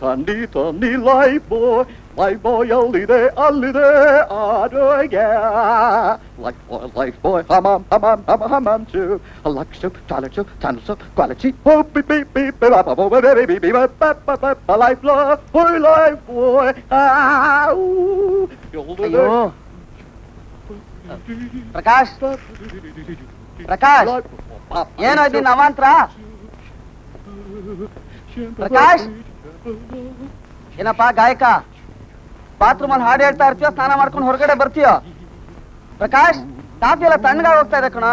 Tandy, life boy, allide, life boy, hamam, too. A luck soup, talent soup, tandle soup, quality, oh, beep, beep, beep, baby, baby, life boy, ಅಯ್ಯೋ ಪ್ರಕಾಶ್ ಪ್ರಕಾಶ್ ಏನೋ ಇದೀನಿ ಅವಾಂತರ ಪ್ರಕಾಶ್ ಏನಪ್ಪ ಗಾಯಕ bathroom ಅಲ್ಲಿ ಹಾಡು ಹೇಳ್ತಾ ಇರ್ತೀಯೋ ಸ್ನಾನ ಮಾಡ್ಕೊಂಡು ಹೊರಗಡೆ ಬರ್ತೀಯೋ ಪ್ರಕಾಶ್ ಕಾಫಿ ಎಲ್ಲ ತಣ್ಣಗಾಗಿ ಹೋಗ್ತಾ ಇದೆ ಕಣ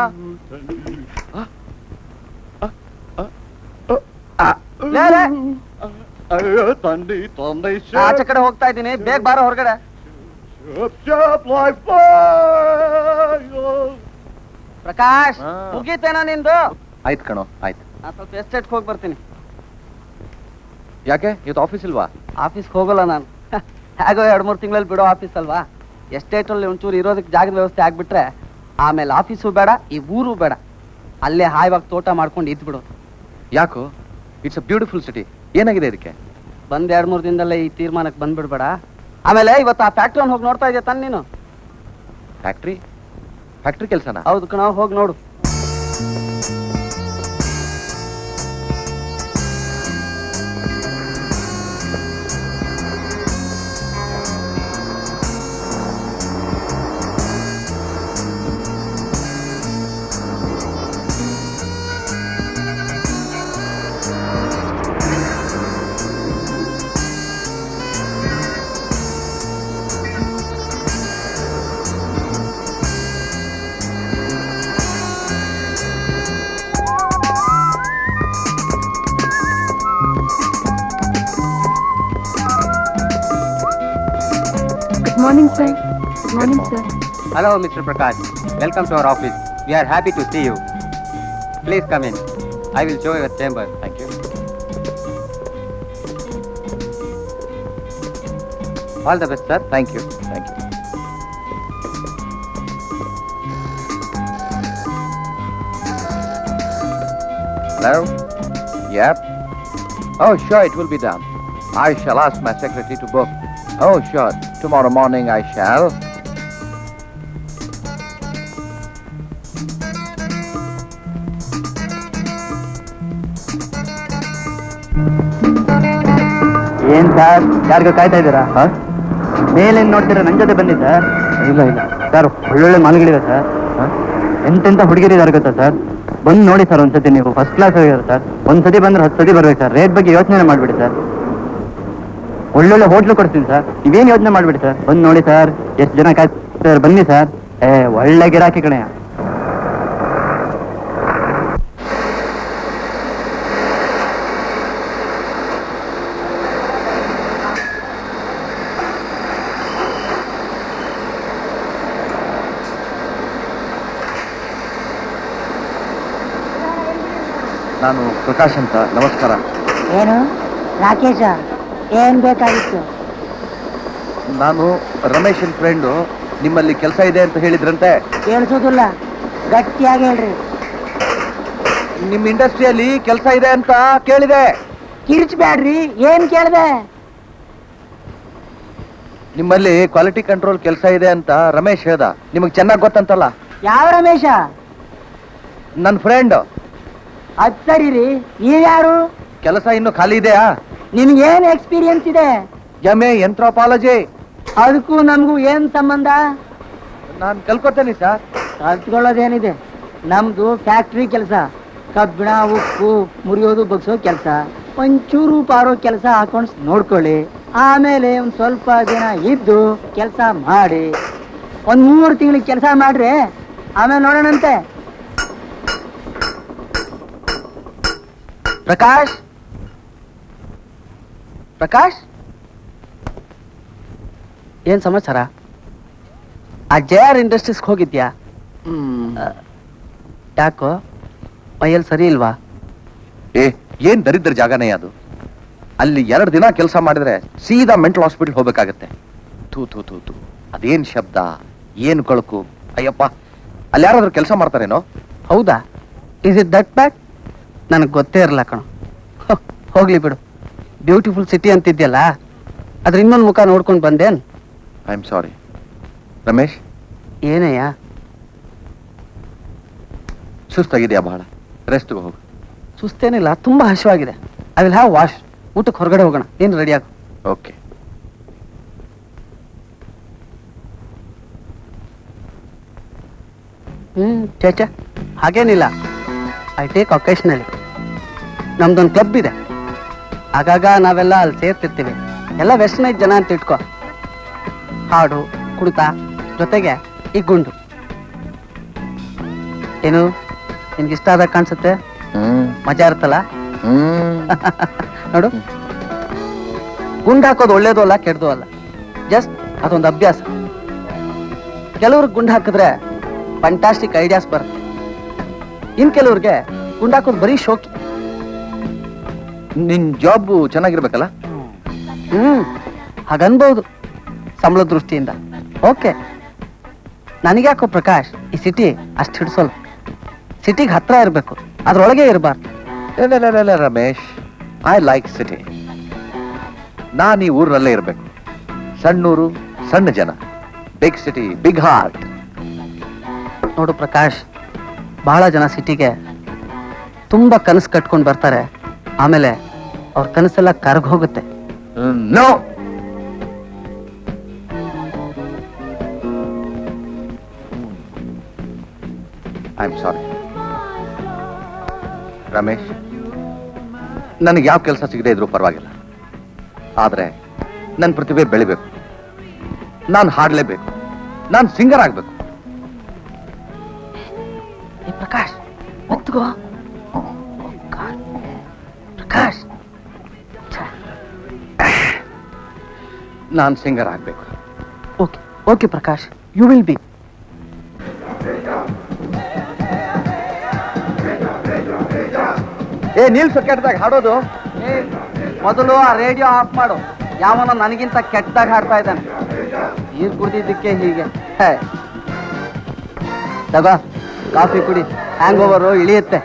ಆಚೆ ಕಡೆ ಹೋಗ್ತಾ ಇದ್ದೀನಿ ಬೇಗ ಬಾರೋ ಹೊರಗಡೆ ಪ್ರಕಾಶ್ ಮುಗೀತೇನೋ ನಿಂದು ಆಯ್ತು ಕಣೋ ಆಯ್ತು ನಾನು ಸ್ವಲ್ಪ ಎಸ್ಟೇಟ್ಗೆ ಹೋಗಿ ಬರ್ತೀನಿ ಯಾಕೆ ಇವತ್ತು ಆಫೀಸ್ ಇಲ್ವಾ ಆಫೀಸ್ಗೆ ಹೋಗಲ್ಲ ನಾನು ಹೇಗೋ 2-3 ತಿಂಗಳಲ್ಲಿ ಬಿಡೋ ಆಫೀಸ್ ಅಲ್ವಾ ಎಸ್ಟೇಟಲ್ಲಿ ಒಂಚೂರು ಇರೋದಕ್ಕೆ ಜಾಗದ ವ್ಯವಸ್ಥೆ ಆಗ್ಬಿಟ್ರೆ ಆಮೇಲೆ ಆಫೀಸು ಬೇಡ ಈ ಊರು ಬೇಡ ಅಲ್ಲೇ ಹಾಯ್ವಾಗಿ ತೋಟ ಮಾಡ್ಕೊಂಡು ಇದ್ದು ಬಿಡು ಯಾಕೋ ಇಟ್ಸ್ ಅ ಬ್ಯೂಟಿಫುಲ್ ಸಿಟಿ ಏನಾಗಿದೆ ಇದಕ್ಕೆ ಬಂದ್ 2-3 ದಿನದಲ್ಲೇ ಈ ತೀರ್ಮಾನಕ್ಕೆ ಬಂದ್ಬಿಡ್ಬೇಡ ಆಮೇಲೆ ಇವತ್ತು ಆ ಫ್ಯಾಕ್ಟ್ರಿ ಹೋಗಿ ನೋಡ್ತಾ ಇದೆಯಾ ತಾನೆ ನೀನು ಫ್ಯಾಕ್ಟ್ರಿ ಕೆಲಸನ ಹೌದು ಕಣ ಹೋಗಿ ನೋಡು Morning, sir. Good morning, sir. Hello, Mr. Prakash. Welcome to our office. We are happy to see you. Please come in. I will show you your chamber. Thank you. All the best, sir. Thank you. Thank you. Hello? Yep. Oh, sure, it will be done. I shall ask my secretary to book. Oh, sure. Tomorrow morning I shall. ಏನ್ sir ಯಾರಿಗ ಕಾಯ್ತಾ ಇದ್ದೀರಾ ಮೇಲೇನ್ ನೋಡ್ತೀರಾ ನನ್ ಜೊತೆ ಬನ್ನಿ sir ಇಲ್ಲ sir ಒಳ್ಳೊಳ್ಳೆ ಮಾಲ್ಗಳಿವೆ ಸರ್ ಎಂತೆಂತ ಹುಡುಗಿರಿದಾರೆ ಗೊತ್ತಾ ಸರ್ ಬಂದು ನೋಡಿ ಸರ್ ಒಂದ್ಸತಿ ನೀವು ಫಸ್ಟ್ ಕ್ಲಾಸ್ ಆಗಿರೋ ಸರ್ ಒಂದ್ಸತಿ ಬಂದ್ರೆ 10 ಸತಿ ಬರ್ಬೇಕು ಸರ್ ರೇಟ್ ಬಗ್ಗೆ ಯೋಚನೆ ಮಾಡ್ಬಿಡಿ ಸರ್ ಒಳ್ಳೊಳ್ಳೆ ಹೋಟ್ಲು ಕೊಡ್ತೀನಿ ಸರ್ ನೀವೇನ್ ಯೋಚನೆ ಮಾಡ್ಬಿಡಿ ಸರ್ ಬಂದು ನೋಡಿ ಸರ್ ಎಷ್ಟು ಜನ ಕಾಯ್ತಾರೆ ಬನ್ನಿ ಸರ್ ಒಳ್ಳೆ ಗಿರಾಕಿ ಕಣೆ ನಾನು ಪ್ರಕಾಶ್ ಅಂತ ನಮಸ್ಕಾರ ಏನು ರಾಕೇಶ ಏನ್ ಬೇಕಾಗಿತ್ತು ನಾನು ರಮೇಶನ್ ಫ್ರೆಂಡು ನಿಮ್ಮಲ್ಲಿ ಕೆಲಸ ಇದೆ ಅಂತ ಹೇಳಿದ್ರಂತೆ ಕೇಳಿಸೋದಿಲ್ಲ ಗಟ್ಟಿಯಾಗಿ ಹೇಳ್ರಿ ನಿಮ್ಮ ಇಂಡಸ್ಟ್ರಿಯಲ್ಲಿ ಕೆಲಸ ಇದೆ ಅಂತ ಕೇಳಿದೆ ಕಿರ್ಚ್ಬೇಡ್ರಿ ಏನ್ ಕೇಳ್ದೆ ನಿಮ್ಮಲ್ಲಿ ಕ್ವಾಲಿಟಿ ಕಂಟ್ರೋಲ್ ಕೆಲಸ ಇದೆ ಅಂತ ರಮೇಶ್ ಹೇಳ್ದ ನಿಮಗೆ ಚೆನ್ನಾಗಿ ಗೊತ್ತಂತಲ್ಲ ಯಾವ ರಮೇಶ ನನ್ನ ಫ್ರೆಂಡ್ ಅದ್ ಸರಿ ರೀ ನೀವ್ಯಾರು ಕೆಲಸ ಇನ್ನು ಖಾಲಿ ಇದೆಯಾ ನಿಮ್ಗೇನ್ ಎಕ್ಸ್ಪೀರಿಯನ್ಸ್ ಇದೆ ಎಂ ಎ ಎಂಥ್ರೋಪಾಲಜಿ ಅದಕ್ಕೂ ನಮಗೂ ಏನ್ ಸಂಬಂಧ ನಾನು ಕಲ್ಕೊತೇನೆ ಸರ್ ಕಲ್ತ್ಕೊಳ್ಳೋದೇನಿದೆ ನಮ್ದು ಫ್ಯಾಕ್ಟ್ರಿ ಕೆಲಸ ಕಬ್ಬಿಣ ಉಪ್ಪು ಮುರಿಯೋದು ಬಗ್ಸೋ ಕೆಲಸ ಒಂಚೂರು ಪಾರೋ ಕೆಲಸ ಹಾಕೊಂಡು ನೋಡ್ಕೊಳ್ಳಿ ಆಮೇಲೆ ಒಂದ್ ಸ್ವಲ್ಪ ದಿನ ಇದ್ದು ಕೆಲಸ ಮಾಡಿ ಒಂದ್ 3 ತಿಂಗಳಿಗೆ ಕೆಲಸ ಮಾಡ್ರಿ ಆಮೇಲೆ ನೋಡೋಣಂತೆ ಪ್ರಕಾಶ್ ಪ್ರಕಾಶ್ ಏನ್ ಸಮಾಚಾರ ಆ JR ಇಂಡಸ್ಟ್ರೀಸ್ಗೆ ಹೋಗಿದ್ಯಾ ಯಾಕೋ ಮೈಯಲ್ಲಿ ಸರಿ ಇಲ್ವಾ ಏನ್ ದರಿದ್ರ ಜಾಗನೇ ಅದು ಅಲ್ಲಿ 2 ದಿನ ಕೆಲಸ ಮಾಡಿದ್ರೆ ಸೀದಾ ಮೆಂಟಲ್ ಹಾಸ್ಪಿಟಲ್ ಹೋಗ್ಬೇಕಾಗತ್ತೆ ತೂ ತೂ ತೂ ತೂ ಅದೇನ್ ಶಬ್ದ ಏನ್ ಕೊಳಕು ಅಯ್ಯಪ್ಪ ಅಲ್ಲಿ ಯಾರಾದ್ರೂ ಕೆಲಸ ಮಾಡ್ತಾರೇನೋ ಹೌದಾ ಇಸ್ ಇಟ್ ದಟ್ ಬ್ಯಾಡ್ ನನಗೆ ಗೊತ್ತೇ ಇರಲ್ಲ ಕಣೋ ಹೋಗ್ಲಿ ಬಿಡು. ಬ್ಯೂಟಿಫುಲ್ ಸಿಟಿ ಅಂತಿದ್ಯಲ್ಲ, ಅದ್ರ ಇನ್ನೊಂದು ಮುಖ ನೋಡ್ಕೊಂಡು ಬಂದೇನ್? I am sorry. ರಮೇಶ್, ಏನಯ್ಯ? ಸುಸ್ತಾಗಿದೆಯಾ ಬಹಳ? ರೆಸ್ಟ್ಗೆ ಹೋಗು. ಸುಸ್ತೇನಿಲ್ಲ, ತುಂಬಾ ಹಸಿವಾಗಿದೆ. I will have wash. ಊಟಕ್ಕೆ ಹೊರಗಡೆ ಹೋಗೋಣ, ನೀನು ರೆಡಿ ಆಗು. ಓಕೆ. ಚೇಚೆ ಹಾಗೇನಿಲ್ಲ. I take occasionally. ನಮ್ದೊಂದು ಕ್ಲಬ್ ಇದೆ, ಆಗಾಗ ನಾವೆಲ್ಲ ಅಲ್ಲಿ ಸೇರ್ತಿರ್ತೀವಿ. ಎಲ್ಲ ವೆಸ್ಟರ್ನೈಸ್ ಜನ ಅಂತ ಇಟ್ಕೋ. ಹಾಡು, ಕುಣಿತ, ಜೊತೆಗೆ ಈ ಗುಂಡು. ಏನು ನಿನ್ಗಿಷ್ಟ ಆದಾಗ ಕಾಣಿಸುತ್ತೆ? ಮಜಾ ಇರುತ್ತಲ್ಲ. ನೋಡು, ಗುಂಡು ಹಾಕೋದು ಒಳ್ಳೇದು ಅಲ್ಲ, ಕೆಡ್ದು ಅಲ್ಲ. ಜಸ್ಟ್ ಅದೊಂದು ಅಭ್ಯಾಸ. ಕೆಲವ್ರಿಗೆ ಗುಂಡು ಹಾಕಿದ್ರೆ ಫ್ಯಾಂಟಾಸ್ಟಿಕ್ ಐಡಿಯಾಸ್ ಬರುತ್ತೆ. ಇನ್ ಕೆಲವ್ರಿಗೆ ಗುಂಡು ಹಾಕೋದು ಬರೀ ಶೋಕಿ. ನಿನ್ ಜಾಬ್ ಚೆನ್ನಾಗಿರ್ಬೇಕಲ್ಲ? ಹಾಗನ್ಬಹುದು, ಸಂಬಳ ದೃಷ್ಟಿಯಿಂದ. ಓಕೆ, ನನಗ್ಯಾಕೋ ಪ್ರಕಾಶ್ ಈ ಸಿಟಿ ಅಷ್ಟು ಹಿಡಿಸೋಲ್ಲ. ಸಿಟಿಗೆ ಹತ್ರ ಇರಬೇಕು, ಅದ್ರೊಳಗೆ ಇರಬಾರ್ದು. Ramesh, I like city. ನಾನು ಈ ಊರಲ್ಲೇ ಇರಬೇಕು. ಸಣ್ಣೂರು, ಸಣ್ಣ ಜನ. Big city, big heart. ನೋಡು ಪ್ರಕಾಶ್, ಬಹಳ ಜನ ಸಿಟಿಗೆ ತುಂಬಾ ಕನಸು ಕಟ್ಕೊಂಡು ಬರ್ತಾರೆ. ಆಮೇಲೆ ಅವ್ರ ಕನಸೆಲ್ಲ ಕರಗ್ ಹೋಗುತ್ತೆ. No, I am sorry. Ramesh, ನನಗೆ ಯಾವ ಕೆಲಸ ಸಿಗದೆ ಇದ್ರೂ ಪರವಾಗಿಲ್ಲ. ಆದ್ರೆ ನನ್ನ ಪ್ರತಿಭೆ ಬೆಳಿಬೇಕು. ನಾನು ಹಾಡ್ಲೇಬೇಕು. ನಾನು ಸಿಂಗರ್ ಆಗ್ಬೇಕು. ಪ್ರಕಾಶ್ ಒತ್ಗೋ. ಪ್ರಕಾಶ್, ನಾನು ಸಿಂಗರ್ ಆಗ್ಬೇಕು. Okay okay Prakash, you will be. ನಿಲ್ಸು ಕೆಟ್ಟದಾಗ ಹಾಡೋದು. ಮೊದಲು ಆ ರೇಡಿಯೋ ಆಫ್ ಮಾಡು. ಯಾವನ ನನಗಿಂತ ಕೆಟ್ಟದಾಗ ಹಾಡ್ತಾ ಇದ್ದಾನೆ. ನೀರು ಕುಡ್ದಿದ್ದಕ್ಕೆ ಹೀಗೆ. ತಗೋ, ಕಾಫಿ ಕುಡಿ, ಹ್ಯಾಂಗ್ over ಇಳಿಯುತ್ತೆ.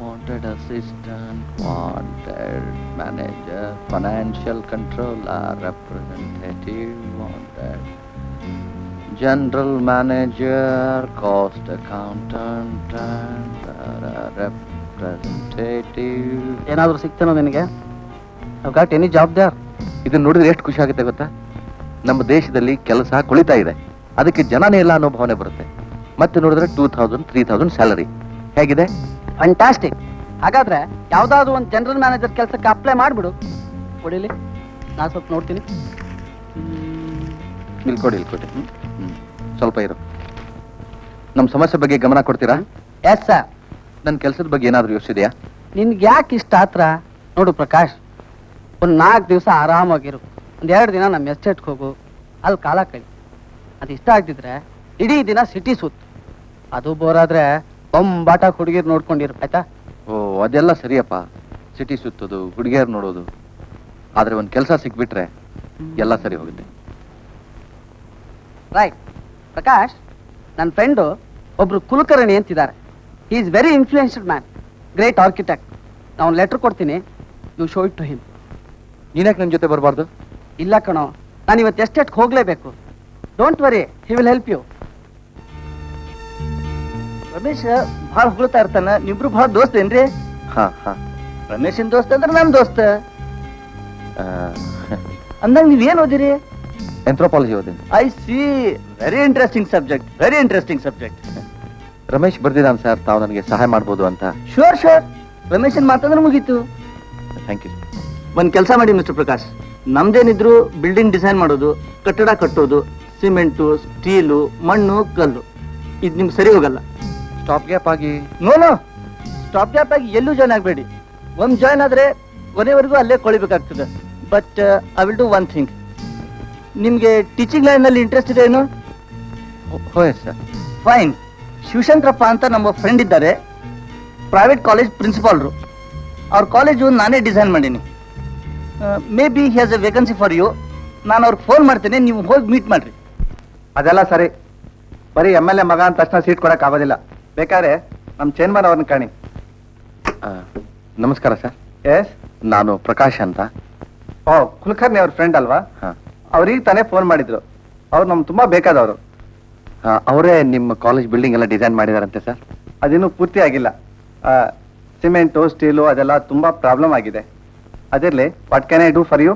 Wanted assistant, wanted manager, financial controller, representative, wanted general manager, cost accountant, and representative. ಏನಾದ್ರೂ ಸಿಗ್ತೇನೋ ನಿನಗೆ? I've got any job there. ಇದನ್ನ ನೋಡಿದ್ರೆ ಎಷ್ಟು ಖುಷಿ ಆಗುತ್ತೆ ಗೊತ್ತಾ? ನಮ್ಮ ದೇಶದಲ್ಲಿ ಕೆಲಸ ಕುಳಿತಾ ಇದೆ, ಅದಕ್ಕೆ ಜನನೇ ಇಲ್ಲ ಅನ್ನೋ ಭಾವನೆ ಬರುತ್ತೆ. ಮತ್ತೆ ನೋಡಿದ್ರೆ 2000, 3000 ಸ್ಯಾಲರಿ. ಹೇಗಿದೆ? ಫ್ಯಾಂಟಾಸ್ಟಿಕ್. ಹಾಗಾದ್ರೆ ಯಾವ್ದಾದ್ರು ಒಂದು ಜನರಲ್ ಮ್ಯಾನೇಜರ್ ಕೆಲಸಕ್ಕೆ ಅಪ್ಲೈ ಮಾಡ್ಬಿಡು. ಕೊಡಿಲಿ, ನಾ ಸ್ವಲ್ಪ ನೋಡ್ತೀನಿ. ಇಲ್ಕೊಡಿ. ಸ್ವಲ್ಪ ಇರು. ನಮ್ಮ ಸಮಸ್ಯೆ ಬಗ್ಗೆ ಗಮನ ಕೊಡ್ತೀರಾ? Yes sir. ನನ್ನ ಕೆಲಸದ ಬಗ್ಗೆ ಏನಾದ್ರೂ ಯೋಚಿಸಿದೆಯಾ? ನಿನ್ಗೆ ಯಾಕೆ ಇಷ್ಟ ಆತ್ರ? ನೋಡು ಪ್ರಕಾಶ್, ಒಂದು 4 ದಿವಸ ಆರಾಮಾಗಿರು. 1-2 ದಿನ ನಮ್ಮ ಎಸ್ಟೇಟ್ಗೆ ಹೋಗು, ಅಲ್ಲಿ ಕಾಲ ಕಳಿ. ಅದು ಇಷ್ಟ ಆಗ್ತಿದ್ರೆ ಇಡೀ ದಿನ ಸಿಟಿ ಸುತ್ತು. ಅದು ಬೋರಾದ್ರೆ ಬೊಂಬಾಟ ಹುಡುಗಿರ್ ನೋಡ್ಕೊಂಡಿರು, ಆಯ್ತಾ? ಓ, ಅದೆಲ್ಲ ಸರಿಯಪ್ಪ. ಸಿಟಿ ಸುತ್ತೋದು, ಹುಡುಗಿಯರ್ ನೋಡೋದು. ಆದ್ರೆ ಒಂದು ಕೆಲಸ ಸಿಕ್ಬಿಟ್ರೆ ಎಲ್ಲ ಸರಿ ಹೋಗುತ್ತೆ. ರೈಟ್. ಪ್ರಕಾಶ್, ನನ್ನ ಫ್ರೆಂಡು ಒಬ್ರು ಕುಲಕರ್ಣಿ ಅಂತಿದ್ದಾರೆ. He is very influenced man, great architect. ನಾನು ಲೆಟರ್ ಕೊಡ್ತೀನಿ, you show it to him. ನೀನ್ಯಾಕೆ ನನ್ನ ಜೊತೆ ಬರಬಾರ್ದು? ಇಲ್ಲ ಕಣೋ, ನಾನು ಇವತ್ತು ಎಸ್ಟೇಟ್ಗೆ ಹೋಗ್ಲೇಬೇಕು. Don't worry, he will help you. Ramesh ಭಾಳ ಹೊಗಳ್ತಾ ಇರ್ತಾನ. ನೀವಿಬ್ರು ಭಾಳ ದೋಸ್ತ ಏನ್ರಿ? ಹಾ. ರಮೇಶನ್ ದೋಸ್ತ ಅಂದ್ರೆ ನಮ್ ದೋಸ್ತ ಅಂದಂಗ ನೀವ್ ಏನ್ ಓದಿರಿ? ಎಂಥ್ರೋಪಾಲಜಿ ಓದಿನಿ. I see, very interesting subject, very interesting subject. Ramesh ಬರ್ದಿದ್ದಾನೆ ಸರ್, ತಾವು ನನಗೆ ಸಹಾಯ ಮಾಡ್ಬೋದು ಅಂತ. ಶೋರ್, ರಮೇಶನ್ ಮಾತಾದ್ರೆ ಮುಗೀತು. Thank you. ಒಂದ್ ಕೆಲಸ ಮಾಡಿ ಮಿಸ್ಟರ್ ಪ್ರಕಾಶ್, ನಮ್ದೇನಿದ್ರು ಬಿಲ್ಡಿಂಗ್ ಡಿಸೈನ್ ಮಾಡೋದು, ಕಟ್ಟಡ ಕಟ್ಟೋದು, ಸಿಮೆಂಟು, ಸ್ಟೀಲು, ಮಣ್ಣು, ಕಲ್ಲು, ಇದು ನಿಮ್ಗೆ ಸರಿ ಹೋಗಲ್ಲ. ಸ್ಟಾಪ್ ಗ್ಯಾಪ್ ಆಗಿ? ನೋ, ಸ್ಟಾಪ್ ಗ್ಯಾಪ್ ಆಗಿ ಎಲ್ಲೂ ಜಾಯ್ನ್ ಆಗಬೇಡಿ. ಒಂದ್ ಜಾಯ್ನ್ ಆದ್ರೆ ಕೊನೆವರೆಗೂ ಅಲ್ಲೇ ಕೊಳಿಬೇಕಾಗ್ತದೆ. But I will do one thing. ನಿಮ್ಗೆ ಟೀಚಿಂಗ್ ಲೈನ್ ನಲ್ಲಿ ಇಂಟ್ರೆಸ್ಟ್ ಇದೆ ಏನು? ಸರ್. ಫೈನ್. ಶಿವಶಂಕರಪ್ಪ ಅಂತ ನಮ್ಮ ಫ್ರೆಂಡ್ ಇದ್ದಾರೆ, ಪ್ರೈವೇಟ್ ಕಾಲೇಜ್ ಪ್ರಿನ್ಸಿಪಾಲ್ರು. ಅವ್ರ ಕಾಲೇಜು ನಾನೇ ಡಿಸೈನ್ ಮಾಡೀನಿ. May be has a vacancy for you. ನಾನು ಅವ್ರಿಗೆ ಫೋನ್ ಮಾಡ್ತೇನೆ, ನೀವು ಹೋಗಿ ಮೀಟ್ ಮಾಡ್ರಿ. ಅದೆಲ್ಲ ಸರಿ, ಬರೀ MLA ಮಗ ಅಂತ ತಕ್ಷಣ ಸೀಟ್ ಕೊಡಕ್ ಆಗೋದಿಲ್ಲ. ಬೇಕಾದ್ರೆ ನಮ್ ಚೇರ್ಮನ್ ಅವ್ರನ್ನ ಕಾಣಿ. ನಮಸ್ಕಾರ ಸರ್. ಎಸ್, ನಾನು ಪ್ರಕಾಶ್ ಅಂತ. ಓ, ಕುಲಕರ್ಣಿ ಅವ್ರ ಫ್ರೆಂಡ್ ಅಲ್ವಾ? ಹಾ. ಅವ್ರಿಗೆ ತಾನೇ ಫೋನ್ ಮಾಡಿದ್ರು. ಅವ್ರು ನಮ್ಗೆ ತುಂಬಾ ಬೇಕಾದವರು. ಅವರೇ ನಿಮ್ಮ ಕಾಲೇಜ್ ಬಿಲ್ಡಿಂಗ್ ಎಲ್ಲ ಡಿಸೈನ್ ಮಾಡಿದಾರಂತೆ ಸರ್. ಅದಿನ್ನೂ ಪೂರ್ತಿ ಆಗಿಲ್ಲ. ಸಿಮೆಂಟು, ಸ್ಟೀಲು ಅದೆಲ್ಲ ತುಂಬಾ ಪ್ರಾಬ್ಲಮ್ ಆಗಿದೆ. ಅದಿರ್ಲಿ, what can I do for you?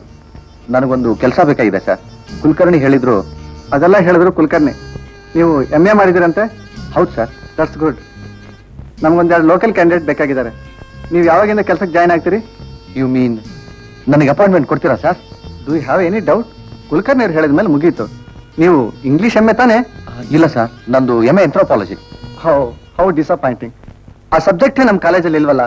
ನನಗೊಂದು ಕೆಲಸ ಬೇಕಾಗಿದೆ ಸರ್. ಕುಲಕರ್ಣಿ ಹೇಳಿದ್ರು. ಅದೆಲ್ಲ ಹೇಳಿದ್ರು ಕುಲಕರ್ಣಿ. ನೀವು MA ಮಾಡಿದಿರಂತೆ? ಹೌದು ಸರ್. That's good. ನಮ್ಗೊಂದೆರಡು ಲೋಕಲ್ ಕ್ಯಾಂಡಿಡೇಟ್ ಬೇಕಾಗಿದ್ದಾರೆ. ನೀವು ಯಾವಾಗಿಂದ ಕೆಲಸಕ್ಕೆ ಜಾಯ್ನ್ ಆಗ್ತೀರಿ? ಯು ಮೀನ್ ನನಗೆ ಅಪಾಯಿಂಟ್ಮೆಂಟ್ ಕೊಡ್ತೀರಾ sir? Do you have any doubt? Kulkarni ಅವ್ರು ಹೇಳಿದ ಮೇಲೆ ಮುಗೀತು. ನೀವು ಇಂಗ್ಲಿಷ್ MA ತಾನೇ? ಇಲ್ಲ ಸರ್, ನಂದು MA ಆಂಥ್ರೋಪಾಲಜಿ. How disappointing. ಆ ಸಬ್ಜೆಕ್ಟೇ ನಮ್ಮ ಕಾಲೇಜಲ್ಲಿ ಇಲ್ವಲ್ಲ.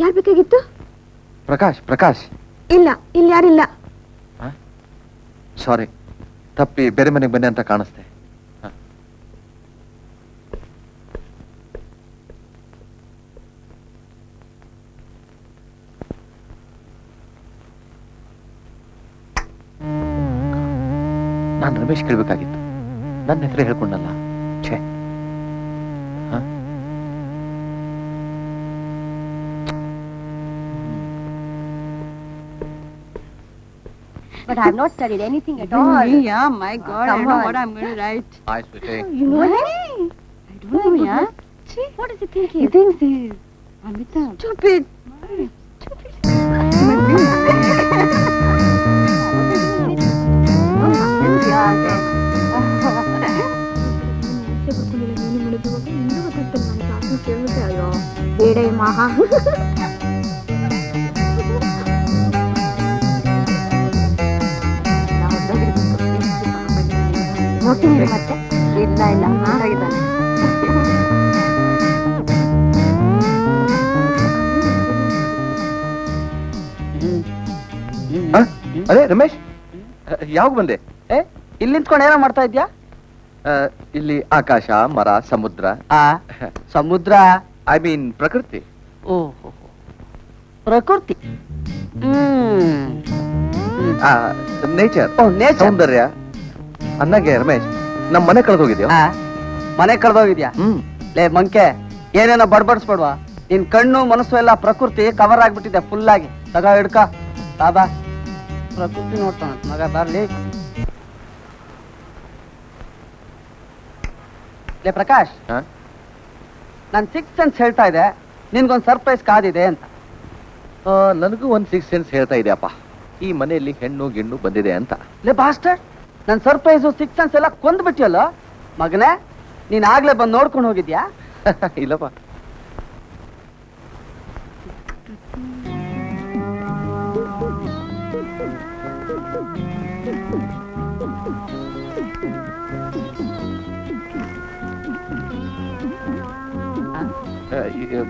ಯಾರ್ ಬೇಕಾಗಿತ್ತು? ಪ್ರಕಾಶ್. ಇಲ್ಲ, ಇಲ್ಲಿ ಯಾರಿಲ್ಲ. ಸಾರಿ, ತಪ್ಪಿ ಬೇರೆ ಮನೆಗೆ ಬನ್ನಿ ಅಂತ ಕಾಣಿಸ್ತೆ. ನಾನು ರಮೇಶ್ ಕೇಳ್ಬೇಕಾಗಿತ್ತು, ನನ್ನ ಹೆಸರು ಹೇಳ್ಕೊಂಡಲ್ಲ. ಛೇ. But I have not studied anything at all. Yeah, my God, I don't know what I'm going to write. Hi, sweetie. You know him? I don't know, yeah. See, what is he thinking? He thinks he's Amitabh. Stupid. ಬೇಡ ಮಹಾ. ನೋಡ್ತೀನಿ ಮತ್ತೆ. ಇಲ್ಲ ಹಾಗಿದ್ದಾನೆ. ಅದೇ ರಮೇಶ್, ಯಾವಾಗ ಬಂದೆ? ಇಲ್ಲಿ ನಿಂತ್ಕೊಂಡು ಏನೋ ಮಾಡ್ತಾ ಇದ್ಯಾ? ಇಲ್ಲಿ ಆಕಾಶ, ಮರ, ಸಮುದ್ರ. ಸಮುದ್ರ, ಐ ಮೀನ್ ಪ್ರಕೃತಿ. ಓಹೋ, ಪ್ರಕೃತಿ. ನೇಚರ್, ನೇಚರ್, ಸೌಂದರ್ಯ. ಅನ್ನಗೆ ರಮೇಶ್, ನಮ್ ಮನೆ ಕಳೆದೋಗಿದ್ಯೋ? ಮನೆ ಕಳೆದೋಗಿದ್ಯಾ? ಲೇ ಮಂಕೆ, ಏನೇನೋ ಬಡ್ಬಡ್ಸ್ಬೇಡ್ವಾ. ನಿನ್ ಕಣ್ಣು ಮನಸ್ಸು ಎಲ್ಲ ಪ್ರಕೃತಿ ಕವರ್ ಆಗ್ಬಿಟ್ಟಿದೆ ಫುಲ್ ಆಗಿ. ತಗ ಹಿಡ್ಕ ಬಾಬಾ, ಪ್ರಕೃತಿ ನೋಡ್ತಾನ ಮಗ. ಬರ್ಲಿ ಲೇ ಪ್ರಕಾಶ್, ನಾನ್ 6th ಸೆನ್ಸ್ ಹೇಳ್ತಾ ಇದೆ, ನಿನ್ಗೊಂದ್ ಸರ್ಪ್ರೈಸ್ ಕಾದಿದೆ ಅಂತ. ನನಗೂ ಒಂದ್ 6th ಸೆನ್ಸ್ ಹೇಳ್ತಾ ಇದೆಯಪ್ಪ. ಈ ಮನೆಯಲ್ಲಿ ಹೆಣ್ಣು ಗಿಣ್ಣು ಬಂದಿದೆ ಅಂತ. ಲೇ ಬಾಸ್ಟರ್, ನನ್ ಸರ್ಪ್ರೈಸು 6th ಸೆನ್ಸ್ ಎಲ್ಲ ಕೊಂದ್ ಬಿಟ್ಟಿಯಲ್ಲ ಮಗನೇ. ನೀನ್ ಆಗ್ಲೇ ಬಂದು ನೋಡ್ಕೊಂಡು ಹೋಗಿದ್ಯಾ? ಇಲ್ಲಪ್ಪ.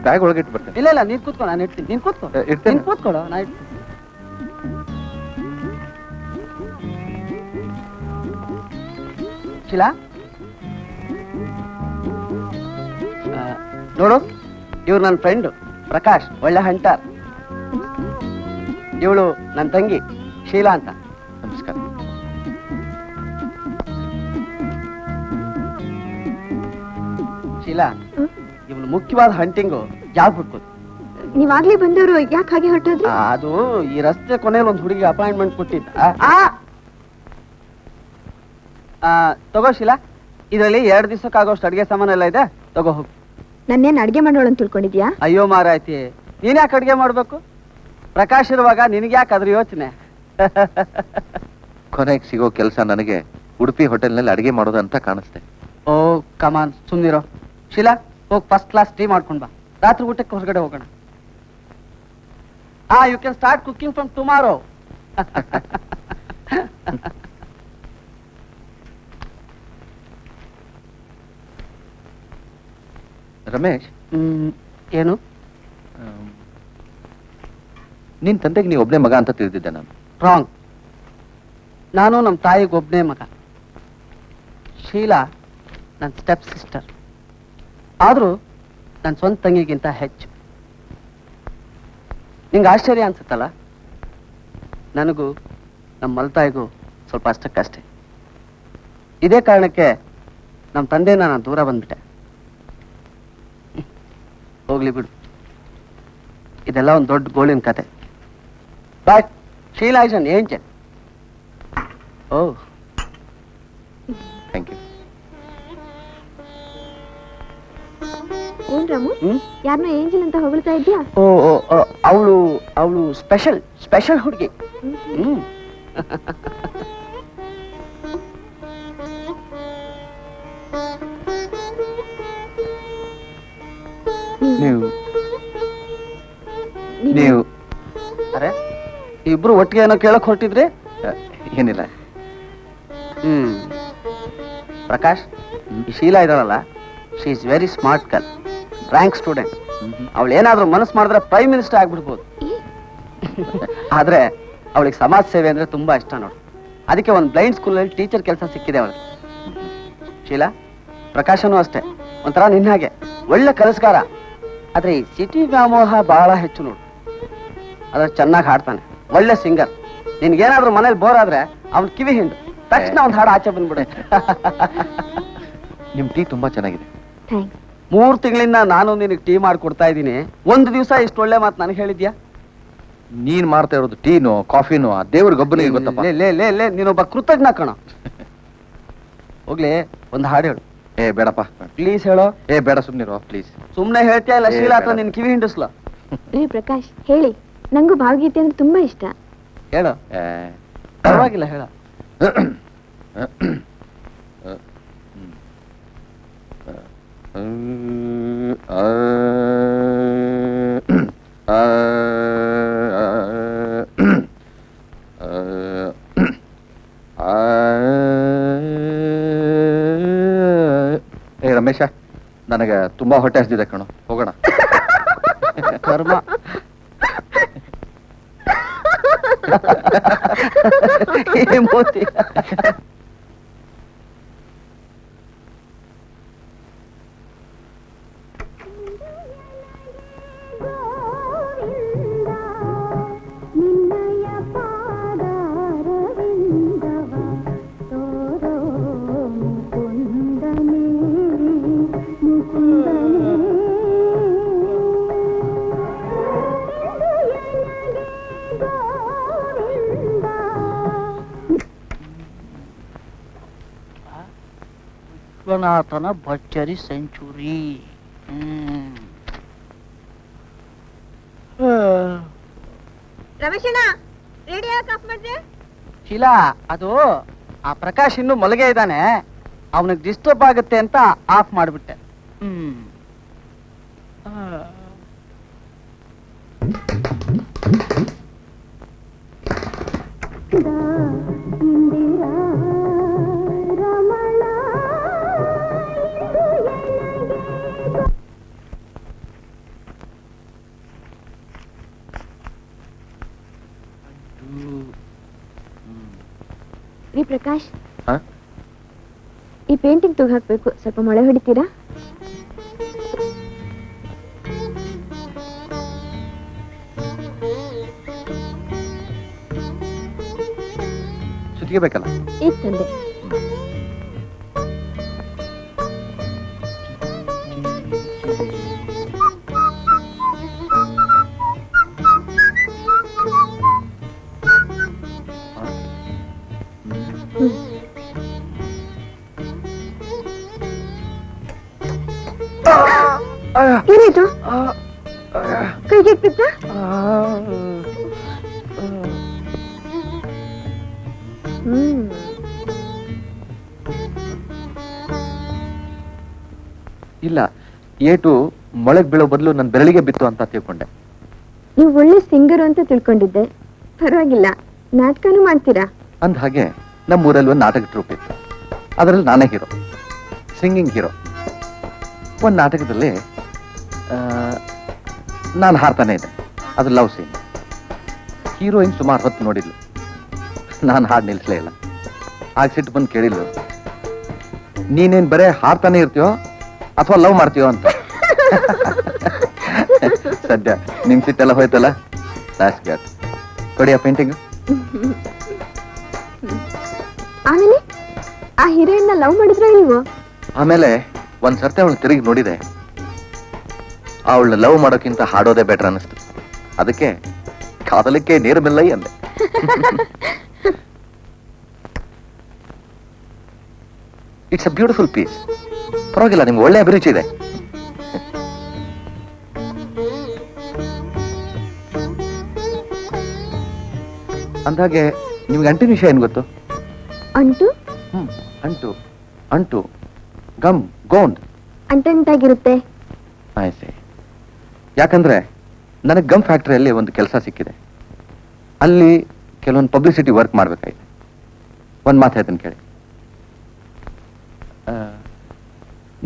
ಬ್ಯಾಗ್ ಒಳಗೆ ಇಟ್ಟು ಬರ್ತೇನೆ. ಇಲ್ಲ ನೀನ್ ಕೂತ್ಕೊ, ನಾನು ಇಡ್ತೀನಿ. ನೀನ್ ಕೂತ್ಕೊ, ಇಡ್ತೇನೆ. ನೀನ್ ಕೂತ್ಕೊಳ್ಳೋ, ನಾ ಇಡ್ತೀನಿ. ಶಿಲಾ, ನೋಡು, ಇವ್ರು ನನ್ನ ಫ್ರೆಂಡ್ ಪ್ರಕಾಶ್, ಒಳ್ಳೆ ಹಂಟರ್. ಇವಳು ನನ್ನ ತಂಗಿ ಶೀಲಾ ಅಂತ. ನಮಸ್ಕಾರ. ಶೀಲಾ, ಇವಳು ಮುಖ್ಯವಾದ ಹಂಟಿಂಗು ಜಾಬ್ ಹುಡ್ಕೋದು. ನೀವಾಗ್ಲೇ ಬಂದವರು ಯಾಕೆ ಹಾಗೆ ಹೊರಟೋದ್ರಿ? ಅದು ಈ ರಸ್ತೆ ಕೊನೆಯಲ್ಲಿ ಒಂದು ಹುಡುಗಿ ಅಪಾಯಿಂಟ್ಮೆಂಟ್ ಕೊಟ್ಟಿದ್ದ. ತಗೋ ಶೀಲಾ, ಇದರಲ್ಲಿ 2 ದಿವಸಕ್ಕಾಗೋಷ್ಟು ಅಡಿಗೆ ಸಾಮಾನೆಲ್ಲ ಇದೆ, ತಗೋ ಹೋಗು. ನನ್ನೇನ್ ಅಡ್ಗೆ ಮಾಡೋಳು ಅಂತ ತಿಳ್ಕೊಂಡಿದ್ಯಾ? ಅಯ್ಯೋ ಮಾರಾಯ್ತಿ, ನೀನ್ ಯಾಕೆ ಅಡ್ಗೆ ಮಾಡ್ಬೇಕು? ಪ್ರಕಾಶ್ ಇರುವಾಗ ನಿನಗೆ ಯಾಕೆ ಅದ್ರ ಯೋಚನೆ? ಕೊನೆಗೆ ಸಿಗೋ ಕೆಲಸ ನನಗೆ ಉಡುಪಿ ಹೋಟೆಲ್ನಲ್ಲಿ ಅಡಿಗೆ ಮಾಡೋದು ಅಂತ ಕಾಣಿಸ್ತೆ. ಓ ಕಮಾನ್, ಸುಮ್ನಿರೋ. ಶೀಲಾ, ಹೋಗಿ ಫಸ್ಟ್ ಕ್ಲಾಸ್ ಟೀ ಮಾಡ್ಕೊಂಡ್ ಬಾ. ರಾತ್ರಿ ಊಟಕ್ಕೆ ಹೊರಗಡೆ ಹೋಗೋಣ. You can start cooking from tomorrow. Ramesh, ಏನು? ನಿನ್ ತಂದೆಗೆ ನೀವು ಒಬ್ಬನೇ ಮಗ ಅಂತ ತಿಳಿದಿದ್ದೆ ನಾನು. ರಾಂಗ್. ನಾನು ನಮ್ಮ ತಾಯಿಗೆ ಒಬ್ಬನೇ ಮಗ. ಶೀಲಾ ನನ್ನ ಸ್ಟೆಪ್ ಸಿಸ್ಟರ್. ಆದರೂ ನನ್ನ ಸ್ವಂತ ತಂಗಿಗಿಂತ ಹೆಚ್ಚು. ನಿಂಗೆ ಆಶ್ಚರ್ಯ ಅನ್ಸುತ್ತಲ್ಲ? ನನಗೂ ನಮ್ಮ ಮಲ್ತಾಯಿಗೂ ಸ್ವಲ್ಪ ಅಷ್ಟಕ್ಕಷ್ಟೇ. ಇದೇ ಕಾರಣಕ್ಕೆ ನಮ್ಮ ತಂದೆನ ನಾನು ದೂರ ಬಂದ್ಬಿಟ್ಟೆ. ಹೋಗ್ಲಿ ಬಿಡು, ಇದೆಲ್ಲ ಒಂದು ದೊಡ್ಡ ಗೋಳಿನ ಕತೆ. Bye. Sheela is an angel. Oh, thank you. ಏನ್ ರಾಮು, ಯಾರನ್ನ ಏಂಜಲ್ ಅಂತ ಹೊಗಳ್ತಾ ಇದ್ಯಾ? ಓ ಅವಳು ಅವಳು ಸ್ಪೆಷಲ್ ಹುಡುಗಿ. ನೀವು ಅರೆ, ಇಬ್ರು ಒಟ್ಟಿಗೆ ಏನೋ ಕೇಳಕ್ ಹೊರಟಿದ್ರಿ? ಏನಿಲ್ಲ. ಪ್ರಕಾಶ್, ಈ ಶೀಲಾ ಇದಾಳಲ್ಲ, she is very smart girl, rank student. ಅವಳು ಏನಾದ್ರೂ ಮನಸ್ಸು ಮಾಡಿದ್ರೆ ಪ್ರೈಮ್ ಮಿನಿಸ್ಟರ್ ಆಗ್ಬಿಡ್ಬೋದು. ಆದ್ರೆ ಅವಳಿಗೆ ಸಮಾಜ ಸೇವೆ ಅಂದ್ರೆ ತುಂಬಾ ಇಷ್ಟ ನೋಡು. ಅದಕ್ಕೆ ಒಂದು ಬ್ಲೈಂಡ್ ಸ್ಕೂಲಲ್ಲಿ ಟೀಚರ್ ಕೆಲಸ ಸಿಕ್ಕಿದೆ ಅವಳಿಗೆ. ಶೀಲಾ, ಪ್ರಕಾಶನೂ ಅಷ್ಟೇ, ಒಂಥರ ನಿನ್ನ ಹಾಗೆ ಒಳ್ಳೆ ಕಲಸ್ಕಾರ. ಆದ್ರೆ ಈ ಸಿಟಿ ವ್ಯಾಮೋಹ ಬಹಳ ಹೆಚ್ಚು ನೋಡು. ಅದ್ರ ಚೆನ್ನಾಗಿ ಹಾಡ್ತಾನೆ, ಒಳ್ಳೆ ಸಿಂಗರ್. ನಿನ್ಗೇನಾದ್ರೂ ಮನೇಲಿ ಬೋರ್ ಆದ್ರೆ ಅವ್ನ ಕಿವಿ ಹಿಂಡು, ತಕ್ಷಣ ಒಂದು ಹಾಡು ಆಚೆ ಬಂದ್ಬಿಡು. ನಿಮ್ ಟೀ ತುಂಬಾ ಚೆನ್ನಾಗಿದೆ. 3 ತಿಂಗಳಿಂದ ನಾನು ನಿನಗೆ ಟೀ ಮಾಡ್ಕೊಡ್ತಾ ಇದ್ದೀನಿ. ಒಂದು ದಿವಸ ಇಷ್ಟು ಒಳ್ಳೆ ಮಾತು ನನಗೆ ಹೇಳಿದ್ಯಾ? ನೀನ್ ಮಾಡ್ತಾ ಇರೋದು ಟೀನೋ ಕಾಫಿನೋ ಆ ದೇವ್ರಿಗೊಬ್ಬನಿಗೆ ಗೊತ್ತಪ್ಪ. ಲೇ ನೀನೊಬ್ಬ ಕೃತಜ್ಞ ಕಣ. ಹೋಗ್ಲಿ, ಒಂದು ಹಾಡು ಹೇಳು. ಏ ಬೇಡಪ್ಪ, ಪ್ಲೀಸ್ ಹೇಳೋ. ಏ ಬೇಡ, ಸುಮ್ನಿರೋ ಪ್ಲೀಸ್. ಸುಮ್ನೆ ಹೇಳ್ತೀಯ ಇಲ್ಲ ಶೀಲಾ ಅಥವಾ ನಿನ್ ಕಿವಿ ಹಿಂಡಿಸ್ಲ? ರೀ ಪ್ರಕಾಶ್, ಹೇಳಿ. ನಂಗೂ ಭಾವಗೀತೆ ಅಂದ್ರೆ ತುಂಬಾ ಇಷ್ಟ. ಹೇಳು. ಪರವಾಗಿಲ್ಲ, ಹೇಳ. ಏ ರಮೇಶ, ನನಗೆ ತುಂಬಾ ಹೊಟ್ಟೆ ಹಸಿದಿದೆ ಕಣೋ, ಹೋಗೋಣ. ಕರ್ಮ. ಮೋತಿ. ವಿಶ್ವನಾಥನ ಭರ್ಜರಿ ಸೆಂಚುರಿ. ರಮೇಶಣ್ಣ, ರೇಡಿಯೋ ಆಫ್ ಮಾಡಿದ್ರೆ? ಶೀಲಾ, ಅದು ಆ ಪ್ರಕಾಶ್ ಇನ್ನು ಮಲಗೆ ಇದ್ದಾನೆ, ಅವನಿಗೆ ಡಿಸ್ಟರ್ಬ್ ಆಗುತ್ತೆ ಅಂತ ಆಫ್ ಮಾಡಿಬಿಟ್ಟೆ. ರೀ ಪ್ರಕಾಶ್, ಈ ಪೇಂಟಿಂಗ್ ತೂಗ್ ಹಾಕ್ಬೇಕು, ಸ್ವಲ್ಪ ಮೊಳೆ ಹೊಡಿತೀರಾ? ಸುತ್ತಿಗೆ ಬೇಕಲ್ಲ? ಈಗ ತಂದೆ. ಏನಾಯ್ತು? ಕೈಗೆ ಬಿತ್ತ? ಇಲ್ಲ, ಏಟು ಮೊಳಗ್ ಬೀಳೋ ಬದಲು ನನ್ನ ಬೆರಳಿಗೆ ಬಿತ್ತು ಅಂತ ತಿಳ್ಕೊಂಡೆ. ನೀವು ಒಳ್ಳೆ ಸಿಂಗರ್ ಅಂತ ತಿಳ್ಕೊಂಡಿದ್ದೆ. ಪರವಾಗಿಲ್ಲ, ನಾಟಕನೂ ಮಾಡ್ತೀರಾ? ಅಂದ ಹಾಗೆ ನಮ್ಮೂರಲ್ಲಿ ಒಂದು ನಾಟಕ ಟ್ರೂಪ್ ಇತ್ತು. ಅದರಲ್ಲಿ ನಾನೇ ಹೀರೋ, ಸಿಂಗಿಂಗ್ ಹೀರೋ. ಒಂದು ನಾಟಕದಲ್ಲಿ ನಾನು ಹಾಡ್ತಾನೆ ಇದ್ದೆ, ಅದು ಲವ್ ಸೀನ್. ಹೀರೋಯಿನ್ ಸುಮಾರು ಹೊತ್ತು ನೋಡಿದ್ಲು, ನಾನು ಹಾಡು ನಿಲ್ಸಲೇ ಇಲ್ಲ. ಆಗ ಸಿಟ್ಟು ಬಂದು ಕೇಳಿದ್ಲು, ನೀನೇನ್ ಬರೇ ಹಾಡ್ತಾನೆ ಇರ್ತೀಯೋ ಅಥವಾ ಲವ್ ಮಾಡ್ತೀಯೋ ಅಂತ. ಸದ್ಯ ನಿಮ್ ಸಿಟ್ಟೆಲ್ಲ ಹೋಯ್ತಲ್ಲ, ಲಾಸ್ಟ್ ಗಾಟ್ ಕೊಡಿಯ ಪೇಂಟಿಂಗ್. ಆಮೇಲೆ ಆ ಹೀರೋಯಿನ್ ಲವ್ ಮಾಡಿದ್ರ ನೀವು? ಆಮೇಲೆ ಒಂದ್ಸರ್ತಿ ಅವಳು ತಿರುಗಿ ನೋಡಿದೆ, ಅವಳು ಲವ್ ಮಾಡೋಕ್ಕಿಂತ ಹಾಡೋದೇ ಬೆಟರ್ ಅನ್ನಿಸ್ತು. ಅದಕ್ಕೆ ಕಾದಲಿಕ್ಕೆ ನೀರು ಬಿಲ್ಲೈ ಅಂದೆ. It's a beautiful piece. ಪರವಾಗಿಲ್ಲ, ನಿಮ್ಗೆ ಒಳ್ಳೆ ಅಭಿರುಚಿ ಇದೆ. ಅಂದಾಗೆ ನಿಮ್ಗೆ ಅಂಟಿನ ವಿಷಯ ಏನ್ ಗೊತ್ತು? ಅಂಟು ಅಂಟು ಅಂಟು ಗಮ್ ಗೋಂಡ್ ಅಂಟಂಟಾಗಿರುತ್ತೆ. ಆಯ್ತು. ಯಾಕಂದ್ರೆ ನನಗೆ ಗಮ್ ಫ್ಯಾಕ್ಟರಿಯಲ್ಲಿ ಒಂದು ಕೆಲಸ ಸಿಕ್ಕಿದೆ. ಅಲ್ಲಿ ಕೆಲವೊಂದು ಪಬ್ಲಿಸಿಟಿ ವರ್ಕ್ ಮಾಡ್ಬೇಕಾಗಿದೆ. ಒಂದ್ ಮಾತು ಹೇಳ್ತೀನಿ ಕೇಳಿ.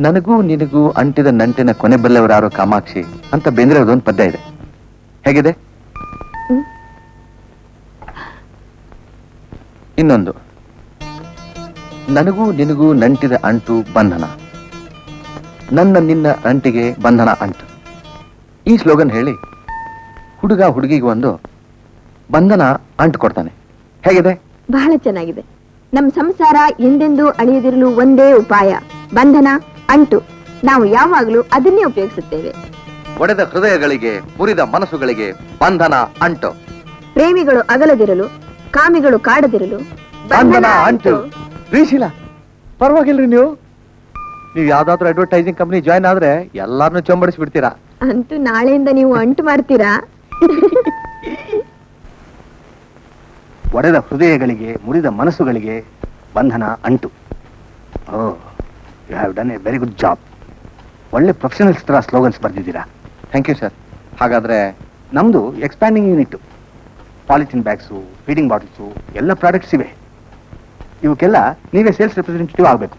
ನನಗೂ ನಿನಗೂ ಅಂಟಿದ ನಂಟಿನ ಕೊನೆ ಬಲ್ಲವರಾರೋ ಕಾಮಾಕ್ಷಿ ಅಂತ ಬೇಂದ್ರೆಯವರದೊಂದು ಪದ್ಯ ಇದೆ. ಹೇಗಿದೆ? ಇನ್ನೊಂದು, ನನಗೂ ನಿನಗೂ ನಂಟಿದ ಅಂಟು ಬಂಧನ, ನನ್ನ ನಿನ್ನ ಅಂಟಿಗೆ ಬಂಧನ ಅಂಟು. ಈ ಸ್ಲೋಗನ್ ಹೇಳಿ ಹುಡುಗ ಹುಡುಗಿಗೆ ಒಂದು ಬಂಧನ ಅಂಟು ಕೊಡ್ತಾನೆ. ಹೇಗಿದೆ? ಬಹಳ ಚೆನ್ನಾಗಿದೆ. ನಮ್ ಸಂಸಾರ ಎಂದೆಂದೂ ಅಳಿಯದಿರಲು ಒಂದೇ ಉಪಾಯ, ಬಂಧನ ಅಂಟು. ನಾವು ಯಾವಾಗಲೂ ಅದನ್ನೇ ಉಪಯೋಗಿಸುತ್ತೇವೆ. ಒಡೆದ ಹೃದಯಗಳಿಗೆ, ಮುರಿದ ಮನಸ್ಸುಗಳಿಗೆ ಬಂಧನ ಅಂಟು. ಪ್ರೇಮಿಗಳು ಅಗಲದಿರಲು, ಕಾಮಿಗಳು ಕಾಡದಿರಲು ಬಂಧನ ಅಂಟು. ರೀಶಿಲ, ಪರವಾಗಿಲ್ರಿ, ನೀವು ಯಾವ್ದಾದ್ರು ಅಡ್ವರ್ಟೈಸಿಂಗ್ ಕಂಪನಿ ಜಾಯ್ನ್ ಆದ್ರೆ ಎಲ್ಲಾರನ್ನೂ ಚಂಬಡಿಸ್ಬಿಡ್ತೀರಾ. ಅಂತೂ ನಾಳೆಯಿಂದ ನೀವು ಅಂಟು ಮಾಡ್ತೀರಾ? ಒಡೆದ ಹೃದಯಗಳಿಗೆ, ಮುರಿದ ಮನಸ್ಸುಗಳಿಗೆ ಬಂಧನ ಅಂಟು. Oh, you have done a very good job. ಒಳ್ಳೆ ಪ್ರೊಫೆಷನಲ್ಸ್ ತರ ಸ್ಲೋಗನ್ಸ್ ಬರ್ದಿದ್ದೀರಾ. Thank you sir. ಹಾಗಾದ್ರೆ ನಮ್ದು expanding unit. Polythene bags, feeding bottles ಎಲ್ಲ ಪ್ರಾಡಕ್ಟ್ಸ್ ಇವೆ. ಇವಕ್ಕೆಲ್ಲ ನೀವೇ ಸೇಲ್ಸ್ ರೆಪ್ರೆಸೆಂಟೇಟಿವ್ ಆಗಬೇಕು.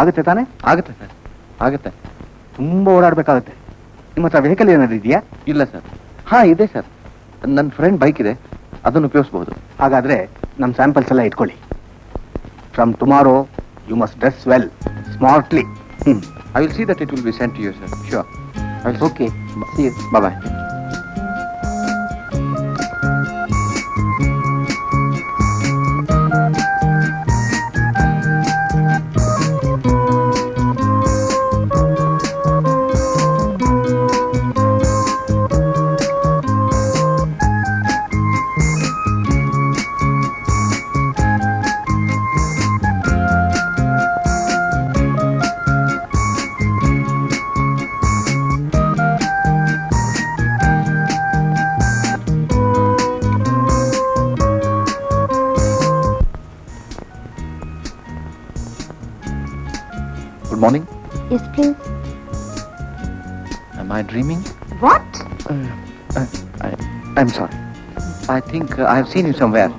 ಆಗುತ್ತೆ ತಾನೇ? ಆಗುತ್ತೆ ಸರ್, ಆಗುತ್ತೆ. ತುಂಬ ಓಡಾಡಬೇಕಾಗುತ್ತೆ. ನಿಮ್ಮ ಹತ್ರ ವೆಹಿಕಲ್ ಏನಾದ್ರು ಇದೆಯಾ? ಇಲ್ಲ ಸರ್. ಹಾ, ಇದೆ ಸರ್. ನನ್ನ ಫ್ರೆಂಡ್ ಬೈಕ್ ಇದೆ, ಅದನ್ನು ಉಪಯೋಗಿಸಬಹುದು. ಹಾಗಾದ್ರೆ ನಮ್ಮ ಸ್ಯಾಂಪಲ್ಸ್ ಎಲ್ಲ ಇಟ್ಕೊಳ್ಳಿ. From tomorrow you must dress well, smartly. I will see that it will be sent to you sir. Sure. Okay, bye. Good morning. Yes, please. Am I dreaming? What? I'm sorry. I think I have seen you somewhere.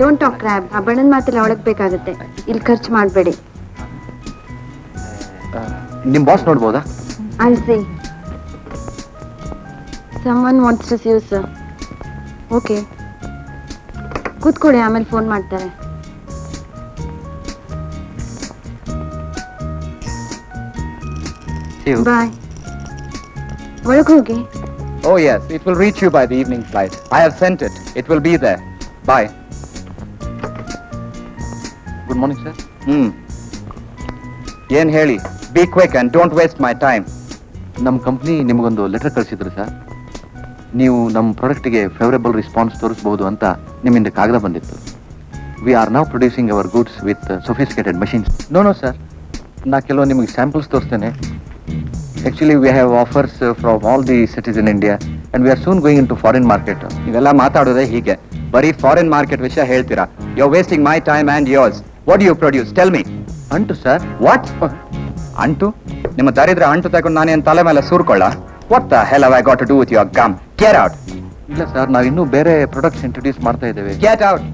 Don't talk crab. ಆ ಬಣ್ಣದ ಮಾತೆಲ್ಲ ಒಳಗ್ ಬೇಕಾಗುತ್ತೆ, ಇಲ್ಲಿ ಖರ್ಚು ಮಾಡಬೇಡಿ. ನಿಮ್ boss ನೋಡ್ಬೋದಾ? I'll see. Someone wants to see you, sir. Okay. ಕೂತ್ಕೊಳ್ಳಿ, ಆಮೇಲೆ ಫೋನ್ ಮಾಡ್ತಾರೆ. See you. ಬಾಯ್. ಒಳಗೆ ಹೋಗಿ. Oh yes, it will reach you by the evening flight. I have sent it. It will be there. Bye. Good morning, sir. ಏನ್ ಹೇಳಿ? Be quick and don't waste my time. ನಮ್ಮ company ನಿಮಗೊಂದು letter ಕಳಿಸಿದ್ರು sir. ನೀವು ನಮ್ಮ ಪ್ರಾಡಕ್ಟ್ಗೆ favourable response ತೋರಿಸಬಹುದು ಅಂತ ನಿಮ್ಮಿಂದ ಕಾಗದ ಬಂದಿತ್ತು. We are now producing our goods with sophisticated machines. No sir, ನಾ ಕೆಲವು ನಿಮಗೆ ಸ್ಯಾಂಪಲ್ಸ್ ತೋರಿಸ್ತೇನೆ. Actually, we have offers from all the cities in India and we are soon going into foreign market. ಇವೆಲ್ಲ ಮಾತಾಡೋದೇ ಹೀಗೆ, ಬರೀ ಫಾರಿನ್ ಮಾರ್ಕೆಟ್ ವಿಷಯ ಹೇಳ್ತೀರಾ. You are wasting my time and yours. What do you produce? Tell me. ಅಂಟು sir. What? ಅಂಟು? ನಿಮ್ಮ ದರಿದ್ರ ಅಂಟು ತಗೊಂಡು ನಾನೇನು ತಲೆ ಮೇಲೆ ಸೂರ್ಕೊಳ್ಳ? What the hell have I got to do with your gum? Get out. ಇಲ್ಲ ಸರ್, ನಾವು ಇನ್ನೂ ಬೇರೆ ಪ್ರಾಡಕ್ಟ್ಸ್ ಇಂಟ್ರೊಡ್ಯೂಸ್ ಮಾಡ್ತಾ ಇದ್ದೇವೆ. Get out.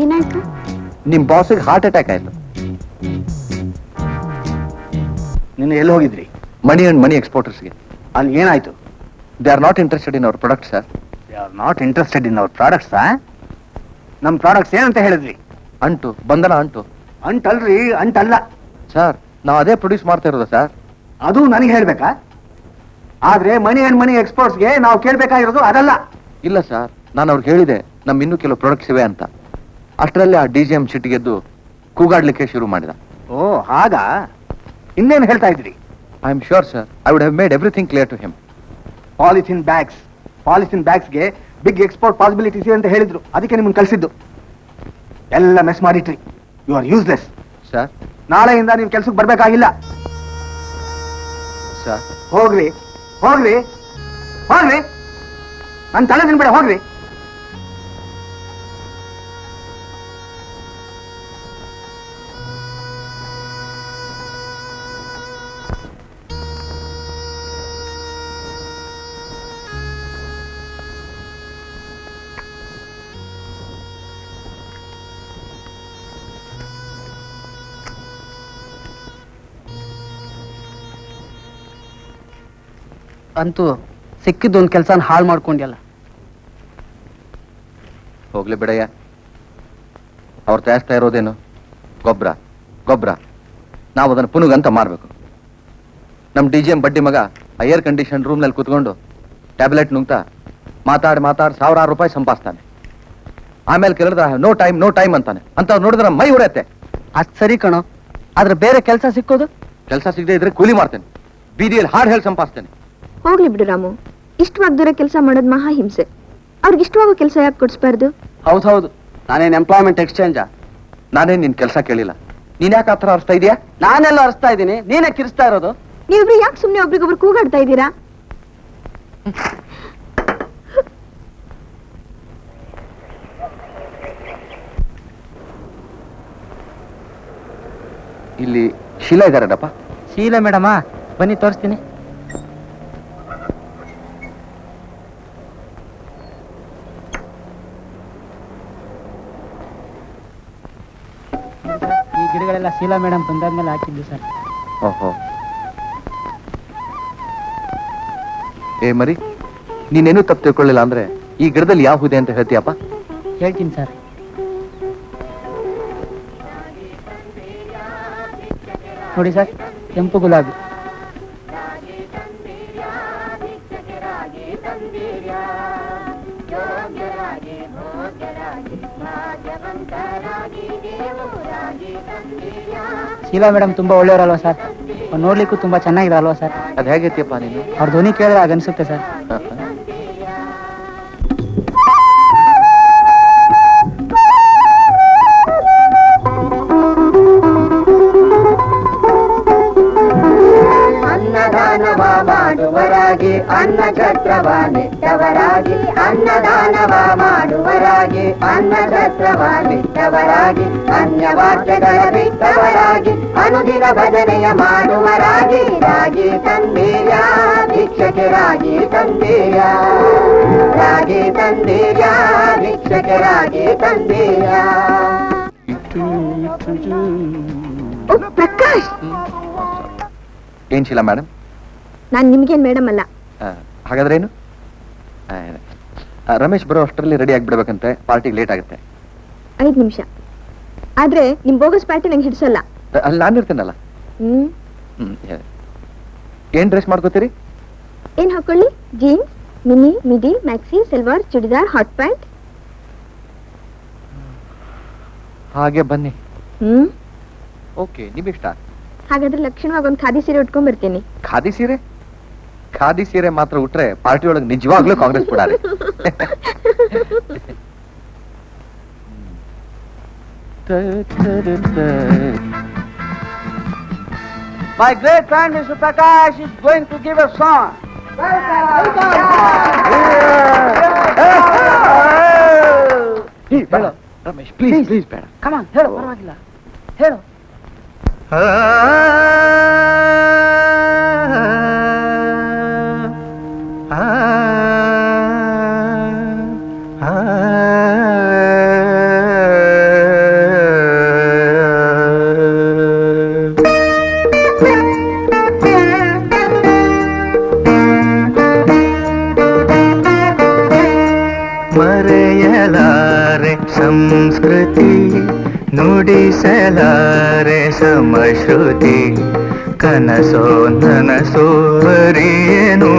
ಏನಾಯ್ತು? ನಿಮ್ ಬಾಸಿಗೆ ಹಾರ್ಟ್ ಅಟ್ಯಾಕ್ ಆಯ್ತು. ನಿನ್ನೆ ಎಲ್ಲಿ ಹೋಗಿದ್ರಿ? ಮನಿ ಅಂಡ್ ಮನಿ ಎಕ್ಸ್ಪೋರ್ಟರ್ಸ್ಗೆ. ಅಲ್ಲಿ ಏನಾಯ್ತು? They are not interested in our product sir. They are not interested in our products. ನಮ್ಮ ಪ್ರಾಡಕ್ಟ್ಸ್ ಏನಂತ ಹೇಳಿದ್ರಿ? ಅಂಟು ಬಂಧನ ಅಂಟು. ಅಂಟಲ್ರಿ, ಅಂಟಲ್ಲ. ಸರ್ ನಾವು ಅದೇ ಪ್ರೊಡ್ಯೂಸ್ ಮಾಡ್ತಾ ಇರೋದು ಸರ್. ಅದು ನನಗೆ ಹೇಳ್ಬೇಕಾ? ಆದ್ರೆ ಮನಿ ಅಂಡ್ ಮನಿ ಎಕ್ಸ್ಪೋರ್ಟ್ಸ್ಗೆ ನಾವು ಕೇಳ್ಬೇಕಾಗಿರೋದು ಅದಲ್ಲ. ಇಲ್ಲ ಸರ್, ನಾನು ಅವ್ರಿಗೆ ಹೇಳಿದೆ ನಮ್ ಇನ್ನೂ ಕೆಲವು ಪ್ರಾಡಕ್ಟ್ಸ್ ಇವೆ ಅಂತ. ಅಷ್ಟರಲ್ಲಿ ಆ DGM ಸಿಟ್ಟಿಗೆದ್ದು ಕೂಗಾಡ್ಲಿಕ್ಕೆ ಶುರು ಮಾಡಿದ. ಓ ಹಾಗಾ? ಇನ್ನೇನು ಹೇಳ್ತಾ ಇದ್ರಿ? I am sure sir, I would have made everything clear to him. Polythene ಬ್ಯಾಗ್ಸ್ಗೆ ಬಿಗ್ ಎಕ್ಸ್ಪೋರ್ಟ್ ಪಾಸಿಬಿಲಿಟೀಸ್ ಇದೆ ಅಂತ ಹೇಳಿದ್ರು, ಅದಕ್ಕೆ ನಿಮ್ಮನ್ನು ಕಳಿಸಿದ್ದು. ಎಲ್ಲ ಮೆಸ್ ಮಾಡಿಟ್ರಿ. You are useless. ಸರ್ ನಾಳೆಯಿಂದ ನೀವು ಕೆಲ್ಸಕ್ಕೆ ಬರ್ಬೇಕಾಗಿಲ್ಲ. ಸರ್ ಹೋಗ್ರಿ ಹೋಗ್ರಿ ಹೋಗ್ರಿ, ನನ್ನ ತಲೆ ತಿನ್ಬೇಡ, ಹೋಗ್ರಿ. ಅಂತೂ ಸಿಕ್ಕಿದ್ದೊಂದು ಕೆಲಸನ ಹಾಳು ಮಾಡ್ಕೊಂಡ್ಯಲ್ಲ. ಹೋಗ್ಲಿ ಬಿಡಯ್ಯ, ಅವ್ರು ತಯಾರಿಸ್ತಾ ಇರೋದೇನು? ಗೊಬ್ಬರ. ನಾವು ಅದನ್ನು ಪುನುಗಂತ ಮಾರ್ಬೇಕು. ನಮ್ಮ DGM ಬಡ್ಡಿ ಮಗ ಆ ಏರ್ ಕಂಡೀಷನ್ ರೂಮ್ನಲ್ಲಿ ಕೂತ್ಕೊಂಡು ಟ್ಯಾಬ್ಲೆಟ್ ನುಂಗ್ತಾ ಮಾತಾಡಿ ₹1,000 ಸಂಪಾದಿಸ್ತಾನೆ. ಆಮೇಲೆ ಕೇಳಿದ್ರೆ ನೋ ಟೈಮ್ ಅಂತಾನೆ. ಅಂತ ನೋಡಿದ್ರೆ ಮೈ ಉರಿಯತ್ತೆ. ಅದ್ ಸರಿ ಕಣೋ, ಆದ್ರೆ ಬೇರೆ ಕೆಲಸ ಸಿಕ್ಕೋದು? ಕೆಲಸ ಸಿಗದೆ ಇದ್ರೆ ಕೂಲಿ ಮಾಡ್ತೇನೆ, ಬೀದಿಯಲ್ಲಿ ಹಾಡು ಹೇಳಿ ಸಂಪಾದಿಸ್ತೇನೆ. ಹೋಗ್ಲಿ ಬಿಡು ರಾಮು, ಇಷ್ಟವಾಗ್ದಿರೋ ಕೆಲಸ ಮಾಡೋದು ಮಹಾ ಹಿಂಸೆ. ಅವ್ರಿಗೆ ಇಷ್ಟವಾಗೋ ಕೆಲಸ ಯಾಕೆ ಕೊಡಿಸ್ಬಾರ್ದು? ಹೌದು, ನಾನೇನು ಎಂಪ್ಲಾಯ್ಮೆಂಟ್ ಎಕ್ಸ್ಚೇಂಜಾ? ನಾನೇನ್ ನಿನ್ ಕೆಲಸ ಕೇಳಿಲ್ಲ. ನೀನ್ ಯಾಕೆ ಆತರ ಅರ್ಸ್ತಾ ಇದೀಯಾ? ನಾನೆಲ್ಲ ಅರ್ಸ್ತಾ ಇದ್ದೀನಿ, ನೀನೇ ಕಿರಿಸ್ತಾ ಇರೋದು. ನೀವಿಬ್ರು ಯಾಕೆ ಸುಮ್ನೆ ಒಬ್ರಿಗೊಬ್ರು ಕೂಗಾಡ್ತಾ ಇದ್ದೀರಾ? ಇಲ್ಲಿ ಶೀಲಾ ಇದಾರಪ್ಪ. ಶೀಲಾ ಮೇಡಮಾ? ಬನ್ನಿ ತೋರಿಸ್ತೀನಿ. ಈ ಗಿಡಗಳೆಲ್ಲ ಶೀಲಾ ಮೇಡಮ್ ಬಂದಾದ್ಮೇಲೆ ಹಾಕಿದ್ದು ಸರ್. ಓಹೋ. ಏ ಮರಿ, ನೀನೇನು ತಪ್ಪು ತಿಳ್ಕೊಳ್ಳಿಲ್ಲ ಅಂದ್ರೆ ಈ ಗಿಡದಲ್ಲಿ ಯಾವ ಹುದೆ ಅಂತ ಹೇಳ್ತೀಯಪ್ಪ? ಹೇಳ್ತೀನಿ ಸರ್. ನೋಡಿ ಸರ್, ಕೆಂಪು ಗುಲಾಬಿ. ಶೀಲಾ ಮೇಡಮ್ ತುಂಬಾ ಒಳ್ಳೆಯವರಲ್ವಾ ಸರ್? ನೋಡ್ಲಿಕ್ಕೂ ತುಂಬಾ ಚೆನ್ನಾಗಿದೆ ಅಲ್ವಾ ಸರ್? ಅದ್ ಹೇಗೈತಿಯಪ್ಪ ನೀನು? ಅವ್ರ ಧ್ವನಿ ಕೇಳಿದ್ರೆ ಆಗನ್ಸುತ್ತೆ ಸರ್. ಅನ್ನದಾನವ ಮಾಡುವರಾಗಿ, ಅನ್ನ ಛತ್ರವ ನಿಟ್ಟವರಾಗಿ, ಅನ್ನದಾನವ ಮಾಡುವರಾಗಿ, ಅನ್ನ ಛತ್ರವ ನಿಟ್ಟವರಾಗಿ, ಅನ್ಯವಾಕ್ಯಗಳ ಬಿಟ್ಟವರಾಗಿ, ಅನುದಿನ ಭಜನೆಯ ಮಾಡುವರಾಗಿ, ರಾಗಿ ತಂದೀಯ ಭಿಕ್ಷಕ್ಕೆ ರಾಗಿ ತಂದೀಯ, ರಾಗಿ ತಂದೀಯ ಭಿಕ್ಷಕ್ಕೆ ರಾಗಿ ತಂದೀಯ. ಓ ಪ್ರಕಾಶ್, ಏನ್ ಶೀಲಾ ಮೇಡಮ್? ನಾನ್ ನಿಮ್ಗೇನ್ ಮೇಡಮ್ ಅಲ್ಲ. ಹಾಗಾದ್ರೆ ಏನು? ರಮೇಶ್ ಬರೋ ಅಷ್ಟರಲ್ಲಿ ರೆಡಿ ಆಗ್ಬಿಡ್ಬೇಕಂತೆ, ಪಾರ್ಟಿಗೆ ಲೇಟ್ ಆಗುತ್ತೆ. 5 ನಿಮಿಷ ಆದ್ರೆ ನಿಮ್ ಬೋಗಸ್ ಪ್ಯಾಟರ್ನ್ ನಂಗೆ ಹಿಡ್ಸಲ್ಲ. ಅಲ್ಲಿ ನಾನಿರ್ತೀನಲ್ಲ. ಏನ್ ಡ್ರೆಸ್ ಮಾಡ್ಕೋತೀರಿ? ಏನ್ ಹಾಕೊಳ್ಳಿ? ಜೀನ್ಸ್, ಮಿನಿ, ಮಿಡಿ, maxi, salwar, churidar, hot pant. ಹಾಗೆ ಬನ್ನಿ. ಓಕೆ, ನಿಮ್ಮಿಷ್ಟ. ಹಾಗಾದ್ರೆ ಲಕ್ಷಣವಾಗಿ ಒಂದು ಖಾದಿ ಸೀರೆ ಉಟ್ಕೊಂಡ್ ಬರ್ತೀನಿ. ಖಾದಿ ಸೀರೆ? ಖಾದಿ ಸೀರೆ ಮಾತ್ರ ಉಟ್ರೆ ಪಾರ್ಟಿ ಒಳಗೆ ನಿಜವಾಗ್ಲೂ Congress ಬಿಡಾರೆ. My great friend Mr. Prakash is going to give a song. Ramesh please ಬೇಡ. Come on, ಹೇಳು, ಪರವಾಗಿಲ್ಲ, ಹೇಳು. ಮರೆಯಲಾರೆ ಸಂಸ್ಕೃತಿ ನುಡಿಸಲಾರೆ ಸಮಶ್ರುತಿ ಕನಸೋ ನನಸೋ ಅರಿಯೇನು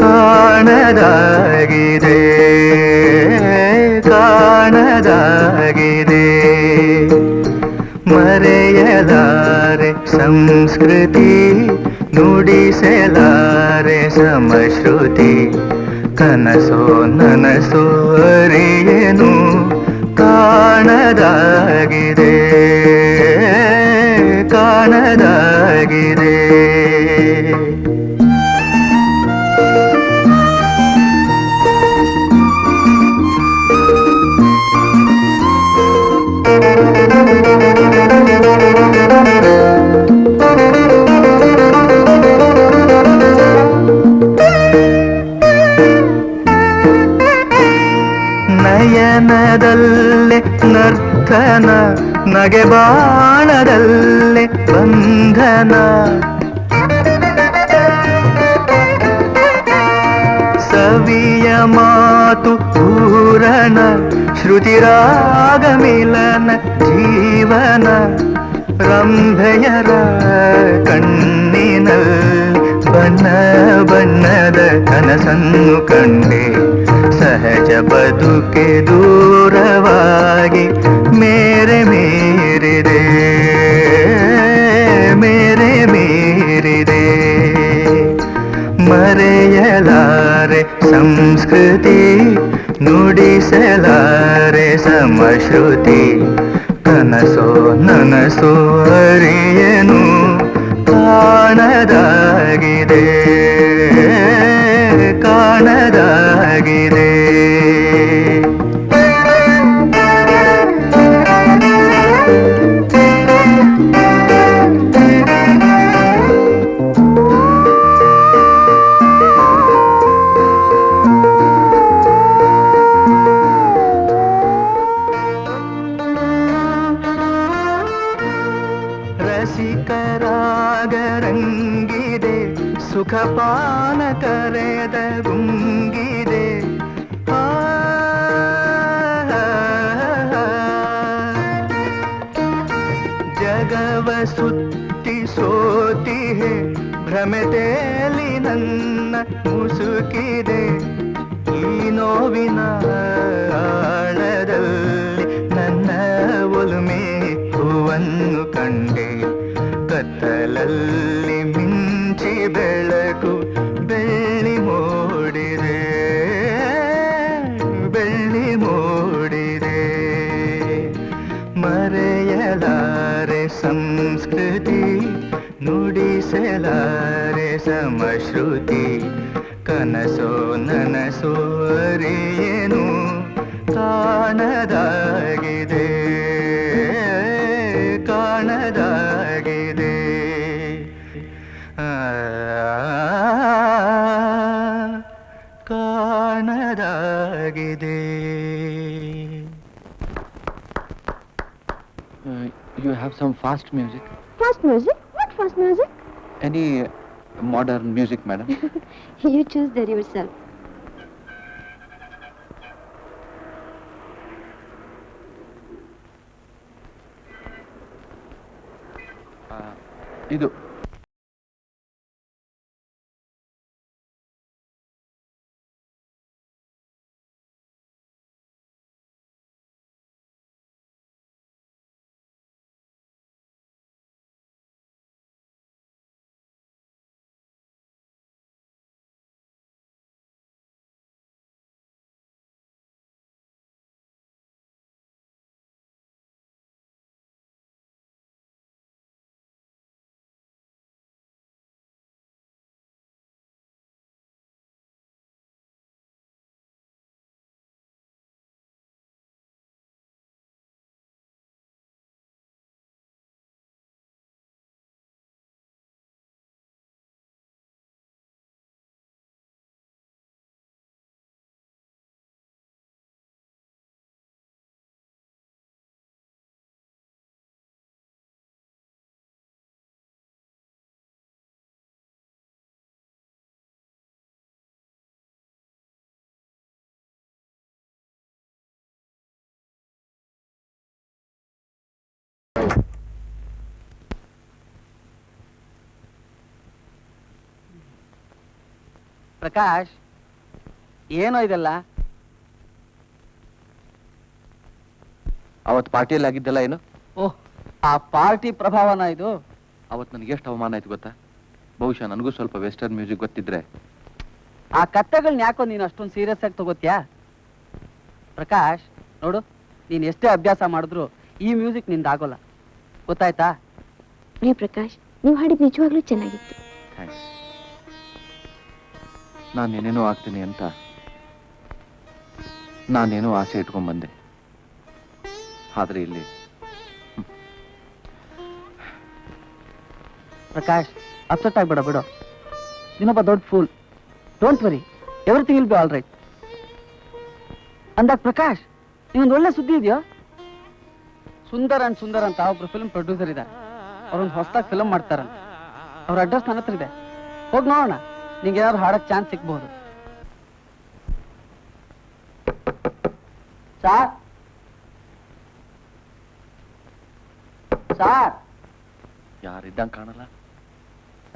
ಕಾಣದಾಗಿದೆ ಕಾಣದಾಗಿದೆ ಮರೆಯಲಾರೆ ಸಂಸ್ಕೃತಿ ನುಡಿಸಲಾರೆ ಸಮಶ್ರುತಿ ಕನಸೋ ನನಸೋ ಅರಿಯೇನು ಕಾಣದಾಗಿದೆ ಕಾಣದಾಗಿದೆ ನಯನದಲ್ಲೇ ನರ್ತನ ನಗೆಬಾಣದಲ್ಲೇ ಬಂಧನ ಸವಿಯ ಮಾತು ಪೂರಣ ಶ್ರುತಿರಾಗ ಮಿಲನ ಜೀವನ ರಂಭೆಯರ ಕಣ್ಣಿನಲ್ಲಿ ಬಣ್ಣ ಬಣ್ಣದ ಕನಸನ್ನು ಕಂಡೆ ಸಹಜ ಬದುಕೆ ದೂರವಾಗಿ ಮೇರೆ ಮೀರಿದೆ ಮೇರೆ ಮೀರಿದೆ ಮರೆಯಲಾರೆ ಸಂಸ್ಕೃತಿ ನುಡಿಸಲಾರೆ ಸಮಶ್ರುತಿ ಕನಸೋ ನನಸೋ ಅರಿಯೇನು ಕಾಣದಾಗಿದೆ ಕಾಣದಾಗಿದೆ ರಸಿಕರಾಗರಂಗಿದೆ ಸುಖಪಾನ ಕರೆದ ಗುಂಗಿದೆ ಜಗವ ಸುತ್ತಿ ಸೋತಿಹೆ ಭ್ರಮೆತೆಯಲ್ಲಿ ನನ್ನ ಮುಸುಕಿದೆ ಈ ನೋವಿನ ಆಳದಲ್ಲಿ ನನ್ನ ಒಲುಮೆ ಹೂವನ್ನು ಕಂಡೆ ಕತ್ತಲಲ್ಲಿ ಮಿಂಚಿ ಬೆಳಕು ಬೆಳ್ಳಿ ಮೂಡಿದೆ ಬೆಳ್ಳಿ ಮೂಡಿದೆ ಮರೆಯಲಾರೆ ಸಂಸ್ಕೃತಿ ನುಡಿಸಲಾರೆ ಸಮಶ್ರುತಿ ಕನಸೋ ನನಸೋ ಅರಿಯೇನು ಕಾಣದಾಗಿದೆ ಕಾಣದಾಗಿದೆ ಕಾಣದಾಗಿದೆ. You have some fast music? Fast music? What fast music? Any modern music, madam? You choose that yourself. ಇದು ಪ್ರಕಾಶ್, ಏನೋ ಇದೆಲ್ಲ? ಅವತ್ತು ಪಾರ್ಟಿಯಲ್ಲಿ ಆಗಿದ್ದೆಲ್ಲ ಏನು? ಓಹ್, ಆ ಪಾರ್ಟಿ ಪ್ರಭಾವನ ಇದು? ಅವತ್ತು ನನಗೆ ಎಷ್ಟು ಅವಮಾನ ಆಯ್ತು ಗೊತ್ತಾ? ಬಹುಶಃ ನನಗೂ ಸ್ವಲ್ಪ ವೆಸ್ಟರ್ನ್ ಮ್ಯೂಸಿಕ್ ಗೊತ್ತಿದ್ರೆ. ಆ ಕಥೆಗಳನ್ನ ಯಾಕೋ ನೀನು ಅಷ್ಟೊಂದು ಸೀರಿಯಸ್ ಆಗಿ ತಗೋತ್ಯಾ? ಪ್ರಕಾಶ್ ನೋಡು, ನೀನ್ ಎಷ್ಟೇ ಅಭ್ಯಾಸ ಮಾಡಿದ್ರು ಈ ಮ್ಯೂಸಿಕ್ ನಿಂದಾಗೋಲ್ಲ, ಗೊತ್ತಾಯ್ತಾ? ಪ್ರಿಯ ಪ್ರಕಾಶ್, ನೀವು ಹಾಡಿದ್ ನಿಜವಾಗ್ಲೂ ಚೆನ್ನಾಗಿತ್ತು. ಥ್ಯಾಂಕ್ಸ್. ನಾನೇನೇನೋ ಆಗ್ತೀನಿ ಅಂತ ನಾನೇನೋ ಆಸೆ ಇಟ್ಕೊಂಡ್ ಬಂದೆ. ಆದ್ರೆ ಇಲ್ಲಿ ಪ್ರಕಾಶ್, ಅಪ್ಸೆಟ್ ಆಗ್ಬೇಡ ಬಿಡು. ನೀನೊಬ್ಬ ದೊಡ್ಡ fool. Don't worry, everything will be all right. ಅಂದಾಗ ಪ್ರಕಾಶ್, ನೀವೊಂದು ಒಳ್ಳೆ ಸುದ್ದಿ ಇದೆಯೋ? ಸುಂದರ್ ಅಂಡ್ ಸುಂದರ್ ಅಂತ ಒಬ್ರು ಫಿಲ್ಮ್ ಪ್ರೊಡ್ಯೂಸರ್ ಇದ್ದಾರೆ. ಅವ್ರೊಂದು ಹೊಸದಾಗಿ ಫಿಲ್ಮ್ ಮಾಡ್ತಾರಂತ. ಅವ್ರ ಅಡ್ರೆಸ್ ನನ್ನ ಹತ್ರ ಇದೆ. ಹೋಗಿ ನೋಡೋಣ, ನಿಂಗೆ ಏನಾದ್ರು ಹಾಡಕ್ ಚಾನ್ಸ್ ಸಿಗ್ಬಹುದು. ಸಾರ್ ಸಾರ್ ಯಾರಿದ್ದಂಗೆ ಕಾಣಲ್ಲ.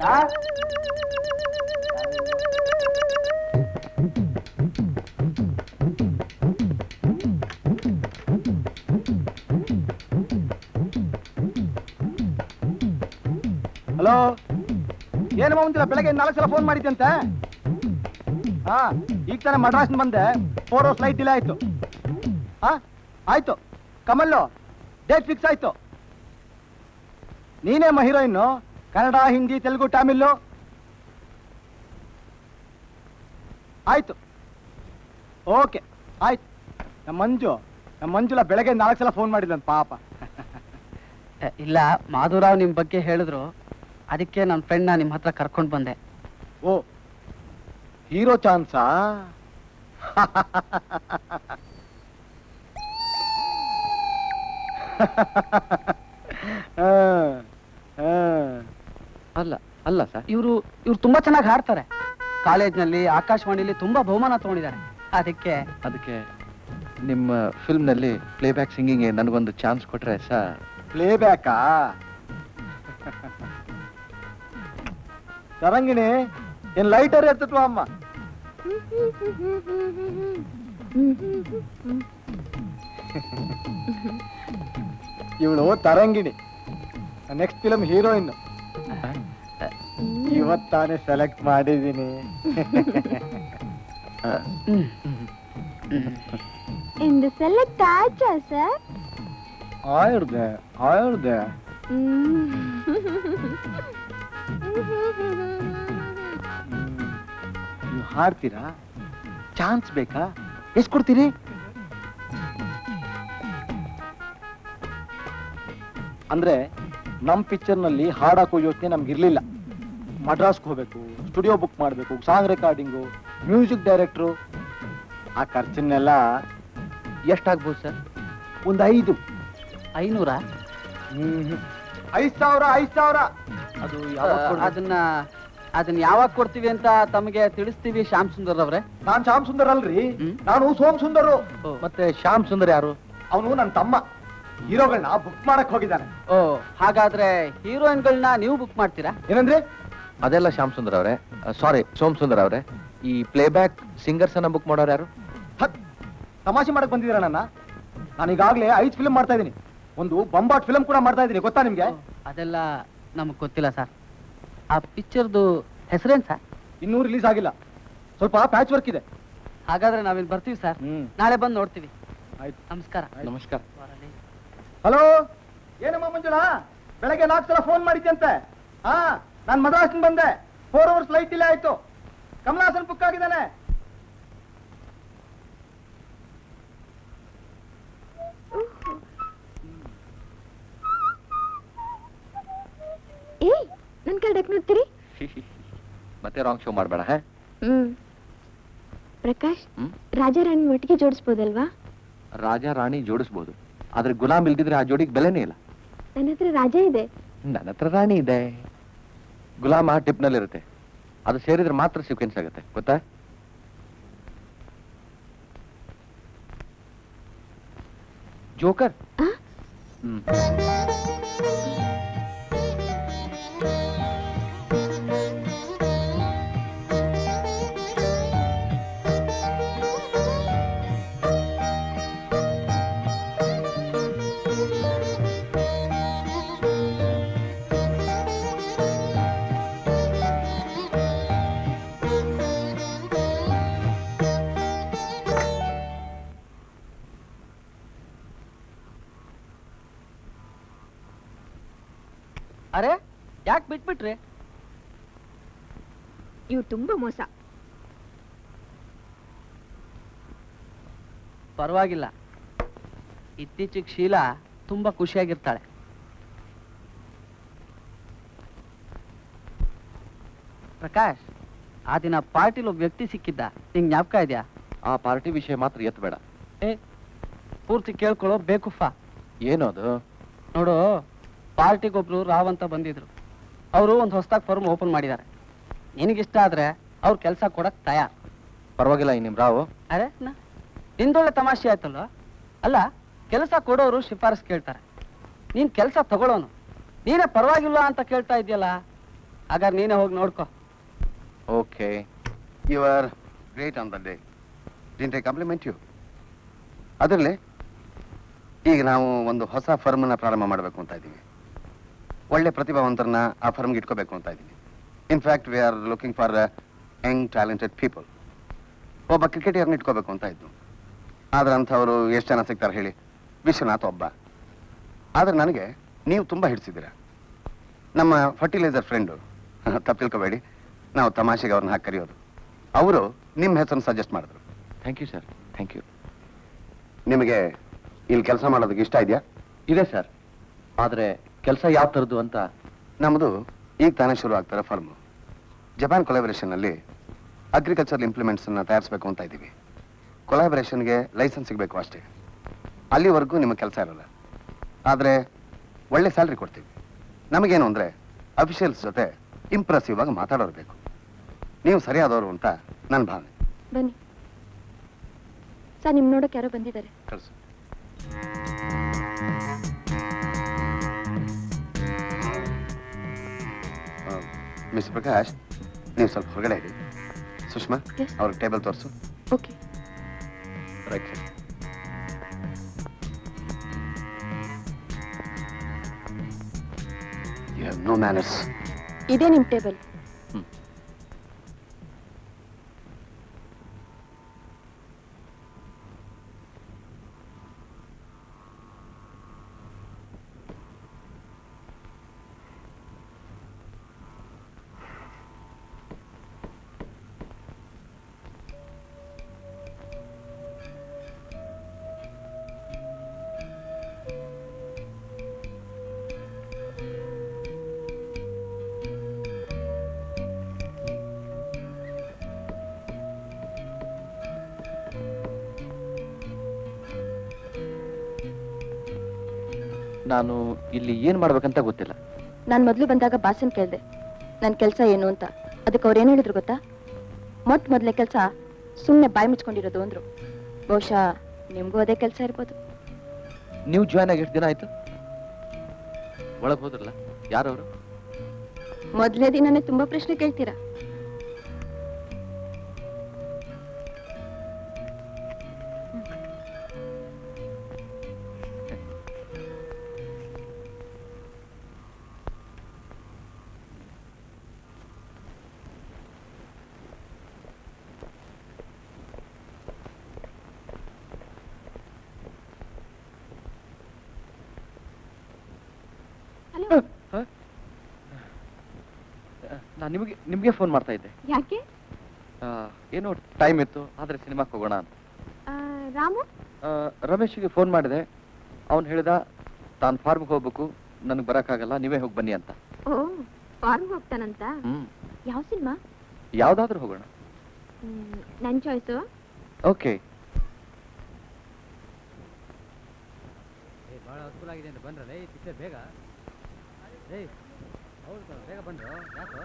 ಸಾರ್ ಹಲೋ, ಏನು ಮುಂದಿಲ್ಲ, ಬೆಳಗ್ಗೆ 4 ಸಲ ಫೋನ್ ಮಾಡಿದ್ದಂತೆ. ಹಾ, ಈಗ ತಾನೇ ಮಡ್ರಾಸ್ ಬಂದೆ. 4 ಅವರ್ಸ್ ಫ್ಲೈಟ್ ಡಿಲೇ ಆಯ್ತು. ಹಾ ಆಯ್ತು, ಕಮಲ್ಲು ಡೇಟ್ ಫಿಕ್ಸ್ ಆಯ್ತು. ನೀನೇಮ್ಮ ಹೀರೋಯಿನ್ನು? ಕನ್ನಡ, ಹಿಂದಿ, ತೆಲುಗು, ತಮಿಳು? ಆಯ್ತು, ಓಕೆ ಆಯ್ತು. ನಮ್ಮ ಮಂಜುಲ ಬೆಳಗ್ಗೆ 4 ಸಲ ಫೋನ್ ಮಾಡಿದ್ದಂತ ಪಾಪ. ಇಲ್ಲ, ಮಾಧುರಾವ್ ನಿಮ್ ಬಗ್ಗೆ ಹೇಳಿದ್ರು, ಅದಕ್ಕೆ ನನ್ನ ಫ್ರೆಂಡ್ನ ನಿಮ್ಮ ಹತ್ರ ಕರ್ಕೊಂಡು ಬಂದೆ. ಓ, ಹೀರೋ ಚಾನ್ಸಾ? ಅಲ್ಲ ಅಲ್ಲ ಸರ್, ಇವ್ರು ತುಂಬಾ ಚೆನ್ನಾಗಿ ಹಾಡ್ತಾರೆ. ಕಾಲೇಜ್ನಲ್ಲಿ, ಆಕಾಶವಾಣಿಲಿ ತುಂಬಾ ಬಹುಮಾನ ತಗೊಂಡಿದ್ದಾರೆ. ಅದಕ್ಕೆ ನಿಮ್ಮ ಫಿಲ್ಮ್ನಲ್ಲಿ ಪ್ಲೇಬ್ಯಾಕ್ ಸಿಂಗಿಂಗ್ ನನಗೊಂದು ಚಾನ್ಸ್ ಕೊಟ್ರೆ ಸರ್. ಪ್ಲೇಬ್ಯಾಕಾ? ತರಂಗಿಣಿ, ಏನ್ ಲೈಟರ್ ಎತ್ತತ್ವ ಅಮ್ಮ? ಇವಳು ತರಂಗಿಣಿ, ನೆಕ್ಸ್ಟ್ ಫಿಲಮ್ ಹೀರೋಯಿನ್. ಇವತ್ತಾನೆ ಸೆಲೆಕ್ಟ್ ಮಾಡಿದೀನಿ. ಇಂದು ಸೆಲೆಕ್ಟ್ ಆಚಾ ಸರ್? ಆಯ್ದೆ ನೀವು ಹಾಡ್ತೀರಾ? ಚಾನ್ಸ್ ಬೇಕಾ? ಎಷ್ಟು ಕೊಡ್ತೀರಿ? ಅಂದ್ರೆ ನಮ್ ಪಿಕ್ಚರ್ ನಲ್ಲಿ ಹಾಡಾಕೋ ಯೋಚನೆ ನಮ್ಗೆ ಇರ್ಲಿಲ್ಲ. ಮಡ್ರಾಸ್ಗೆ ಹೋಗ್ಬೇಕು, ಸ್ಟುಡಿಯೋ ಬುಕ್ ಮಾಡ್ಬೇಕು, ಸಾಂಗ್ ರೆಕಾರ್ಡಿಂಗು, ಮ್ಯೂಸಿಕ್ ಡೈರೆಕ್ಟ್ರು, ಆ ಖರ್ಚನ್ನೆಲ್ಲ ಎಷ್ಟಾಗ್ಬೋದು ಸರ್? ಒಂದು 500. 500? 5,000. ಅದು ಅದನ್ನ ಯಾವಾಗ ಕೊಡ್ತೀವಿ ಅಂತ ತಮಗೆ ತಿಳಿಸ್ತೀವಿ ಶ್ಯಾಮ್ ಸುಂದರ್ ಅವ್ರೆ. ನಾನ್ ಶ್ಯಾಮ್ ಸುಂದರ್ ಅಲ್ರಿ, ನಾನು ಸೋಮ್ ಸುಂದರು. ಮತ್ತೆ ಶ್ಯಾಮ್ ಸುಂದರ್ ಯಾರು? ಅವನು ನನ್ನ ತಮ್ಮ. ಹೀರೋಗಳನ್ನ ಬುಕ್ ಮಾಡಕ್ ಹೋಗಿದ್ದಾನೆ. ಓ, ಹಾಗಾದ್ರೆ ಹೀರೋಯಿನ್ಗಳನ್ನ ನೀವು ಬುಕ್ ಮಾಡ್ತೀರಾ? ಏನಂದ್ರೆ? ಅದೆಲ್ಲ ಶ್ಯಾಮ್ ಸುಂದರ್ ಅವರೇ, ಸಾರಿ ಸೋಮ್ ಸುಂದರ್ ಅವರೇ. ಈ ಪ್ಲೇಬ್ಯಾಕ್ ಸಿಂಗರ್ಸ್ ಅನ್ನ ಬುಕ್ ಮಾಡೋರು ಯಾರು? ತಮಾಷೆ ಮಾಡಕ್ ಬಂದಿದ್ದೀರ ನನ್ನ? ನಾನು ಈಗಾಗಲೇ 5 ಫಿಲ್ಮ್ ಮಾಡ್ತಾ ಇದ್ದೀನಿ. ಒಂದು ಬೊಂಬಾಟ್ ಫಿಲ್ಮ್ ಕೂಡ ಮಾಡ್ತಾ ಇದ್ದೀನಿ, ಗೊತ್ತಾ ನಿಮ್ಗೆ? ಅದೆಲ್ಲ ನಮಗ್ ಗೊತ್ತಿಲ್ಲ ಸರ್. ಆ ಪಿಕ್ಚರ್ದು ಹೆಸರೇನ್ ಸರ್? ಇನ್ನೂ ರಿಲೀಸ್ ಆಗಿಲ್ಲ, ಸ್ವಲ್ಪ ಪ್ಯಾಚ್ ವರ್ಕ್ ಇದೆ. ಹಾಗಾದ್ರೆ ನಾವಿಲ್ಲಿ ಬರ್ತೀವಿ ಸರ್. ನಾಳೆ ಬಂದು ನೋಡ್ತೀವಿ. ಆಯ್ತು, ನಮಸ್ಕಾರ. ನಮಸ್ಕಾರ. ಹಲೋ, ಏನಮ್ಮ ಮಂಜುಳಾ, ಬೆಳಗ್ಗೆ 4 ಸಲ ಫೋನ್ ಮಾಡಿದ್ದಂತೆ. ಹಾ, ನಾನು ಮದ್ರಾಸ್ ಬಂದೆ. 4 ಅವರ್ಸ್ ಫ್ಲೈಟ್ ಡಿಲೇ ಆಯ್ತು. ಕಮಲಾಸನ್ ಬುಕ್ ಆಗಿದ್ದಾನೆ. ಏಯ್, ನನ್ ಕಡೆಕ್ ನೋಡ್ತೀರಿ? ಮತ್ತೆ ರಾಂಗ್ ಶೋ ಮಾಡಬೇಡ. ಪ್ರಕಾಶ್, ರಾಜಾರಾಣಿ ಒಟ್ಟಿಗೆ ಜೋಡಿಸ್ಬೋದಲ್ವಾ? ರಾಜ ರಾಣಿ ಜೋಡಿಸ್ಬೋದು, ಆದ್ರೆ ಗುಲಾಮ್ ಇಲ್ದಿದ್ರೆ ಆ ಜೋಡಿಗೆ ಬೆಲೆನೇ ಇಲ್ಲ. ನನ್ನ ಹತ್ರ ರಾಜ ಇದೆ. ನನ್ನ ಹತ್ರ ರಾಣಿ ಇದೆ. ಗುಲಾಮ ಟಿಪ್ ನಲ್ಲಿ ಇರುತ್ತೆ, ಅದು ಸೇರಿದ್ರೆ ಮಾತ್ರ ಸೀಕ್ವೆನ್ಸ್ ಆಗುತ್ತೆ, ಗೊತ್ತಾ? ಜೋಕರ್. ಅರೆ ಯಾಕೆ ಬಿಟ್ಬಿಟ್ರಿ? ಇವ್ ತುಂಬಾ ಮೋಸ. ಪರವಾಗಿಲ್ಲ, ಇತ್ತೀಚೆಗೆ ಶೀಲಾ ತುಂಬಾ ಖುಷಿಯಾಗಿರ್ತಾಳೆ. ಪ್ರಕಾಶ್, ಆ ದಿನ ಪಾರ್ಟಿಲಿ ಒಬ್ಬ ವ್ಯಕ್ತಿ ಸಿಕ್ಕಿದ್ದ, ನಿಂಗೆ ಜ್ಞಾಪಕ ಇದೆಯಾ? ಆ ಪಾರ್ಟಿ ವಿಷಯ ಮಾತ್ರ ಎತ್ತಬೇಡ. ಪೂರ್ತಿ ಕೇಳ್ಕೊಳ್ಳೋ ಬೇಕುಫ. ಏನು ಅದು? ನೋಡು, ಪಾರ್ಟಿಗೊಬ್ರು ರಾವ್ ಅಂತ ಬಂದಿದ್ರು. ಅವರು ಒಂದು ಹೊಸದಾಗಿ ಫರ್ಮ್ ಓಪನ್ ಮಾಡಿದ್ದಾರೆ. ನಿನಗಿಷ್ಟ ಆದ್ರೆ ಅವ್ರು ಕೆಲಸ ಕೊಡಕ್ ತಯಾರ್. ಪರವಾಗಿಲ್ಲ ನಿಮ್ ರಾವು. ಅರೆ ನಿಂದೊಳ್ಳೆ ತಮಾಷೆ ಆಯ್ತಲ್ವ? ಅಲ್ಲ, ಕೆಲಸ ಕೊಡೋರು ಶಿಫಾರಸ್ ಕೇಳ್ತಾರೆ, ನೀನ್ ಕೆಲಸ ತಗೊಳ್ಳೋನು ನೀನೇ ಪರವಾಗಿಲ್ಲ ಅಂತ ಕೇಳ್ತಾ ಇದೆಯಲ್ಲ. ಹಾಗಾದ್ರೆ ನೀನೇ ಹೋಗಿ ನೋಡ್ಕೋ. Okay, you are great on the day. Didn't I compliment you? ಅದರಲ್ಲಿ ಈಗ ನಾವು ಒಂದು ಹೊಸ ಫರ್ಮ್ನ ಪ್ರಾರಂಭ ಮಾಡಬೇಕು ಅಂತ ಇದ್ದೀವಿ. ಒಳ್ಳೆ ಪ್ರತಿಭಾವಂತರನ್ನ ಆ ಫರ್ಮ್ಗೆ ಇಟ್ಕೋಬೇಕು ಅಂತ ಇದ್ದೀವಿ. In fact we are looking for Young talented people. ಒಬ್ಬ ಕ್ರಿಕೆಟಿಯರ್ನ ಇಟ್ಕೋಬೇಕು ಅಂತ ಇದ್ದು, ಆದ್ರೆ ಅಂಥವ್ರು ಎಷ್ಟು ಜನ ಸಿಗ್ತಾರೆ ಹೇಳಿ? ವಿಶ್ವನಾಥ್ ಒಬ್ಬ. ಆದ್ರೆ ನನಗೆ ನೀವು ತುಂಬ ಹಿಡಿಸಿದ್ದೀರ. ನಮ್ಮ ಫರ್ಟಿಲೈಸರ್ ಫ್ರೆಂಡು, ತಪ್ಪಿಲ್ಕೋಬೇಡಿ, ನಾವು ತಮಾಷೆಗೆ ಅವ್ರನ್ನ ಹಾಕಿ ಕರೆಯೋದು. ಅವರು ನಿಮ್ಮ ಹೆಸರನ್ನು ಸಜೆಸ್ಟ್ ಮಾಡಿದ್ರು. Thank you sir, thank you. ನಿಮಗೆ ಇಲ್ಲಿ ಕೆಲಸ ಮಾಡೋದಕ್ಕೆ ಇಷ್ಟ ಇದೆಯಾ? ಇದೆ ಸರ್, ಆದರೆ ಕೆಲಸ ಯಾವ ಥರದ್ದು ಅಂತ. ನಮ್ಮದು ಈಗ ತಾನೇ ಶುರು ಆಗ್ತಾರೆ ಫರ್ಮು. ಜಪಾನ್ ಕೊಲಾಬರೇಷನ್ನಲ್ಲಿ ಅಗ್ರಿಕಲ್ಚರ್ ಇಂಪ್ಲಿಮೆಂಟ್ಸನ್ನು ತಯಾರಿಸಬೇಕು ಅಂತ ಇದ್ದೀವಿ. ಕೊಲಾಬರೇಷನ್ಗೆ ಲೈಸೆನ್ಸ್ ಸಿಗಬೇಕು ಅಷ್ಟೇ. ಅಲ್ಲಿವರೆಗೂ ನಿಮಗೆ ಕೆಲಸ ಇರೋಲ್ಲ, ಆದರೆ ಒಳ್ಳೆ ಸ್ಯಾಲ್ರಿ ಕೊಡ್ತೀವಿ. ನಮಗೇನು ಅಂದರೆ ಅಫಿಷಿಯಲ್ಸ್ ಜೊತೆ ಇಂಪ್ರೆಸಿವ್ ಆಗಿ ಮಾತಾಡೋರು ಬೇಕು. ನೀವು ಸರಿಯಾದವರು ಅಂತ ನನ್ನ ಭಾವನೆ. ಬನ್ನಿ ಸರ್, ನಿಮ್ ನೋಡಕ್ಕೆ ಯಾರೋ ಬಂದಿದ್ದಾರೆ. ಕಳಿಸು. ಮಿಸ್ ಪ್ರಕಾಶ್, ನೀವು ಸ್ವಲ್ಪ ಹೊರಗಡೆ ಇರಿ. ಸುಷ್ಮಾ, Yes. ಅವ್ರಿಗೆ ಟೇಬಲ್ ತೋರಿಸು. Okay. Right side. You have no manners. ಇದೇ ನಿಮ್ ಟೇಬಲ್. ನಾನು ಇಲ್ಲಿ ಏನ್ ಮಾಡ್ಬೇಕಂತ ಗೊತ್ತಿಲ್ಲ. ನಾನು ಮೊದಲು ಬಂದಾಗ ಬಾಸನ್ ಕೇಳಿದೆ ನನ್ನ ಕೆಲಸ ಏನು ಅಂತ. ಅದಕ್ಕೆ ಅವ್ರು ಏನು ಹೇಳಿದ್ರು ಗೊತ್ತಾ? ಮೊದಲನೇ ಕೆಲಸ ಸುಮ್ಮನೆ ಬಾಯಿ ಮುಚ್ಕೊಂಡಿರೋದು ಅಂದ್ರು. ಬಹುಶಃ ನಿಮ್ಗೂ ಅದೇ ಕೆಲಸ ಇರ್ಬೋದು. ನೀವು ಜಾಯ್ನ್ ಆಗಿ ಎಷ್ಟು ದಿನ ಆಯ್ತು? ಒಳಗೆ ಹೋದ್ರಲ್ಲ, ಯಾರವರು? ಮೊದಲನೇ ದಿನನೇ ತುಂಬಾ ಪ್ರಶ್ನೆ ಕೇಳ್ತೀರಾ. ನಾನು ನಿಮಗೆ ಫೋನ್ ಮಾಡ್ತಾ ಇದ್ದೆ. ಯಾಕೆ? ಏನೋ ಟೈಮ್ ಇತ್ತು, ಆದ್ರೆ ಸಿನಿಮಾಕ್ಕೆ ಹೋಗೋಣ ಅಂತ. ರಾಮು? ರಮೇಶ್ಗೆ ಫೋನ್ ಮಾಡಿದೆ. ಅವನು ಹೇಳಿದ ತಾನು ಫಾರ್ಮ್ಗೆ ಹೋಗ್ಬೇಕು, ನನಗೆ ಬರೋಕ್ಕಾಗಲ್ಲ, ನೀವೇ ಹೋಗಿ ಬನ್ನಿ ಅಂತ. ಓ, ಫಾರ್ಮ್ ಹೋಗ್ತಾನಂತ? ಹ್ಮ್, ಯಾವ ಸಿನಿಮಾ? ಯಾವ್ದಾದ್ರೂ ಹೋಗೋಣ. ನನ್ ಚಾಯ್ಸು. ಓಕೆ. ಬಹಳ ಅನುಕೂಲ ಆಗಿದೆ ಅಂತ ಬಂದ್ರಲ್ಲ ಈ ಪಿಕ್ಚರ್ ಬೇಗ. ಹೌದು, ಬೇಗ ಬಂದ್ರು. ಯಾಕೋ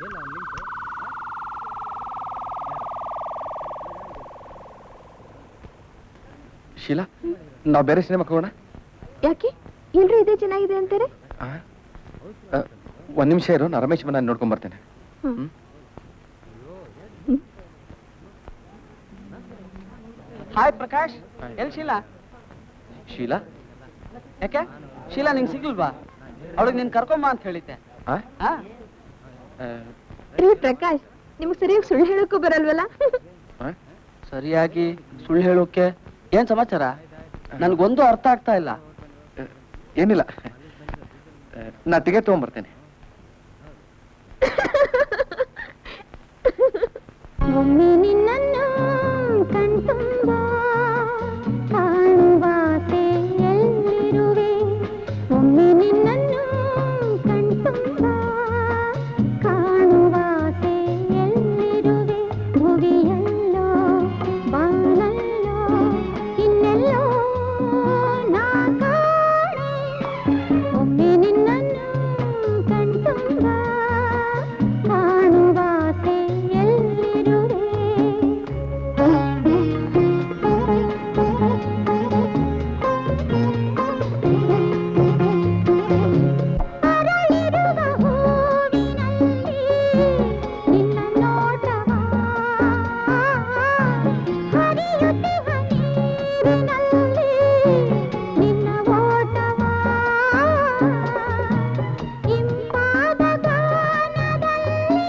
ಇಲ್ಲ ಒಂದು ಲಿಂಕ್. ಶೀಲಾ, ನಾವು ಬೇರೆ ಸಿನಿಮಾಕ್ಕೆ ಹೋಗೋಣ. ಯಾಕೆ? ಎಲ್ರು ಇದೇ ಚೆನ್ನಾಗಿದೆ ಅಂತಾರೆ. ಒಂದ್ ನಿಮಿಷ ಇರು, ನಾನು ರಮೇಶ್ ನಾನು ನೋಡ್ಕೊಂಡ್ ಬರ್ತೇನೆ. ಹಾಯ್ ಪ್ರಕಾಶ್, ಎಲ್ಲಿ ಶೀಲಾ? ಶೀಲಾ? ಯಾಕೆ ಶೀಲಾ ನಿಂಗೆ ಸಿಗ್ಲಿಲ್ವಾ? ಅವಳಿಗೆ ನೀನ್ ಕರ್ಕೊಂಬ ಅಂತ ಹೇಳಿದ್ದೆ. ರೀ ಪ್ರಕಾಶ್, ನಿಮ್ಗೆ ಸರಿಯಾಗಿ ಸುಳ್ಳು ಹೇಳಕ್ಕೂ ಬರಲ್ವಲ್ಲ? ಸರಿಯಾಗಿ ಸುಳ್ಳು ಹೇಳೋಕೆ ಏನ್ ಸಮಾಚಾರ? ನನ್ಗೊಂದು ಅರ್ಥ ಆಗ್ತಾ ಇಲ್ಲ. ಏನಿಲ್ಲ, ನಾ ಟಿಕೆಟ್ ತಗೊಂಡ್ಬರ್ತೇನೆ. ಒಮ್ಮೆ ನಿನ್ನನ್ನು ಕಣ್ತುಂಬ ಕಾಣುವಾಸೆ ಎಲ್ಲಿರುವೆ, ಒಮ್ಮೆ ನಿನ್ನನ್ನು ಕಣ್ತುಂಬ ಕಾಣುವಾಸೆ ಎಲ್ಲಿರುವೆ, ಭುವಿಯಲ್ಲೋ ಬಾನಲ್ಲೋ ಇನ್ನೆಲ್ಲೋ ನಾ ಕಾಣೆ, ಒಮ್ಮೆ ನಿನ್ನನ್ನು ಕಣ್ತುಂಬ ಕಾಣುವಾಸೆ ಎಲ್ಲಿರುವೆ. ಅರಳಿರುವ ಹೂವಿನಲ್ಲಿ ನಿನ್ನ ನೋಟವ, ಹರಿಯುತ್ತಿಹ ನೀರಿನಲ್ಲಿ ನಿನ್ನ ಓಟವ, ಇಂಪಾದ ಗಾನದಲ್ಲಿ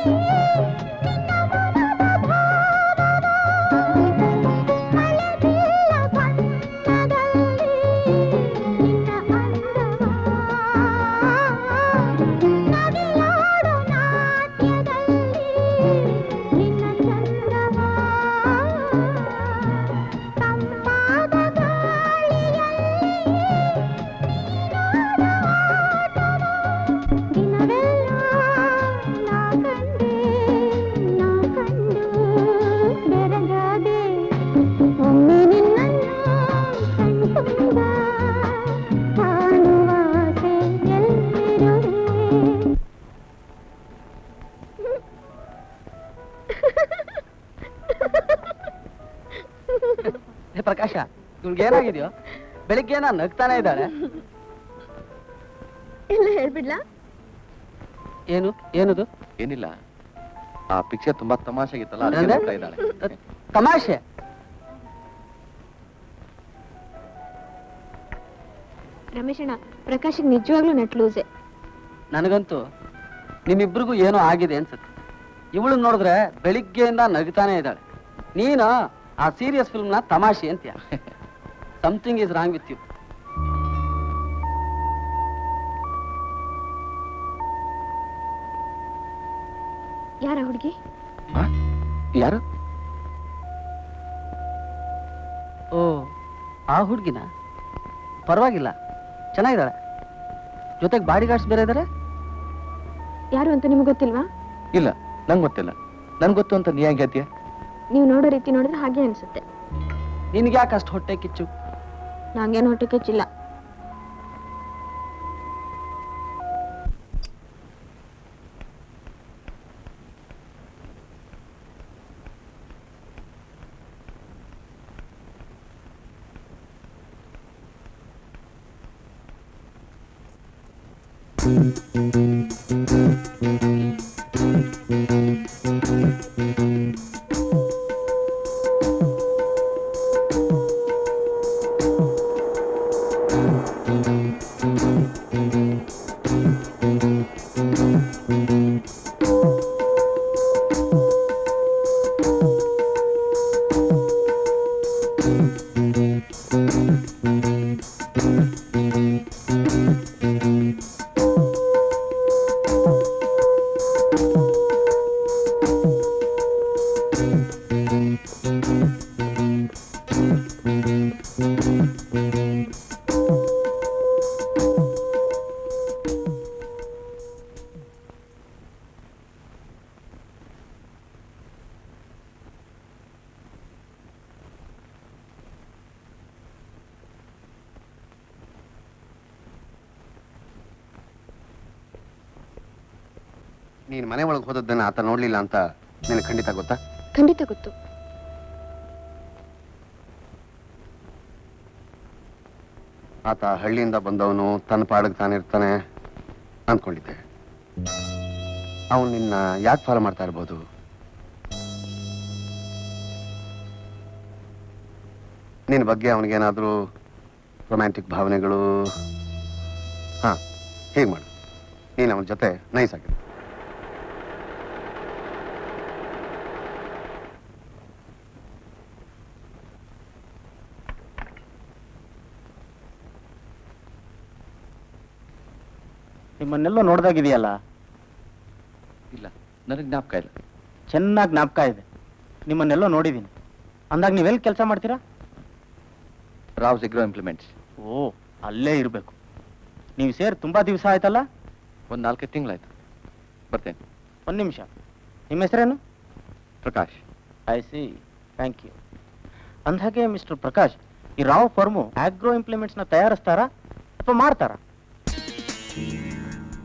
ನಿನ್ನ ಮನದ ಭಾವವ, ಮಳೆಬಿಲ್ಲ ಬಣ್ಣದಲ್ಲಿ ನಿನ್ನ ಅಂದವ, ನವಿಲಾಡೋ ನಾಟ್ಯದಲ್ಲಿ ನಿನ್ನ ಚಂದವ, ತಂಪಾದ ಗಾಳಿಯಲ್ಲಿ ನೀನಾದ ಆಟವ, ದಿನವೆಲ್ಲ ನಾ ಕಂಡು ಬೆರಗಾದೆ, ಒಮ್ಮೆ ನಿನ್ನನ್ನು ಕಣ್ತುಂಬ ಕಾಣುವಾಸೆ ಎಲ್ಲಿರುವೆ. ಪ್ರಕಾಶ, ನಿಮ್ಗೆ ಏನಾಗಿದೆಯೋ? ಬೆಳಿಗ್ಗೆ ನಾನು ನಗ್ತಾನೆ ಇದ್ದಾಳೆ. ಎಲ್ಲ ಹೇಳ್ಬಿಡ್ಲಾ? ಏನು ಏನದು? ಏನಿಲ್ಲ, ಆ ಪಿಕ್ಚರ್ ತುಂಬಾ ತಮಾಷೆಗಿತ್ತಲ್ಲ, ಅದಕ್ಕೆ ಅಂದ್ರೆ? ನಗ್ತಾ ಇದ್ದಾಳೆ. ತಮಾಷೆ? ರಮೇಶಣ್ಣ, ಪ್ರಕಾಶ್ ನಿಜವಾಗ್ಲೂ ನೆಟ್ ಲೂಸೆ. ನನಗಂತೂ ನಿಮ್ಮಿಬ್ರಿಗೂ ಏನೋ ಆಗಿದೆ ಅನ್ಸುತ್ತೆ. ಇವಳು ನೋಡಿದ್ರೆ ಬೆಳಿಗ್ಗೆಯಿಂದ ನಗ್ತಾನೆ ಇದ್ದಾಳೆ. ನೀನು ಆ ಸೀರಿಯಸ್ ಫಿಲ್ಮ್ನ ತಮಾಷೆ ಅಂತೀಯ. Something is wrong with you. ಯಾರ ಹುಡುಗಿ? ಯಾರು? ಓ, ಆ ಹುಡುಗಿನ? ಪರವಾಗಿಲ್ಲ, ಚೆನ್ನಾಗಿದ್ದಾಳೆ. ಜೊತೆಗೆ ಬಾಡಿ ಗಾರ್ಡ್ಸ್ ಬೇರೆ ಇದ್ದಾರೆ. ಯಾರು ಅಂತ ನಿಮ್ಗೆ ಗೊತ್ತಿಲ್ವಾ? ಇಲ್ಲ, ನಂಗೆ ಗೊತ್ತಿಲ್ಲ. ನನ್ಗೆ ಗೊತ್ತು ಅಂತ ನೀ ಹೆಂಗೆ ಹೇಳ್ತೀಯ? ನೀವು ನೋಡೋ ರೀತಿ ನೋಡಿದ್ರೆ ಹಾಗೆ ಅನ್ಸುತ್ತೆ. ನಿನ್ಗೆ ಯಾಕೆ ಅಷ್ಟು ಹೊಟ್ಟೆ ಕಿಚ್ಚು? ನಂಗೇನು ಹೊಟ್ಟೆ ಕಿಚ್ಚಿಲ್ಲ. ನೀನ್ ಮನೆ ಒಳಗೆ ಹೋದದ್ದನ್ನ ಆತ ನೋಡ್ಲಿಲ್ಲ ಅಂತ ನಿನಗೆ ಖಂಡಿತ ಗೊತ್ತಾ? ಖಂಡಿತ ಗೊತ್ತು. ಆತ ಹಳ್ಳಿಯಿಂದ ಬಂದವನು, ತನ್ನ ಪಾಡಿಗೆ ತಾನಿರ್ತಾನೆ ಅಂದ್ಕೊಂಡಿದ್ದೆ. ಅವನು ನಿನ್ನ ಯಾಕೆ ಫಾಲೋ ಮಾಡ್ತಾ ಇರ್ಬೋದು? ನಿನ್ನ ಬಗ್ಗೆ ಅವನಿಗೇನಾದ್ರೂ ರೊಮ್ಯಾಂಟಿಕ್ ಭಾವನೆಗಳು? ಹಾ, ಹೀಗೆ ಮಾಡು, ನೀನು ಅವನ ಜೊತೆ ನೈಸ್ ಆಗಿದೆ. ನಿಮ್ಮನ್ನೆಲ್ಲೋ ನೋಡ್ದಾಗಿದೆಯಲ್ಲ. ಇಲ್ಲ, ನನಗೆ ಜ್ಞಾಪಕ ಇಲ್ಲ. ಚೆನ್ನಾಗಿ ಜ್ಞಾಪಕ ಇದೆ, ನಿಮ್ಮನ್ನೆಲ್ಲೋ ನೋಡಿದ್ದೀನಿ. ಅಂದಾಗ ನೀವೆಲ್ಲಿ ಕೆಲಸ ಮಾಡ್ತೀರಾ? Rouse agro implements. ಓ, ಅಲ್ಲೇ ಇರಬೇಕು. ನೀವು ಸೇರಿ ತುಂಬಾ ದಿವಸ ಆಯ್ತಲ್ಲ? ಒಂದು 4-5 ತಿಂಗಳಾಯ್ತು. ಬರ್ತೇನೆ. ಒಂದು ನಿಮಿಷ, ನಿಮ್ಮ ಹೆಸರೇನು? Prakash. I see, thank you. ಅಂದಾಗೆ ಮಿಸ್ಟರ್ ಪ್ರಕಾಶ್, ಈ ರಾವ್ ಫರ್ಮು ಆಗ್ರೋ ಇಂಪ್ಲಿಮೆಂಟ್ಸ್ನ ತಯಾರಿಸ್ತಾರಾ ಅಥವಾ ಮಾಡ್ತಾರಾ?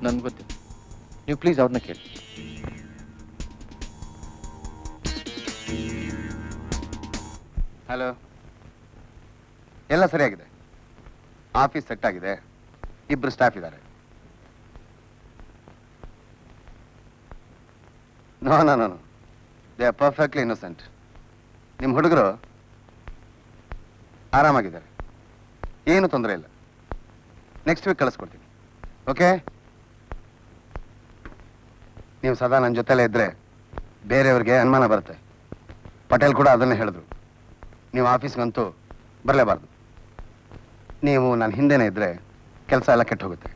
ನನ್ಗೆ ಗೊತ್ತಿಲ್ಲ, ನೀವು ಪ್ಲೀಸ್ ಅವ್ರನ್ನ ಕೇಳಿ. ಹಲೋ, ಎಲ್ಲ ಸರಿಯಾಗಿದೆ. ಆಫೀಸ್ ಸೆಟ್ ಆಗಿದೆ, 2 ಸ್ಟಾಫ್ ಇದ್ದಾರೆ. No no no, they are perfectly innocent. ನಿಮ್ಮ ಹುಡುಗರು ಆರಾಮಾಗಿದ್ದಾರೆ, ಏನು ತೊಂದರೆ ಇಲ್ಲ. ನೆಕ್ಸ್ಟ್ ವೀಕ್ ಕಳಿಸ್ಕೊಡ್ತೀನಿ. ಓಕೆ, ನೀವು ಸದಾ ನನ್ನ ಜೊತೆಲೇ ಇದ್ರೆ ಬೇರೆಯವ್ರಿಗೆ ಅನುಮಾನ ಬರುತ್ತೆ. ಪಟೇಲ್ ಕೂಡ ಅದನ್ನೇ ಹೇಳಿದ್ರು, ನೀವು ಆಫೀಸ್ಗಂತೂ ಬರಲೇಬಾರ್ದು. ನೀವು ನನ್ನ ಹಿಂದೆನೇ ಇದ್ದರೆ ಕೆಲಸ ಎಲ್ಲ ಕೆಟ್ಟು ಹೋಗುತ್ತೆ.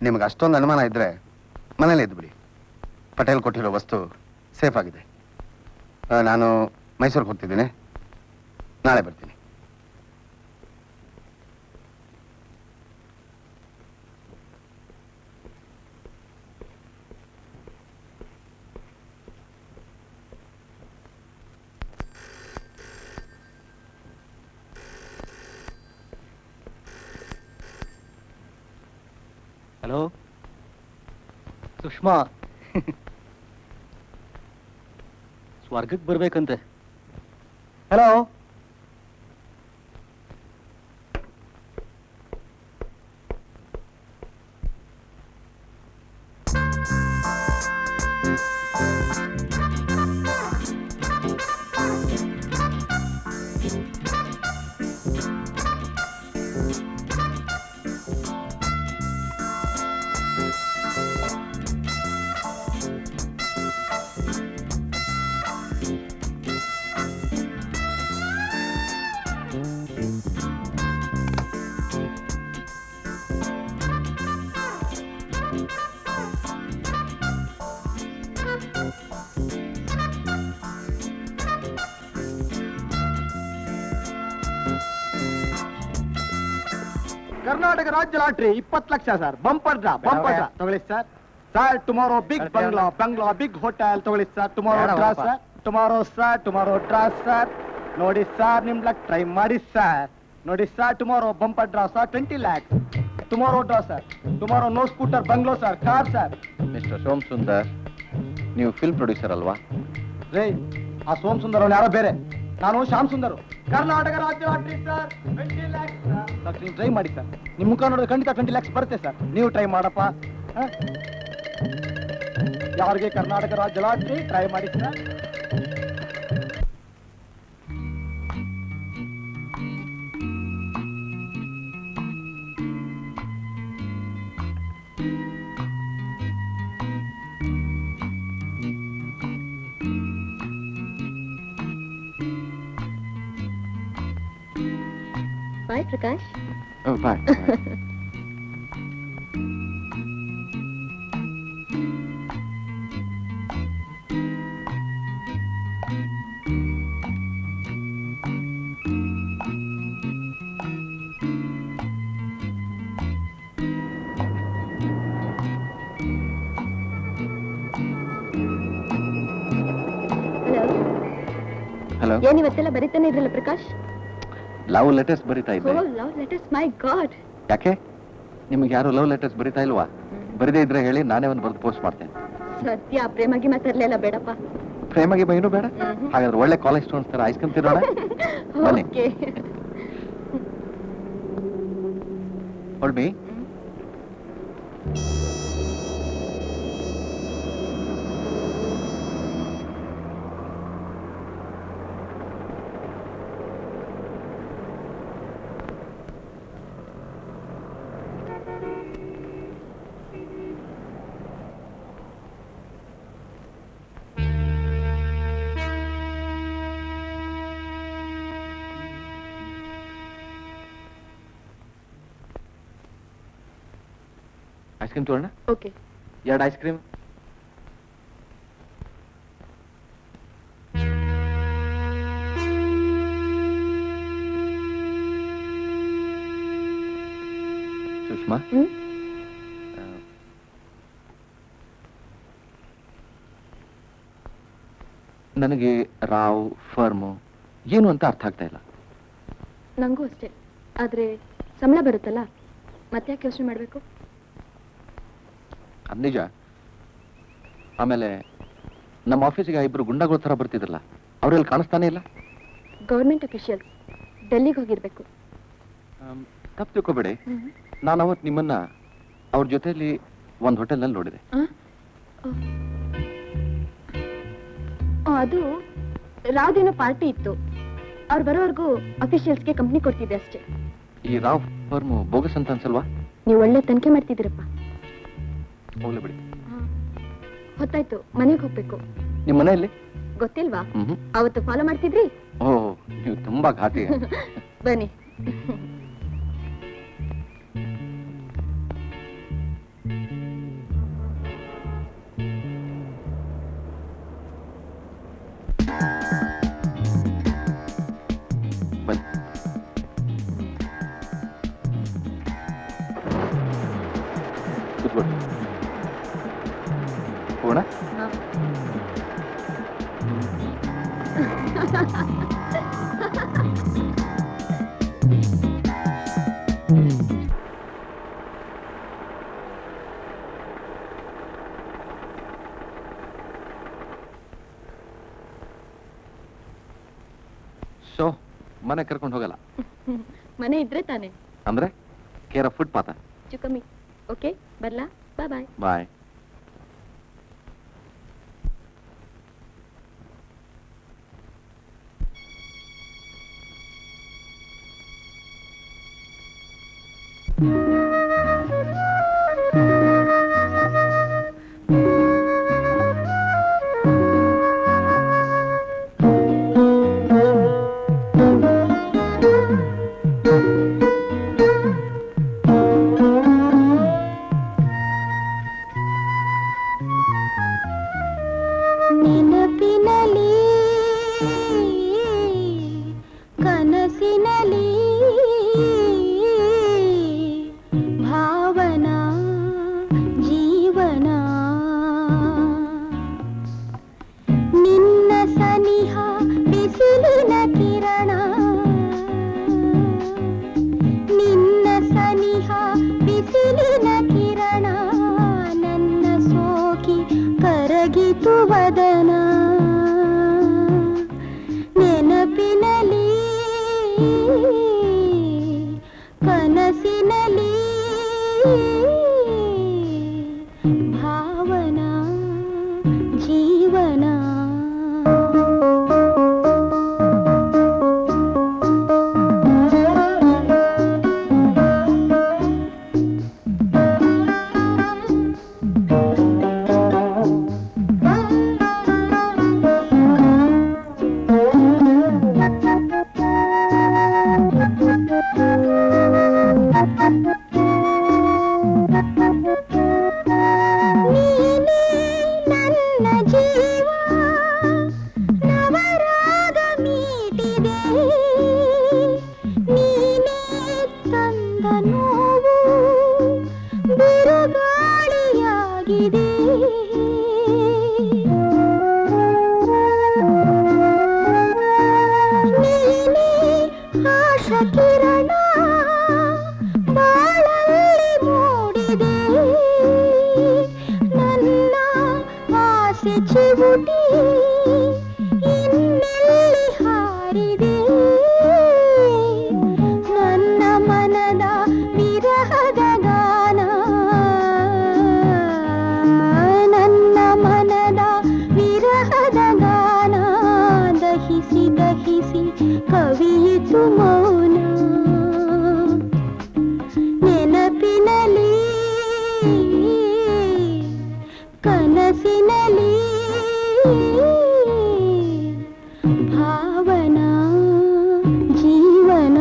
ನಿಮಗೆ ಅಷ್ಟೊಂದು ಅನುಮಾನ ಇದ್ದರೆ ಮನೇಲೇ ಇದ್ದುಬಿಡಿ. ಪಟೇಲ್ ಕೊಟ್ಟಿರೋ ವಸ್ತು ಸೇಫ್ ಆಗಿದೆ. ನಾನು ಮೈಸೂರಿಗೆ ಹೋಗ್ತಿದ್ದೀನಿ, ನಾಳೆ ಬರ್ತೀನಿ. ಹಲೋ ಸುಷ್ಮಾ, ಸ್ವರ್ಗಕ್ಕೆ ಬರ್ಬೇಕಂತೆ. ಹಲೋ, ಕರ್ನಾಟಕ ರಾಜ್ಯ lottery 20 lakh sir. Bumper draw ತಗೊಳ್ಳಿ sir. Sir tomorrow big bungalow big hotel ತಗೊಳ್ಳಿ sir. Tomorrow draw sir, tomorrow draw sir. ನೋಡಿ ಸರ್, ನಿಮ್ ಲಕ್ ಟ್ರೈ ಮಾಡಿ ಸರ್. ನೋಡಿ sir, tomorrow bumper draw sir, 20 lakhs. Tomorrow draw sir. Tomorrow no scooter bungalow sir, car sir. Mister Som Sundar, ನೀವು film producer ಅಲ್ವಾ? ರೇ, ಆ ಸೋಮ್ ಸುಂದರ್ ಅವ್ನು ಯಾರೋ ಬೇರೆ, ನಾನು ಶ್ಯಾಮ್ ಸುಂದರ್. ಕರ್ನಾಟಕ ರಾಜ್ಯ ಲಾಟ್ರಿ ಸರ್, 20 lakhs ಸರ್. ನೀವು ಟ್ರೈ ಮಾಡಿ ಸರ್, ನಿಮ್ ಮುಖ ನೋಡಿದ್ರೆ ಖಂಡಿತ 20 lakhs ಬರುತ್ತೆ ಸರ್. ನೀವು ಟ್ರೈ ಮಾಡಪ್ಪ. ಯಾರಿಗೆ ಕರ್ನಾಟಕ ರಾಜ್ಯ ಲಾಟ್ರಿ ಟ್ರೈ ಮಾಡಿ sir. Bye Prakash. Bye. Hello, hello. ಏನಿವತ್ತೆಲ್ಲ ಬರೀತಾನೆ ಇದ್ರಲ್ಲ ಪ್ರಕಾಶ್? ಲವ್ ಲೆಟರ್ಸ್ ಬರಿತಾ ಇದ್ದೆ. Love letters, my God. ಯಾಕೆ ನಿಮ್ಗೆ ಯಾರು ಲವ್ ಲೆಟರ್ಸ್ ಬರಿತಾ ಇಲ್ವಾ? ಬರಿದೇ ಇದ್ರೆ ಹೇಳಿ, ನಾನೇ ಒಂದು ಬರೆದು ಪೋಸ್ಟ್ ಮಾಡ್ತೇನೆ. ಸದ್ಯ ಪ್ರೇಮಾಗಿ ಮಾತಾಡ್ಲಿಲ್ಲ ಬೇಡಪ್ಪ. ಪ್ರೇಮಗೆ ಬೈನು ಬೇಡ. ಹಾಗಾದ್ರೆ ಒಳ್ಳೆ ಕಾಲೇಜ್ ಸ್ಟೂಡೆಂಟ್ಸ್ ತರ ಐಸ್ಕೊಂತಿರೋಣ. ಬನ್ನಿ. ಓಕೆ. ಹೊಳ್ಬಿ. ಐಸ್ ಕ್ರೀಮ್ ತಗೊಳ್ಳೋಣ. ಓಕೆ. 2 ice cream. ಸುಷ್ಮಾ, ನನಗೆ ರಾವ್ ಫರ್ಮು ಏನು ಅಂತ ಅರ್ಥ ಆಗ್ತಾ ಇಲ್ಲ. ನಂಗೂ ಅಷ್ಟೇ. ಆದ್ರೆ ಸಂಬಳ ಬರುತ್ತಲ್ಲ, ಮತ್ತೆ ಯಾಕೆ ಯೋಚನೆ ಮಾಡಬೇಕು? ಅದು ನಿಜ. ಆಮೇಲೆ ನಮ್ಮ ಆಫೀಸಿಗೆ 2 ಗುಂಡಾಗಳ ಥರ ಬರ್ತಿದ್ರಲ್ಲ, ಅವರೆಲ್ಲಿ ಕಾಣಿಸ್ತಾನೆ ಇಲ್ಲ. ಗೌರ್ಮೆಂಟ್ ಅಫಿಷಿಯಲ್ಸ್ ಡೆಲ್ಲಿಗೆ ಹೋಗಿರ್ಬೇಕು. ತಪ್ಪು ತಿಳ್ಕೊಬೇಡಿ, ನಾನು ಅವತ್ತು ನಿಮ್ಮನ್ನ ಅವ್ರ ಜೊತೆಯಲ್ಲಿ ಒಂದು ಹೋಟೆಲ್ನಲ್ಲಿ ನೋಡಿದೆ. ಅದು ರಾವ್ದೇನೋ ಪಾರ್ಟಿ ಇತ್ತು. ಅವ್ರು ಬರೋವರೆಗೂ ಅಫಿಷಿಯಲ್ಸ್ಗೆ ಕಂಪ್ನಿ ಕೊಡ್ತಿದ್ದೆ ಅಷ್ಟೇ. ಈ ರಾವ್ ಫರ್ಮು ಬೋಗಸ್ ಅಂತ ಅನ್ಸಲ್ವಾ? ನೀವು ಒಳ್ಳೆ ತನಿಖೆ ಮಾಡ್ತಿದ್ದೀರಪ್ಪ. ಹೋಗ್ಲಿ ಬಿಡಿ. ಹೊತ್ತಾಯ್ತು, ಮನೆಗೆ ಹೋಗ್ಬೇಕು. ನಿಮ್ಮ ಮನೆಯಲ್ಲಿ ಗೊತ್ತಿಲ್ವಾ? ಅವತ್ತು ಫಾಲೋ ಮಾಡ್ತಿದ್ರಿ. ಓಹ್, ನೀವು ತುಂಬಾ ಘಾಟಿ. ಬನ್ನಿ. ಕೂತ್ಕೊಳ್ಳಿ. ಹೋಗೋಣ. ಸೊ ಮನೆ ಕರ್ಕೊಂಡು ಹೋಗಲ್ಲ? ಮನೆ ಇದ್ರೆ ತಾನೆ. ಅಂದ್ರೆ ಕೇರ್ ಆಫ್ ಫುಡ್ ಪಾತ. ಚುಕಮ್ಮಿ. ಓಕೆ, ಬರ್ಲಾ? ಬಾಯ್ ಬಾಯ್. ಬಾಯ್. ನೆನಪಿನಲಿ ಕನಸಿನಲಿ ಭಾವನಾ ಜೀವನ ನಿನ್ನ ಸನಿಹ ಬಿಸಿಲಿನ ಕಿರಣ ನಿನ್ನ ಸನಿಹ ಬಿಸಿಲಿನ ಕಿರಣ ನನ್ನ ಸೋಕಿ ಕರಗಿತು ವದನ ನೆನಪಿನಲಿ ಕನಸಿನಲಿ ಭಾವನಾ ಜೀವನ ನೀನೇ ನನ್ನ ಜೀವ ನವರಾಗ ಮೀಟಿದೆ ನೀನೇ ತಂದ ನೋವು ಬಿರುಗಾಳಿಯಾಗಿದೆ ನೀನೇ ಆಶಾ ಕಿರಣ ಬಾಳಲ್ಲಿ ಮೂಡಿದೆ ನನ್ನ ಆಸೆ ಚಿವುಟಿ ಇನ್ನೆಲ್ಲಿ ಹಾರಿದೆ ನನ್ನ ಮನದ ವಿರಹದ ಗಾನ ನನ್ನ ಮನದ ವಿರಹದ ಗಾನ ದಹಿಸಿ ದಹಿಸಿ ಕವಿಯಿತು ಮೌನ ನೆನಪಿನಲಿ ಕನಸಿನಲಿ ಭಾವನಾ ಜೀವನ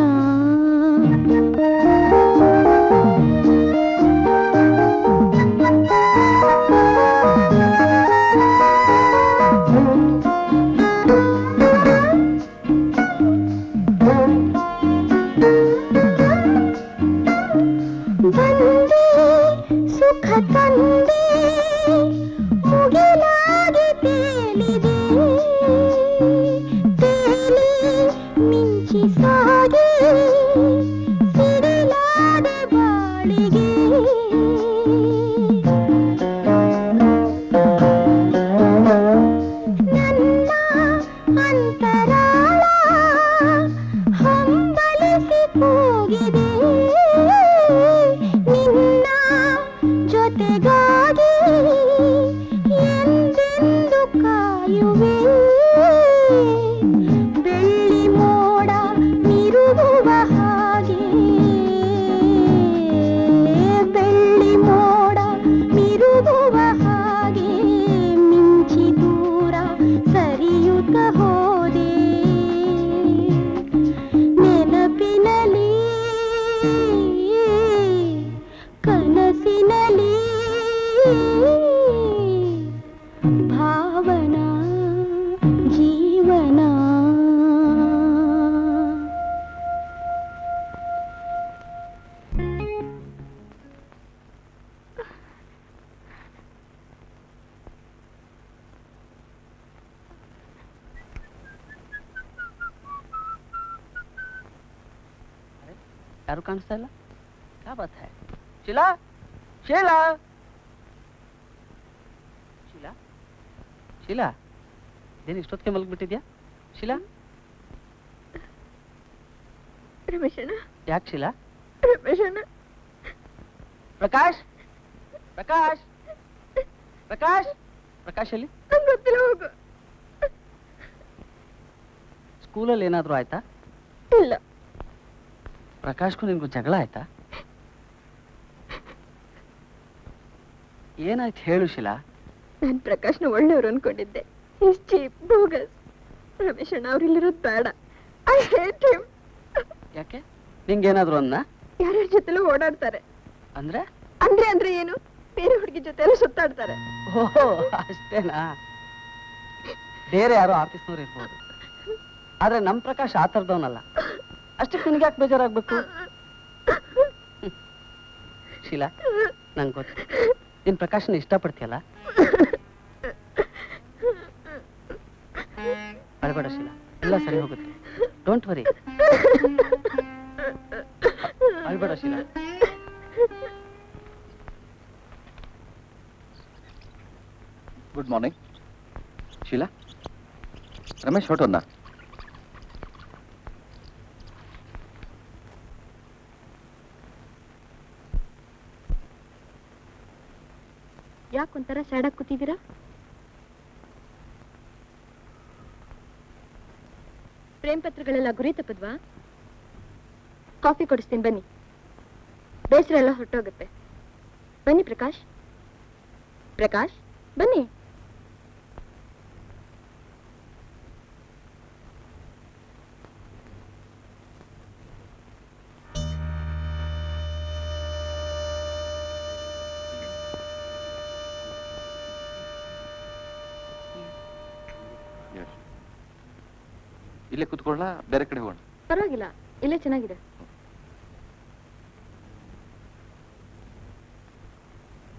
ಬಂದೆ ಸುಖ ತಂದೆ ಮುಗಿಲಾಗಿ ತೇಲಿದೆ ತೇಲಿ ಮಿಂಚಿ ಸಾಗಿ ಸಿಡಿಲಾದ ಬಾಳಿಗೆ ನನ್ನ ಅಂತರಾಳ ಹಂಬಲಿಸಿ ಕೂಗಿದೆ ನಿನ್ನ ಜೊತೆಗಾಗಿ ಎಂದೆಂದು ಕಾಯುವೆ ಬೆಳ್ಳಿ ಮೋಡ ಮಿರುಗುವ ಹಾಗೆ ಬೆಳ್ಳಿ ಮೋಡ ಮಿರುಗುವ ಹಾಗೆ ಮಿಂಚಿ ದೂರ ಸರಿಯುತ್ತ ಹೋದೆ ನೆನಪಿನಲಿ ಕನಸಿನಲಿ ಭಾವನಾ ಜೀವನ ಯಾರು ಕಾಣಿಸ್ತಾ ಇಲ್ಲ क्या बात है शीला शीला शीला शीला ಏನು ಇಷ್ಟೊತ್ತಿಗೆ ಮಲಗ್ಬಿಟ್ಟಿದ್ಯಾ ಶೀಲಾ ರಮೇಶಣ್ಣ ಯಾಕೆ ಶೀಲಾ ರಮೇಶಣ್ಣ ಪ್ರಕಾಶ್ ಪ್ರಕಾಶ್ ಪ್ರಕಾಶ್ ಪ್ರಕಾಶ್ ಅಲ್ಲಿ ನಂಗೆ ಗೊತ್ತಿಲ್ಲ ಹೋಗು ಸ್ಕೂಲಲ್ಲಿ ಏನಾದರೂ ಆಯ್ತಾ ಇಲ್ಲ ಪ್ರಕಾಶ್ಗೂ ನಿನ್ಗೂ ಜಗಳ ಆಯ್ತಾ ಏನಾಯ್ತು ಹೇಳು ಶೀಲಾ ನಾನು ಪ್ರಕಾಶ್ನ ಒಳ್ಳೆಯವರು ಅನ್ಕೊಂಡಿದ್ದೆ ಇಸ್ ಚೀಪ್ ಬೋಗಸ್ ರಮೇಶಣ್ಣ ಅವ್ರಿಲ್ಲಿರೋದು ಬೇಡ ಐ ಹೇಟ್ ಹಿಮ್ ಯಾಕೆ ನಿಂಗೇನಾದ್ರು ಅನ್ನ ಯಾರ್ಯಾರ ಜೊತೆಲೂ ಓಡಾಡ್ತಾರೆ ಅಂದ್ರೆ ಅಂದ್ರೆ ಏನು ಬೇರೆ ಹುಡುಗಿ ಜೊತೆ ಎಲ್ಲ ಸುತ್ತಾಡ್ತಾರೆ ಓಹೋ ಅಷ್ಟೇನಾ ಬೇರೆ ಯಾರೋ ಆಫೀಸ್ನವ್ರು ಇರ್ಬೋದು ಆದ್ರೆ ನಮ್ ಪ್ರಕಾಶ್ ಆ ಥರದವನಲ್ಲ ಅಷ್ಟಕ್ಕೆ ನಿನ್ಗೆ ಯಾಕೆ ಬೇಜಾರಾಗ್ಬೇಕು ಶೀಲಾ ನಂಗೆ ಗೊತ್ತು ನೀನ್ ಪ್ರಕಾಶನ ಇಷ್ಟಪಡ್ತೀಯಲ್ಲ ಅಳ್ಬೇಡ ಶೀಲಾ ಎಲ್ಲ ಸರಿ ಹೋಗುತ್ತೆ ಡೋಂಟ್ ವರಿ ಅಳ್ಬೇಡ ಶೀಲಾ ಗುಡ್ ಮಾರ್ನಿಂಗ್ ಶೀಲಾ ರಮೇಶ್ ಹೊರಟೋದ್ನಾ ಯಾಕೆ ಒಂಥರ ಸ್ಯಾಡಾಗಿ ಕೂತಿದ್ದೀರಾ ಪ್ರೇಮ್ ಪತ್ರಗಳೆಲ್ಲ ಗುರಿ ತಪ್ಪದ್ವಾ ಕಾಫಿ ಕೊಡಿಸ್ತೀನಿ ಬನ್ನಿ ಬೇಸರ ಎಲ್ಲ ಹೊರಟೋಗುತ್ತೆ ಬನ್ನಿ ಪ್ರಕಾಶ್ ಪ್ರಕಾಶ್ ಬನ್ನಿ ಇಲ್ಲೇ ಕೂತ್ಕೊಳ್ಳ ಬೇರೆ ಕಡೆ ಹೋಗೋಣ ಪರವಾಗಿಲ್ಲ ಇಲ್ಲೇ ಚೆನ್ನಾಗಿದೆ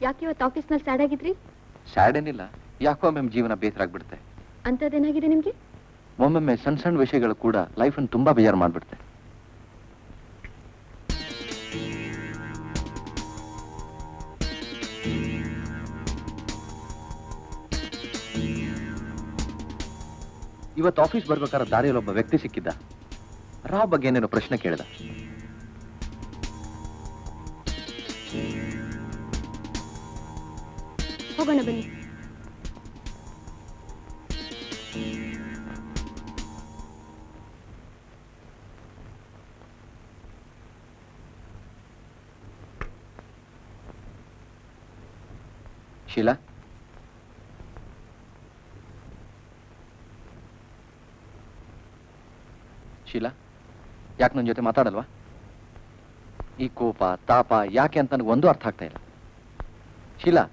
ಯಾಕೆ ಇವತ್ತು ಆಫೀಸ್ನಲ್ಲಿ ಸ್ಯಾಡ್ ಆಗಿದ್ರಿ ಸ್ಯಾಡ್ ಏನಿಲ್ಲ ಯಾಕೋ ಒಮ್ಮೆ ಜೀವನ ಬೇಸರ ಆಗ್ಬಿಡುತ್ತೆ ಅಂತದೇನಾಗಿದೆ ನಿಮ್ಗೆ ಒಮ್ಮೊಮ್ಮೆ ಸಣ್ಣ ಸಣ್ಣ ವಿಷಯಗಳು ಕೂಡ ಲೈಫನ್ನು ತುಂಬಾ ಬೇಜಾರು ಮಾಡ್ಬಿಡುತ್ತೆ ಇವತ್ತು ಆಫೀಸ್ ಬರ್ಬೇಕಾದ್ರೆ ದಾರಿಯಲ್ಲಿ ಒಬ್ಬ ವ್ಯಕ್ತಿ ಸಿಕ್ಕಿದ್ದ ರಾವ್ ಬಗ್ಗೆ ಏನೇನೋ ಪ್ರಶ್ನೆ ಕೇಳಿದ ಹೋಗೋಣ ಬನ್ನಿ ಶೀಲಾ ಶೀಲಾ ಯಾಕೆ ನನ್ನ ಜೊತೆ ಮಾತಾಡಲ್ವಾ ಈ ಕೋಪ ತಾಪ ಯಾಕೆ ಅಂತ ನನಗೆ ಒಂದು ಅರ್ಥ ಆಗ್ತಾ ಇಲ್ಲ ಶೀಲಾ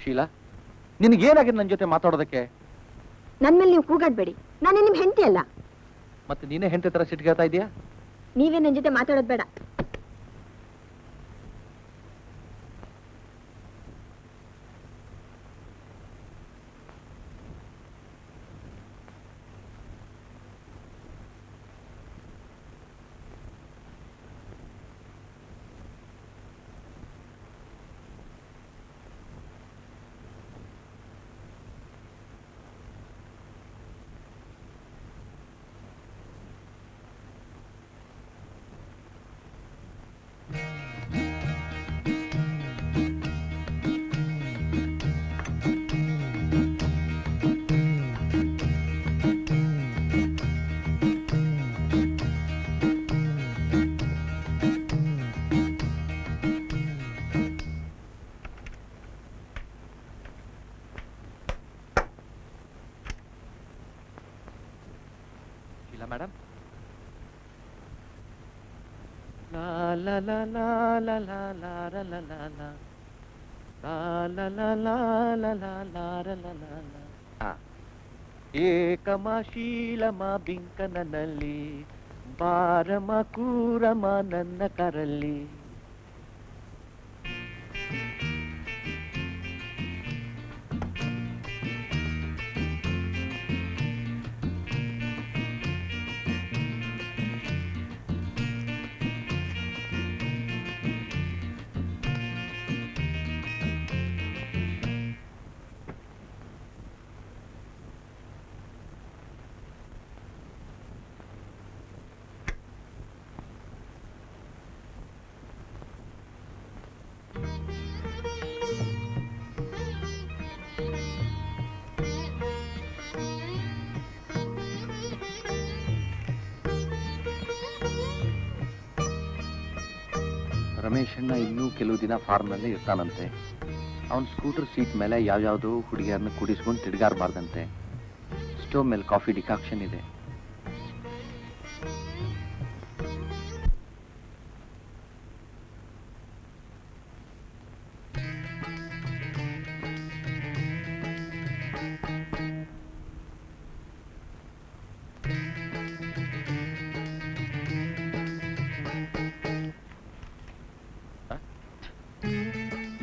ಶೀಲಾ ನಿನಗೇನಾಗಿದೆ ನನ್ನ ಜೊತೆ ಮಾತಾಡೋದಕ್ಕೆ ನನ್ ಮೇಲೆ ನೀವು ಕೂಗಾಡ್ಬೇಡಿ, ನಾನೇ ನಿಮ್ ಹೆಂಡತಿ ಅಲ್ಲ. ಮತ್ತೆ ನೀನೇ ಹೆಂಡತಿ ತರ ಸಿಟ್ಗೇಳ್ತಾ ಇದೀಯಾ? ನೀವೇ ನನ್ ಜೊತೆ ಮಾತಾಡೋದ್ ಬೇಡ. ಮೇಡಮ್, ಲಾ ಲಾ ಲಾ ಲಾ ಲಾ ಲಾ ಲಾ ರ ಲಾ ಲಾ ಲಾ ಲಾ ಲಾ ಲಾ ಲಾ ಲಾ ಲಾ ರ ಲಾ ಲಾ ಲಾ. ಏಕಮ ಶೀಲಮ ಬಿಂಕನಲ್ಲಿ ಬಾರಮ ಕೂರಮ ನನ್ನ ಕರಲ್ಲಿ. ರಮೇಶ್ ಅಣ್ಣ ಇನ್ನೂ ಕೆಲವು ದಿನ ಫಾರ್ಮ್ನಲ್ಲೇ ಇರ್ತಾನಂತೆ. ಅವನ ಸ್ಕೂಟರ್ ಸೀಟ್ ಮೇಲೆ ಯಾವ್ಯಾವುದೋ ಹುಡುಗಿಯರನ್ನ ಕುಡಿಸ್ಕೊಂಡು ತಿರುಗಾರಬಾರ್ದಂತೆ. ಸ್ಟೋವ್ ಮೇಲೆ ಕಾಫಿ ಡಿಕಾಕ್ಷನ್ ಇದೆ.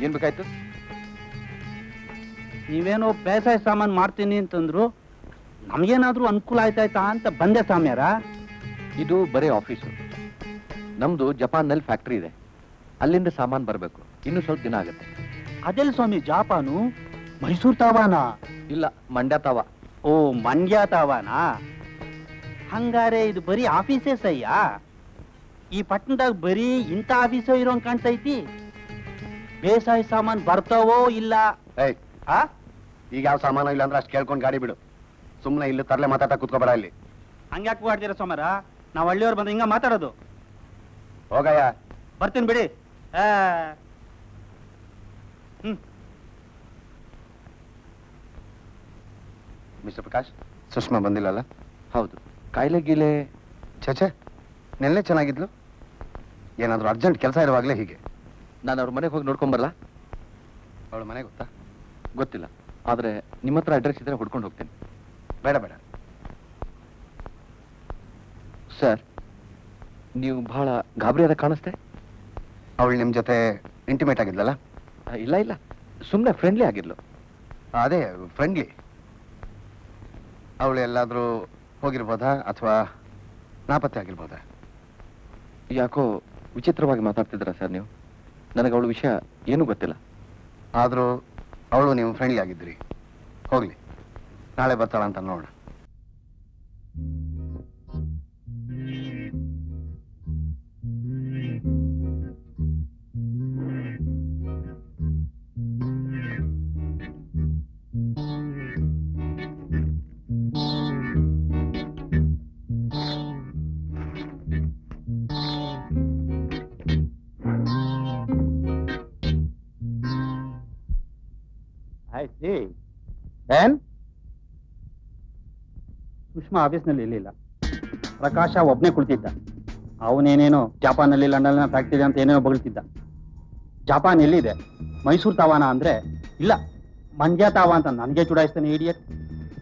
ಏನ್ ಬೇಕಾಯ್ತು? ನೀವೇನೋ ಬೇಸಾಯ ಸಾಮಾನು ಮಾಡ್ತೀನಿ ಅಂತಂದ್ರು, ನಮ್ಗೇನಾದ್ರೂ ಅನುಕೂಲ ಆಯ್ತಾಯ್ತಾ ಅಂತ ಬಂದೆ ಸ್ವಾಮ್ಯಾರ. ಇದು ಬರೀ ಆಫೀಸು. ನಮ್ದು ಜಪಾನ್ನಲ್ಲಿ ಫ್ಯಾಕ್ಟ್ರಿ ಇದೆ, ಅಲ್ಲಿಂದ ಸಾಮಾನು ಬರಬೇಕು. ಇನ್ನು ಸ್ವಲ್ಪ ದಿನ ಆಗುತ್ತೆ. ಅದೆಲ್ಲ ಸ್ವಾಮಿ ಜಾಪಾನು? ಮೈಸೂರು ತಾವಾನ? ಇಲ್ಲ, ಮಂಡ್ಯ ತಾವ. ಓ, ಮಂಡ್ಯ ತಾವಾನ? ಹಂಗಾರೆ ಇದು ಬರೀ ಆಫೀಸೇ ಸಯ್ಯ? ಈ ಪಟ್ಟಣದಾಗ ಬರೀ ಇಂಥ ಆಫೀಸೋ ಇರೋಂಗ್ ಕಾಣ್ತೈತಿ. ಬೇಸಾಯ ಸಾಮಾನು ಬರ್ತಾವೋ ಇಲ್ಲ? ಏಯ್, ಈಗ ಯಾವ ಸಾಮಾನು ಇಲ್ಲ ಅಂದ್ರೆ ಅಷ್ಟು ಕೇಳ್ಕೊಂಡು ಗಾಡಿ ಬಿಡು. ಸುಮ್ಮನೆ ಇಲ್ಲಿ ತರಲೆ ಮಾತಾಡ್ತಾ ಕೂತ್ಕೋಬೇಡ ಇಲ್ಲಿ. ಹಂಗ್ಯಾಕೆ ಕೂಗಾಡ್ತೀರ ಸೋಮರ? ನಾವು ಹಳ್ಳಿಯವ್ರು ಬಂದ್ರೆ ಹಿಂಗ ಮಾತಾಡೋದು. ಹೋಗಯ್ಯ. ಬರ್ತೀನಿ ಬಿಡಿ. ಮಿಸ್ಟರ್ ಪ್ರಕಾಶ್, ಸುಷ್ಮಾ ಬಂದಿಲ್ಲಲ್ಲ? ಹೌದು. ಕಾಯಿಲೆ ಗೀಲೆ? ಛೇ, ನೆನ್ನೆ ಚೆನ್ನಾಗಿದ್ಲು. ಏನಾದ್ರು ಅರ್ಜೆಂಟ್ ಕೆಲಸ ಇರುವಾಗಲೇ ಹೀಗೆ. ನಾನು ಅವ್ರ ಮನೆಗೆ ಹೋಗಿ ನೋಡ್ಕೊಂಬರಲ್ಲ? ಅವಳ ಮನೆ ಗೊತ್ತಾ? ಗೊತ್ತಿಲ್ಲ, ಆದ್ರೆ ನಿಮ್ಮ ಹತ್ರ ಅಡ್ರೆಸ್ ಇದ್ರೆ ಹುಡ್ಕೊಂಡು ಹೋಗ್ತೇನೆ. ಬೇಡ ಬೇಡ ಸರ್, ನೀವು ಬಹಳ ಗಾಬರಿಯಾದ ಕಾಣಿಸ್ತೆ. ಅವಳು ನಿಮ್ ಜೊತೆ ಇಂಟಿಮೇಟ್ ಆಗಿದ್ಲಲ್ಲ? ಇಲ್ಲ ಇಲ್ಲ, ಸುಮ್ಮನೆ ಫ್ರೆಂಡ್ಲಿ ಆಗಿರ್ಲು. ಅದೇ ಫ್ರೆಂಡ್ಲಿ. ಅವಳು ಎಲ್ಲಾದ್ರೂ ಹೋಗಿರ್ಬೋದಾ ಅಥವಾ ನಾಪತ್ತೆ ಆಗಿರ್ಬೋದಾ? ಯಾಕೋ ವಿಚಿತ್ರವಾಗಿ ಮಾತಾಡ್ತಿದ್ದೀರಾ ಸರ್ ನೀವು? ನನಗೆ ಅವಳ ವಿಷಯ ಏನೂ ಗೊತ್ತಿಲ್ಲ. ಆದ್ರೂ ಅವಳು ನೀವು ಫ್ರೆಂಡ್ಲಿ ಆಗಿದ್ರಿ. ಹೋಗ್ಲಿ, ನಾಳೆ ಬರ್ತಾಳ ಅಂತ ನೋಡೋಣ. ಸುಷ್ಮಾ ಆಫೀಸ್ನಲ್ಲಿ ಇರಲಿಲ್ಲ. ಪ್ರಕಾಶ ಒಬ್ಬನೇ ಕುಳಿತಿದ್ದ. ಅವನೇನೇನೋ ಜಪಾನಲ್ಲಿ ಲಂಡನ್ನ ಫ್ಯಾಕ್ಟರಿ ಅಂತ ಏನೇನೋ ಬಗಳ್ತಿದ್ದ. ಜಪಾನ್ ಎಲ್ಲಿದೆ? ಮೈಸೂರು ತಾವಾನ ಅಂದ್ರೆ ಇಲ್ಲ, ಮಂಡ್ಯ ತಾವ ಅಂತ ನನಗೆ ಚುಡಾಯಿಸ್ತಾನೆ ಇಡಿಯಟ್.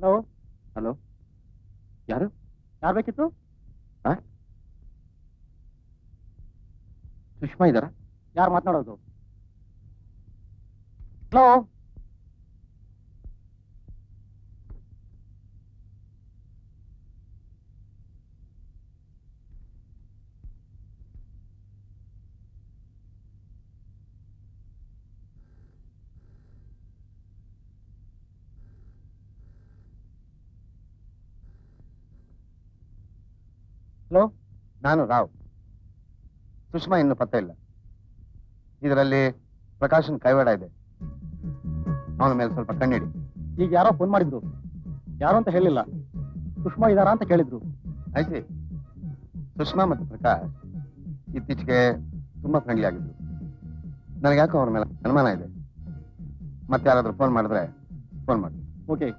ಹಲೋ, ಹಲೋ, ಯಾರು? ಯಾರು ಬೇಕಿತ್ತು? ಸುಷ್ಮಾ ಇದ್ದಾರಾ? ಯಾರು ಮಾತನಾಡೋದು? ಹಲೋ, ಹಲೋ, ನಾನು ರಾವ್. ಸುಷ್ಮಾ ಇನ್ನು ಪತ್ತೆ ಇಲ್ಲ. ಇದರಲ್ಲಿ ಪ್ರಕಾಶನ್ ಕೈವಾಡ ಇದೆ. ಅವನ ಮೇಲೆ ಸ್ವಲ್ಪ ಕಣ್ಣಿಡಿ. ಈಗ ಯಾರೋ ಫೋನ್ ಮಾಡಿದ್ರು, ಯಾರು ಅಂತ ಹೇಳಿಲ್ಲ. ಸುಷ್ಮಾ ಇದಾರಾ ಅಂತ ಕೇಳಿದ್ರು. ಆಯ್ತು, ಸುಷ್ಮಾ ಮತ್ತು ಪ್ರಕಾಶ್ ಇತ್ತೀಚೆಗೆ ತುಂಬಾ ಫ್ರೆಂಡ್ಲಿ ಆಗಿದ್ರು. ನನಗೆ ಯಾಕೋ ಅವ್ರ ಮೇಲೆ ಅನುಮಾನ ಇದೆ. ಮತ್ತೆ ಯಾರಾದ್ರೂ ಫೋನ್ ಮಾಡಿದ್ರೆ ಫೋನ್ ಮಾಡಿ. ಓಕೆ.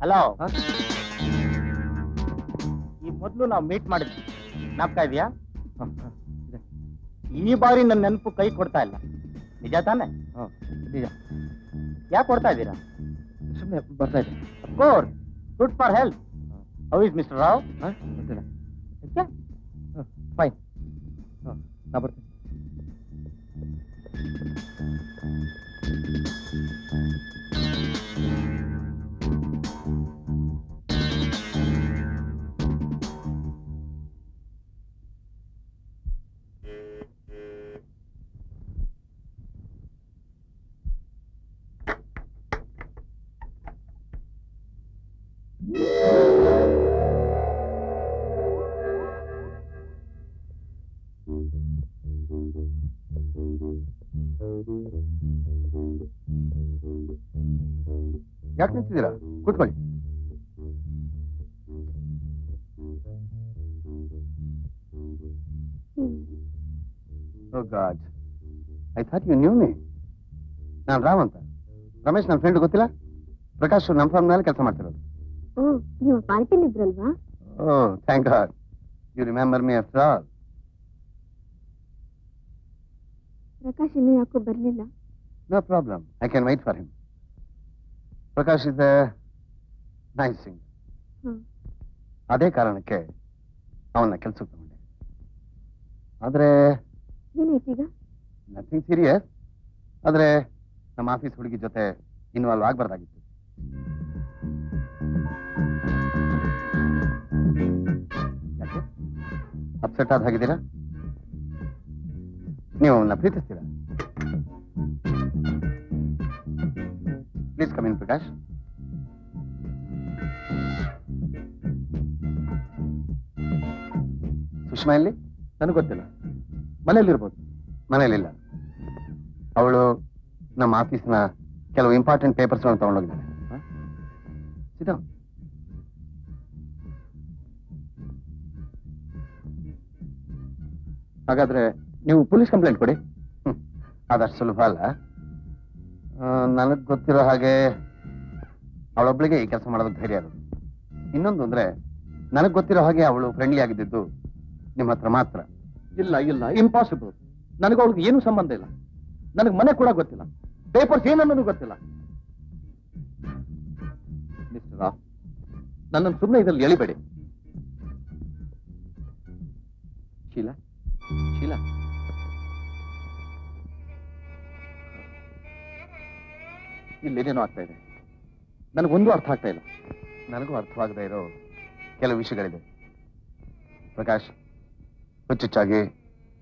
ಹಲೋ, ಈ ಮೊದಲು ನಾವು ಮೀಟ್ ಮಾಡಿದ್ವಿ, ಜ್ಞಾಪಕ ಇದೆಯಾ? ಈ ಬಾರಿ ನನ್ನ ನೆನಪು ಕೈ ಕೊಡ್ತಾ ಇಲ್ಲ, ನಿಜ ತಾನೆ? ನಿಜ. ಯಾಕೆ ಕೊಡ್ತಾ ಇದ್ದೀರಾ? ಸುಮ್ಮನೆ ಬರ್ತಾ ಇದೆ. Of course, good for health. How is mister Rao? ಗೊತ್ತಿಲ್ಲ. Okay? ಫೈನ್. ನಾ ಬರ್ತೀನಿ. ಯಾಕೆ ನಿಂತಿದ್ದೀರಾ? ಕೂತ್ಕೊಳ್ಳಿ. Oh God, I thought you knew me. ನಾನು ರಾವ್ ಅಂತ. ರಮೇಶ್ ನನ್ನ ಫ್ರೆಂಡ್ ಗೊತ್ತಿಲ್ಲ? ಪ್ರಕಾಶ್ ನಮ್ಮ ಫಾರ್ಮ್ ನಲ್ಲಿ ಕೆಲಸ ಮಾಡ್ತಿರೋದು. ಓ, ನೀವು ಪಾರ್ಟಿಲಿ ಇದ್ರಲ್ವಾ? Oh, thank God. You remember me after all. Prakash ಇನ್ನೂ ಯಾಕೋ ಬರ್ಲಿಲ್ಲ. No problem. I can wait for him. Prakash is a nice singer. ಅದೇ ಕಾರಣಕ್ಕೆ ಅವನ್ನ ಕೆಲಸಕ್ಕೆ ತಗೊಂಡೆ. ಆದ್ರೆ ಏನಾಯ್ತೀಗ? Nothing serious. ಆದ್ರೆ ನಮ್ಮ ಆಫೀಸ್ ಹುಡುಗಿ ಜೊತೆ ಇನ್ವಾಲ್ವ್ ಆಗ್ಬಾರ್ದಾಗಿತ್ತು. ಯಾಕೆ ಅಪ್ಸೆಟ್ ಆದ ಹಾಗಿದ್ದೀರಾ? ನೀವು ಅವನ್ನ ಪ್ರೀತಿಸ್ತೀರಾ? Please come in Prakash. Sushma ಎಲ್ಲಿ? ನನಗೆ ಗೊತ್ತಿಲ್ಲ. ಮನೆಯಲ್ಲಿರ್ಬೋದು. ಮನೆಯಲ್ಲಿಲ್ಲ. ಅವಳು ನಮ್ಮ ಆಫೀಸ್ನ ಕೆಲವು ಇಂಪಾರ್ಟೆಂಟ್ ಪೇಪರ್ಸ್ ತಗೊಂಡೋಗಿದ್ದಾಳೆ. ಹಾಗಾದ್ರೆ ನೀವು ಪೊಲೀಸ್ ಕಂಪ್ಲೇಂಟ್ ಕೊಡಿ. ಅದಷ್ಟು ಸುಲಭ ಅಲ್ಲ. ನನಗ್ ಗೊತ್ತಿರೋ ಹಾಗೆ ಅವಳೊಬ್ಳಿಗೆ ಈ ಕೆಲಸ ಮಾಡೋದಕ್ಕೆ ಧೈರ್ಯ ಅದು. ಇನ್ನೊಂದು ಅಂದ್ರೆ ನನಗ್ ಗೊತ್ತಿರೋ ಹಾಗೆ ಅವಳು ಫ್ರೆಂಡ್ಲಿ ಆಗಿದ್ದು ನಿಮ್ಮ ಹತ್ರ ಮಾತ್ರ. ಇಲ್ಲ ಇಲ್ಲ, ಇಂಪಾಸಿಬಲ್. ನನಗೆ ಅವ್ಳಿಗೆ ಏನೂ ಸಂಬಂಧ ಇಲ್ಲ. ನನಗೆ ಮನೆ ಕೂಡ ಗೊತ್ತಿಲ್ಲ, ಪೇಪರ್ಸ್ ಏನನ್ನೋದು ಗೊತ್ತಿಲ್ಲ. ಮಿಸ್ಟರ್ ರಾವ್, ನನ್ನನ್ನು ಸುಮ್ಮನೆ ಇದರಲ್ಲಿ ಎಳಿಬೇಡಿ. ಶೀಲಾ, ಶೀಲಾ, ಇಲ್ಲೇನೇನೋ ಆಗ್ತಾ ಇದೆ. ನನಗೊಂದು ಅರ್ಥ ಆಗ್ತಾ ಇಲ್ಲ. ನನಗೂ ಅರ್ಥವಾಗದೇ ಇರೋ ಕೆಲವು ವಿಷಯಗಳಿದೆ. ಪ್ರಕಾಶ್, ಹುಚ್ಚುಚ್ಚಾಗಿ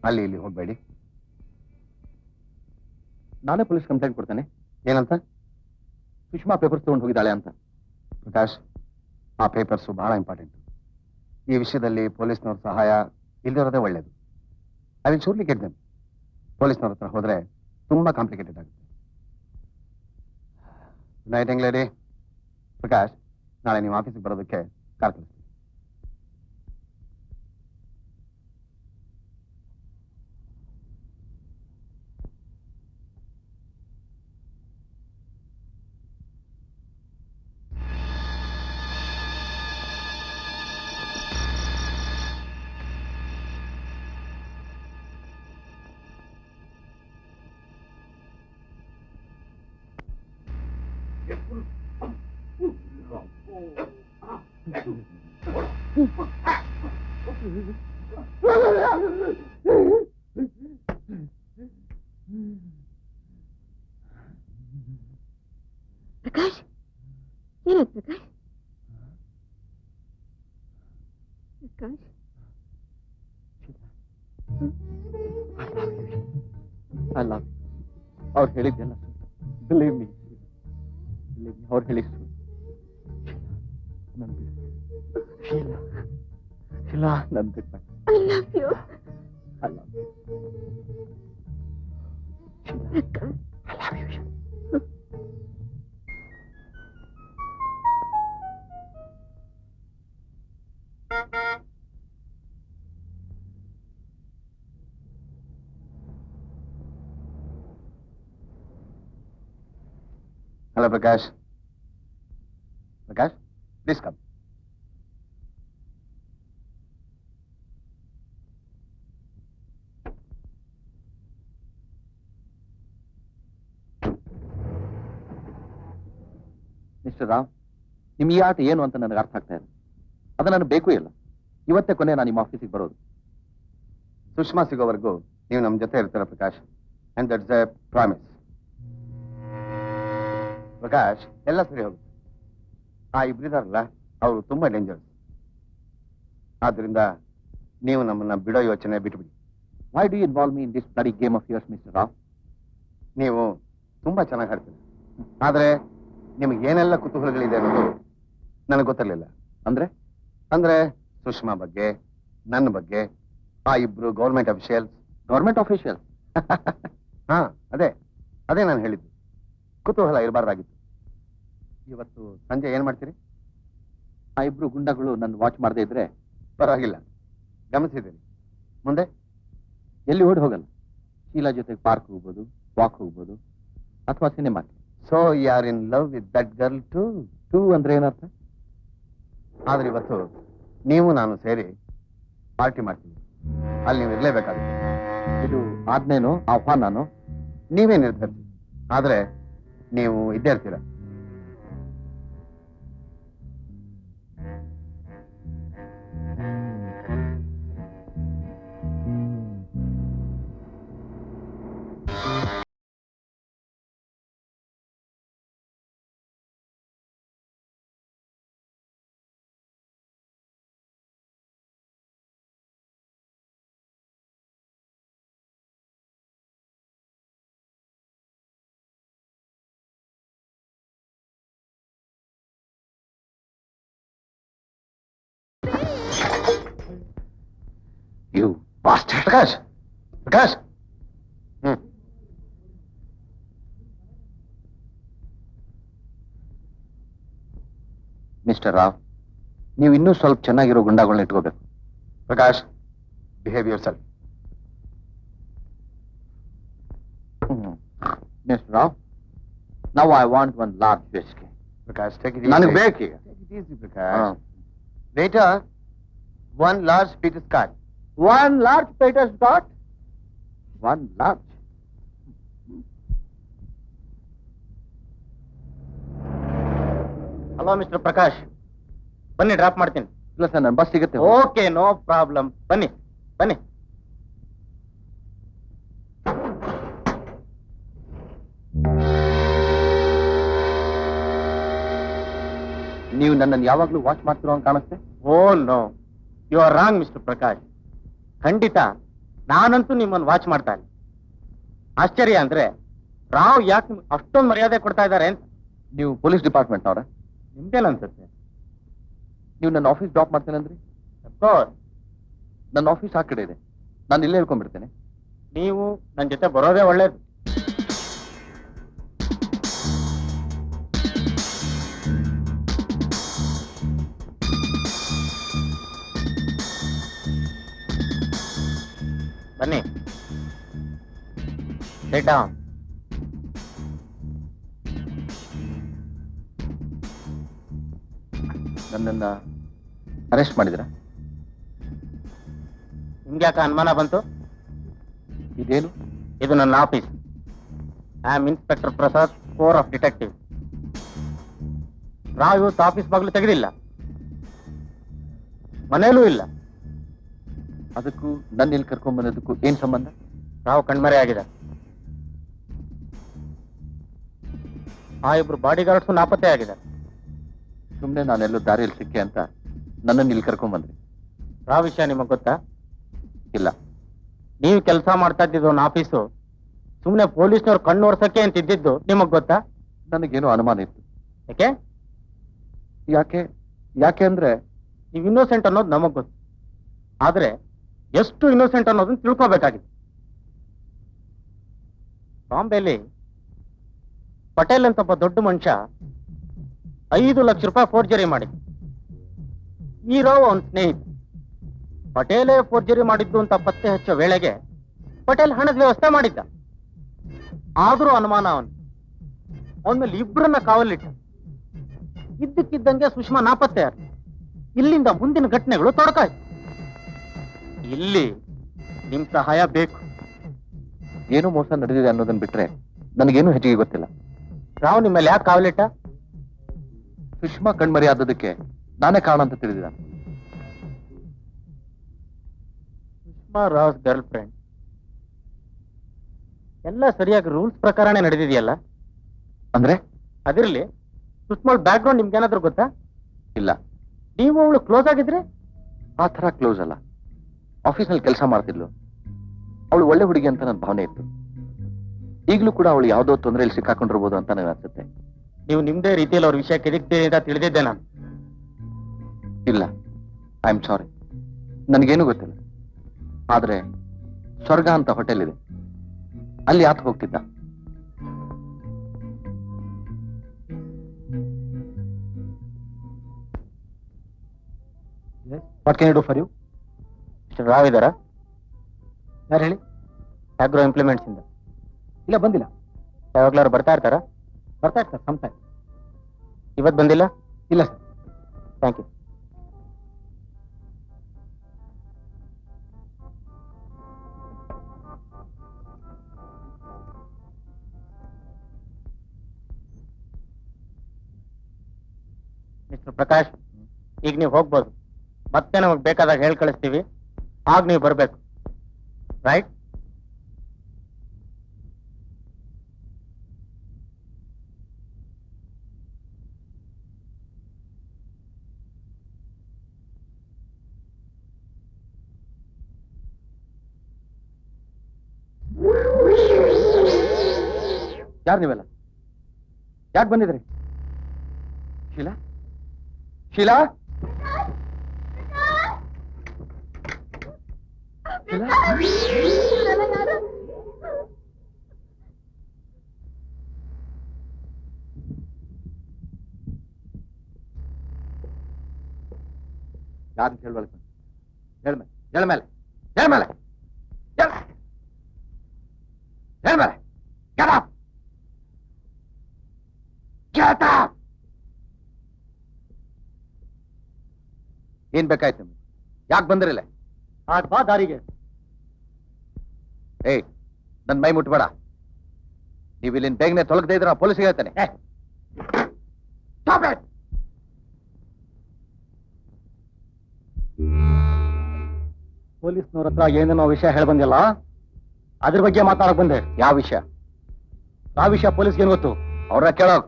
ಅಲ್ಲಿ ಇಲ್ಲಿ ಹೋಗ್ಬೇಡಿ. ನಾನೇ ಪೊಲೀಸ್ ಕಂಪ್ಲೇಂಟ್ ಕೊಡ್ತೇನೆ. ಏನಂತ? ಸುಷ್ಮಾ ಪೇಪರ್ಸ್ ತಗೊಂಡು ಹೋಗಿದ್ದಾಳೆ ಅಂತ. ಪ್ರಕಾಶ್, ಆ ಪೇಪರ್ಸು ಬಹಳ ಇಂಪಾರ್ಟೆಂಟ್. ಈ ವಿಷಯದಲ್ಲಿ ಪೊಲೀಸ್ನವ್ರ ಸಹಾಯ ಇಲ್ದಿರೋದೇ ಒಳ್ಳೇದು. I will surely get them. ಪೊಲೀಸ್ನವ್ರ ಹತ್ರ ಹೋದ್ರೆ ತುಂಬಾ ಕಾಂಪ್ಲಿಕೇಟೆಡ್ ಆಗುತ್ತೆ. ನೈಟ್ ಹೆಂಗ್ ಲೇಡಿ. ಪ್ರಕಾಶ್, ನಾಳೆ ನೀವು ಆಫೀಸಿಗೆ ಬರೋದಕ್ಕೆ ಕಾರ್ ಕಳಿಸ್ತೀನಿ. ಪ್ರಕಾಶ್, ಏನಾಯ್ತು Prakash? Prakash, I love you. ಅವ್ರು ಹೇಳಿದ್ದೆಲ್ಲ ಬಿಲೀವ್ ಮೀ, ಅವ್ರು ಹೇಳಿದ್ದು ನನ್ ಬಿಡು. ಶೀಲಾ, ಶೀಲಾ, ನನ್ ಬಿಟ್ಟ. I love you. I love you. Prakash, I love you. Hello Prakash. Prakash, please come. Mister Rao, ನಿಮ್ ಈ ಆಟ ಏನು ಅಂತ ನನಗೆ ಅರ್ಥ ಆಗ್ತಾ ಇಲ್ಲ. ಅದು ನನಗೆ ಬೇಕು ಇಲ್ಲ. ಇವತ್ತೇ ಕೊನೆ ನಾನು ನಿಮ್ಮ ಆಫೀಸಿಗೆ ಬರೋದು. ಸುಷ್ಮಾ ಸಿಗೋವರೆಗೂ ನೀವು ನಮ್ಮ ಜೊತೆ ಇರ್ತೀರ Prakash. And that's A promise. Prakash, ಎಲ್ಲ ಸರಿ ಹೋಗುತ್ತೆ. ಆ ಇಬ್ಬರಿದಾರಲ್ಲ, ಅವರು ತುಂಬಾ ಡೇಂಜರ್ಸ್. ಆದ್ರಿಂದ ನೀವು ನಮ್ಮನ್ನ ಬಿಡೋ ಯೋಚನೆ ಬಿಟ್ಬಿಡಿ. Why do you involve me in this bloody game of yours mister Rao? ನೀವು ತುಂಬಾ ಚೆನ್ನಾಗಿ ಆಡ್ತೀರಿ, ಆದ್ರೆ ನಿಮಗೆ ಏನೆಲ್ಲ ಕುತೂಹಲಗಳಿದೆ ಅನ್ನೋದು ನನಗೆ ಗೊತ್ತಿರಲಿಲ್ಲ. ಅಂದ್ರೆ ಸುಷ್ಮಾ ಬಗ್ಗೆ, ನನ್ನ ಬಗ್ಗೆ, ಆ ಇಬ್ರು ಗೌರ್ಮೆಂಟ್ ಅಫಿಷಿಯಲ್ಸ್. Government official? ಹಾ, ಅದೇ ನಾನು ಹೇಳಿದ್ದು. ಕುತೂಹಲ ಇರಬಾರ್ದಾಗಿತ್ತು. ಇವತ್ತು ಸಂಜೆ ಏನ್ ಮಾಡ್ತೀರಿ? ಆ ಇಬ್ರು ಗುಂಡಗಳು ನನ್ನ ವಾಚ್ ಮಾಡದೇ ಇದ್ರೆ ಪರವಾಗಿಲ್ಲ, ಗಮನಿಸಿದ್ದೀರಿ. ಮುಂದೆ ಎಲ್ಲಿ ಓಡಿ ಹೋಗಲ್ಲ. ಶೀಲಾ ಜೊತೆಗೆ ಪಾರ್ಕ್ ಹೋಗ್ಬೋದು, ವಾಕ್ ಹೋಗ್ಬೋದು, ಅಥವಾ ಸಿನಿಮಾಕ್ಕೆ. So you are in love with that girl too? Too ಅಂದ್ರೆ ಏನರ್ಥ? ಆದ್ರೆ ಇವತ್ತು ನೀವು ನಾನು ಸೇರಿ ಪಾರ್ಟಿ ಮಾಡ್ತೀವಿ. ಅಲ್ಲಿ ನೀವು ಇರ್ಲೇಬೇಕಾಗುತ್ತೆ. ಇದು ಆಜ್ಞೆನೋ ಆಹ್ವಾನನೋ ನೀವೇ ನಿರ್ಧರಿಸಿ. ಆದ್ರೆ ನೀವು ಇದ್ದೇ ಇರ್ತೀರ. You bastard. Prakash, mister Rao, ನೀವು ಇನ್ನೂ ಸ್ವಲ್ಪ ಚೆನ್ನಾಗಿರೋ ಗುಂಡಾಗಳನ್ನ ಇಟ್ಕೋಬೇಕು. Prakash, behave yourself. Mister Rao, now I want one large whisky. Prakash, ನನಗೆ ಬೇಕೀಗ. Prakash. Waiter, 1 large Peter Scott. One large Peter Scott. One large. Hello mister Prakash, ಬನ್ನಿ ಡ್ರಾಪ್ ಮಾಡ್ತೀನಿ. ಇಲ್ಲ ಸರ್, ನನ್ನ ಬಸ್ ಸಿಗುತ್ತೆ. Okay, no problem. ಬನ್ನಿ ಬನ್ನಿ. ನೀವು ನನ್ನನ್ನು ಯಾವಾಗ್ಲೂ ವಾಚ್ ಮಾಡ್ತಿರೋ ಅಂತ ಕಾಣಿಸ್ತೆ. Oh no, you are wrong mister Prakash. ಖಂಡಿತ ನಾನಂತೂ ನಿಮ್ಮನ್ನು ವಾಚ್ ಮಾಡ್ತಾ ಇಲ್ಲ. ಆಶ್ಚರ್ಯ ಅಂದ್ರೆ ರಾವ್ ಯಾಕೆ ನಿಮ್ಗೆ ಅಷ್ಟೊಂದು ಮರ್ಯಾದೆ ಕೊಡ್ತಾ ಇದ್ದಾರೆ ಅಂತ. ನೀವು ಪೊಲೀಸ್ ಡಿಪಾರ್ಟ್ಮೆಂಟ್ ಅವರ? ನಿಮ್ದೇನನ್ಸುತ್ತೆ? ನೀವು ನನ್ನ ಆಫೀಸ್ ಡ್ರಾಪ್ ಮಾಡ್ತೇನೆ ಅಂದ್ರಿ. ಅಫ್ಕೋರ್ಸ್. ನನ್ನ ಆಫೀಸ್ ಆ ಕಡೆ ಇದೆ, ನಾನು ಇಲ್ಲೇ ಹೇಳ್ಕೊಂಡ್ಬಿಡ್ತೇನೆ. ನೀವು ನನ್ನ ಜೊತೆ ಬರೋದೇ ಒಳ್ಳೇದು. ಬನ್ನಿ, sit down. ನನ್ನನ್ನ ಅರೆಸ್ಟ್ ಮಾಡಿದ್ರ? ನಿಮ್ಗೆ ಯಾಕೆ ಅನುಮಾನ ಬಂತು? ಇದೇನು? ಇದು ನನ್ನ office. I am inspector Prasad, core of detective. Rao ಇವತ್ತು ಆಫೀಸ್ ಬಾಗಿಲು ತೆಗೆದಿಲ್ಲ, ಮನೇಲೂ ಇಲ್ಲ. ಅದಕ್ಕೂ ನನ್ನ ಇಲ್ಲಿ ಕರ್ಕೊಂಡ್ ಬಂದದಕ್ಕೂ ಏನ್ ಸಂಬಂಧ? ರಾವ್ ಕಣ್ಮರೆ ಆಗಿದೆ. ಆ ಇಬ್ರು ಬಾಡಿ ಗಾರ್ಡ್ಸು ನಾಪತ್ತೆ ಆಗಿದೆ. ಸುಮ್ನೆ ನಾನೆಲ್ಲೋ ದಾರಿಯಲ್ಲಿ ಸಿಕ್ಕೆ ಅಂತ ನನ್ನನ್ನು ಇಲ್ಲಿ ಕರ್ಕೊಂಡ್ ಬಂದ್ರಿ. ರಾವ್ ವಿಷಯ ನಿಮಗ್ ಗೊತ್ತಾ? ಇಲ್ಲ. ನೀವು ಕೆಲಸ ಮಾಡ್ತಾ ಇದ್ದಿದ್ದು ಒಂದು ಆಫೀಸು ಸುಮ್ನೆ ಪೊಲೀಸ್ನವ್ರು ಕಣ್ಣು ಒರ್ಸಕ್ಕೆ ಅಂತ ಇದ್ದಿದ್ದು ನಿಮಗ್ ಗೊತ್ತಾ? ನನಗೇನೋ ಅನುಮಾನ ಇತ್ತು. ಯಾಕೆ? ಯಾಕೆ ಅಂದ್ರೆ ನೀವು ಇನ್ನೋಸೆಂಟ್ ಅನ್ನೋದು ನಮಗ್ ಗೊತ್ತು, ಆದ್ರೆ ಎಷ್ಟು ಇನ್ನೋಸೆಂಟ್ ಅನ್ನೋದನ್ನ ತಿಳ್ಕೋಬೇಕಾಗಿದೆ. ಬಾಂಬೆಲಿ ಪಟೇಲ್ ಅಂತ ಒಬ್ಬ ದೊಡ್ಡ ಮನುಷ್ಯ 5 ಲಕ್ಷ ರೂಪಾಯಿ ಫೋರ್ಜರಿ ಮಾಡಿದ್ದು. ಈ ರಾವ್ ಅವನ ಸ್ನೇಹಿತ. ಪಟೇಲೇ ಫೋರ್ಜರಿ ಮಾಡಿದ್ದು ಅಂತ ಪತ್ತೆ ಹಚ್ಚೋ ವೇಳೆಗೆ ಪಟೇಲ್ ಹಣದ ವ್ಯವಸ್ಥೆ ಮಾಡಿದ್ದ. ಆದ್ರೂ ಅನುಮಾನ ಅವನ ಮೇಲೆ ಇಬ್ಬರನ್ನ ಕಾವಲಿಟ್ಟ. ಇದ್ದಕ್ಕಿದ್ದಂಗೆ ಸುಷ್ಮಾ ನಾಪತ್ತೆ ಆದ. ಇಲ್ಲಿಂದ ಮುಂದಿನ ಘಟನೆಗಳು ತೊಡಕಾಯ್ತು. ಇಲ್ಲಿ ನಿಮ್ ಸಹಾಯ ಬೇಕು. ಏನೋ ಮೋಸ ನಡೆದಿದೆ ಅನ್ನೋದನ್ನ ಬಿಟ್ರೆ ನನಗೇನು ಹೆಚ್ಚಿಗೆ ಗೊತ್ತಿಲ್ಲ. ರಾವ್ ನಿಮ್ಮ ಮೇಲೆ ಯಾಕೆ ಕಾವಲಿಟ್ಟ? ಸುಷ್ಮಾ ಕಣ್ಮರಿ ಆದದಕ್ಕೆ ನಾನೇ ಕಾರಣ ಅಂತ ತಿಳಿದಿದ. Sushma Rao's girlfriend. ಎಲ್ಲ ಸರಿಯಾಗಿ ರೂಲ್ಸ್ ಪ್ರಕಾರನೇ ನಡೆದಿದೆಯಲ್ಲ? ಅಂದ್ರೆ ಅದಿರ್ಲಿ, ಸುಷ್ಮಾ ಬ್ಯಾಕ್ ಗ್ರೌಂಡ್ ನಿಮ್ಗೇನಾದ್ರೂ ಗೊತ್ತಾ? ಇಲ್ಲ. ನೀವು ಅವಳು ಕ್ಲೋಸ್ ಆಗಿದ್ರೆ? ಆ ತರ ಕ್ಲೋಸ್ ಅಲ್ಲ. ಆಫೀಸ್ನಲ್ಲಿ ಕೆಲಸ ಮಾಡ್ತಿದ್ಲು. ಅವಳು ಒಳ್ಳೆ ಹುಡುಗಿ ಅಂತ ನನ್ನ ಭಾವನೆ ಇತ್ತು. ಈಗಲೂ ಕೂಡ ಅವಳು ಯಾವುದೋ ತೊಂದರೆಯಲ್ಲಿ ಸಿಕ್ಕಾಕೊಂಡಿರ್ಬೋದು ಅಂತ ನನಗೆ ಅನ್ಸುತ್ತೆ. ನೀವು ನಿಮ್ದೇ ರೀತಿಯಲ್ಲಿ ಅವ್ರ ವಿಷಯ ಕೆದಕ್ತೀರಿ ಅಂತ ತಿಳಿದಿದ್ದೆ ನಾನು. ಇಲ್ಲ, ಐ ಆಮ್ ಸಾರಿ, ನನಗೇನು ಗೊತ್ತಿಲ್ಲ. ಆದ್ರೆ ಸ್ವರ್ಗ ಅಂತ ಹೋಟೆಲ್ ಇದೆ, ಅಲ್ಲಿ ಆತ ಹೋಗ್ತಿದ್ದ. What can I do for you? Mister Rao ಇದ್ದಾರಾ? ಯಾರು ಹೇಳಿ? ಆಗ್ರೋ ಇಂಪ್ಲಿಮೆಂಟ್ಸ್ ಇಂದ. ಇಲ್ಲ, ಬಂದಿಲ್ಲ. ಯಾವಾಗ್ಲಾರು ಬರ್ತಾ ಇರ್ತಾರಾ? ಬರ್ತಾ ಇರ್ತಾರೆ ಸಂಸಾರ. ಇವತ್ತು ಬಂದಿಲ್ಲ? ಇಲ್ಲ sir. Thank you. Mister Prakash, ಈಗ ನೀವು ಹೋಗ್ಬೋದು. ಮತ್ತೆ ನಮಗೆ ಬೇಕಾದಾಗ ಹೇಳಿ ಕಳಿಸ್ತೀವಿ, ಆಗ ನೀವು ಬರಬೇಕು. ರೈಟ್? ಯಾರು ನೀವೆಲ್ಲ? ಯಾಕೆ ಬಂದಿದ್ರಿ? ಶೀಲಾ? ಶೀಲಾ? ಯಾರು ಹೇಳ್ಬೇಕು? ಹೇಳ್ಮೇಲೆ ಹೇಳ್ಮೇಲೆ ಹೇಳ್ಮೇಲೆ ಹೇಳ್ಮೇಲೆ ಏನ್ ಬೇಕಾಯ್ತು ನಿಮ್ಗೆ? ಯಾಕೆ ಬಂದಿರಲ್ಲ? ಆಗ ಬಾ ದಾರಿಗೆ. ಏಯ್, ನನ್ ಮೈ ಮುಟ್ಬೇಡ. ನೀವು ಇಲ್ಲಿಂದ ಬೇಗನೆ ತೊಲಗದೆ ಇದ್ರೆ ಪೊಲೀಸ್ಗೆ ಹೇಳ್ತಾನೆ. ಪೊಲೀಸ್ನವ್ರ ಹತ್ರ ಏನೇನೋ ವಿಷಯ ಹೇಳಿ ಬಂದಿಲ್ಲ, ಅದ್ರ ಬಗ್ಗೆ ಮಾತಾಡಕ್ ಬಂದೆ. ಯಾವ ವಿಷಯ? ಆ ವಿಷಯ ಪೊಲೀಸ್ಗೆ ಏನ್ ಗೊತ್ತು? ಅವ್ರನ್ನ ಕೇಳೋಕ್.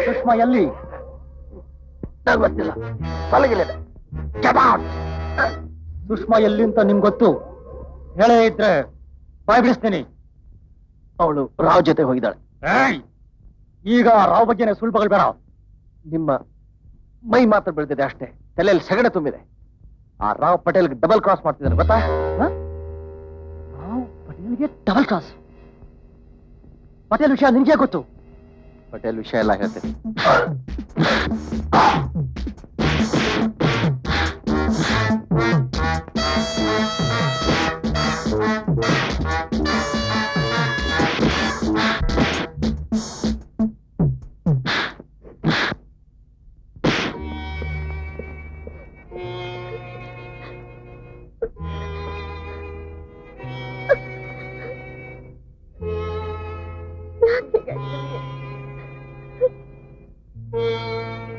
ಸುಷ್ಮಾ ಎಲ್ಲಿ? ಗೊತ್ತಿಲ್ಲ, ತೊಲಗಿಲ್ಲ. ಸುಷ್ಮಾ ಎಲ್ಲಿ ಅಂತ ನಿಮ್ಗೆ ಗೊತ್ತು? ಹೇಳೇ ಇದ್ರೆ ಬಾಯ್ ಬಿಡಿಸ್ತೀನಿ. ಅವಳು ರಾವ್ ಜೊತೆ ಹೋಗಿದ್ದಾಳೆ. ಈಗ ರಾವ್ ಬಗ್ಗೆನೇ ಸುಳ್ಳುಗಳು ಬೇಡ. ನಿಮ್ಮ ಮೈ ಮಾತ್ರ ಬೆಳೆದಿದೆ ಅಷ್ಟೇ, ತಲೆಯಲ್ಲಿ ಸೆಗಡೆ ತುಂಬಿದೆ. ಆ ರಾವ್ ಪಟೇಲ್ಗೆ ಡಬಲ್ ಕ್ರಾಸ್ ಮಾಡ್ತಿದ್ದಾರೆ ಗೊತ್ತಾ? ರಾವ್ ಪಟೇಲ್ಗೆ ಡಬಲ್ ಕ್ರಾಸ್? ಪಟೇಲ್ ವಿಷಯ ನಿನ್ಗೆ ಗೊತ್ತು? ಪಟೇಲ್ ವಿಷಯ ಎಲ್ಲ ಹೇಳ್ತೇನೆ.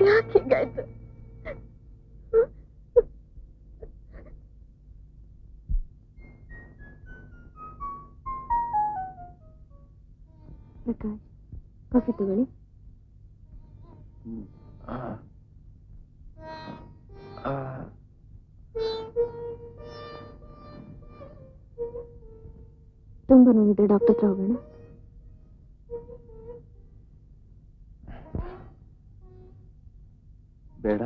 ಯಾಕೆ ಹೀಗಾಯ್ತು? ಪ್ರಕಾಶ್, ಕಾಫಿ ತಗೊಳ್ಳಿ. ತುಂಬಾ ನೋವಿದೆ, ಡಾಕ್ಟರ್ ಹತ್ರ ಹೋಗೋಣ. ಬೇಡ,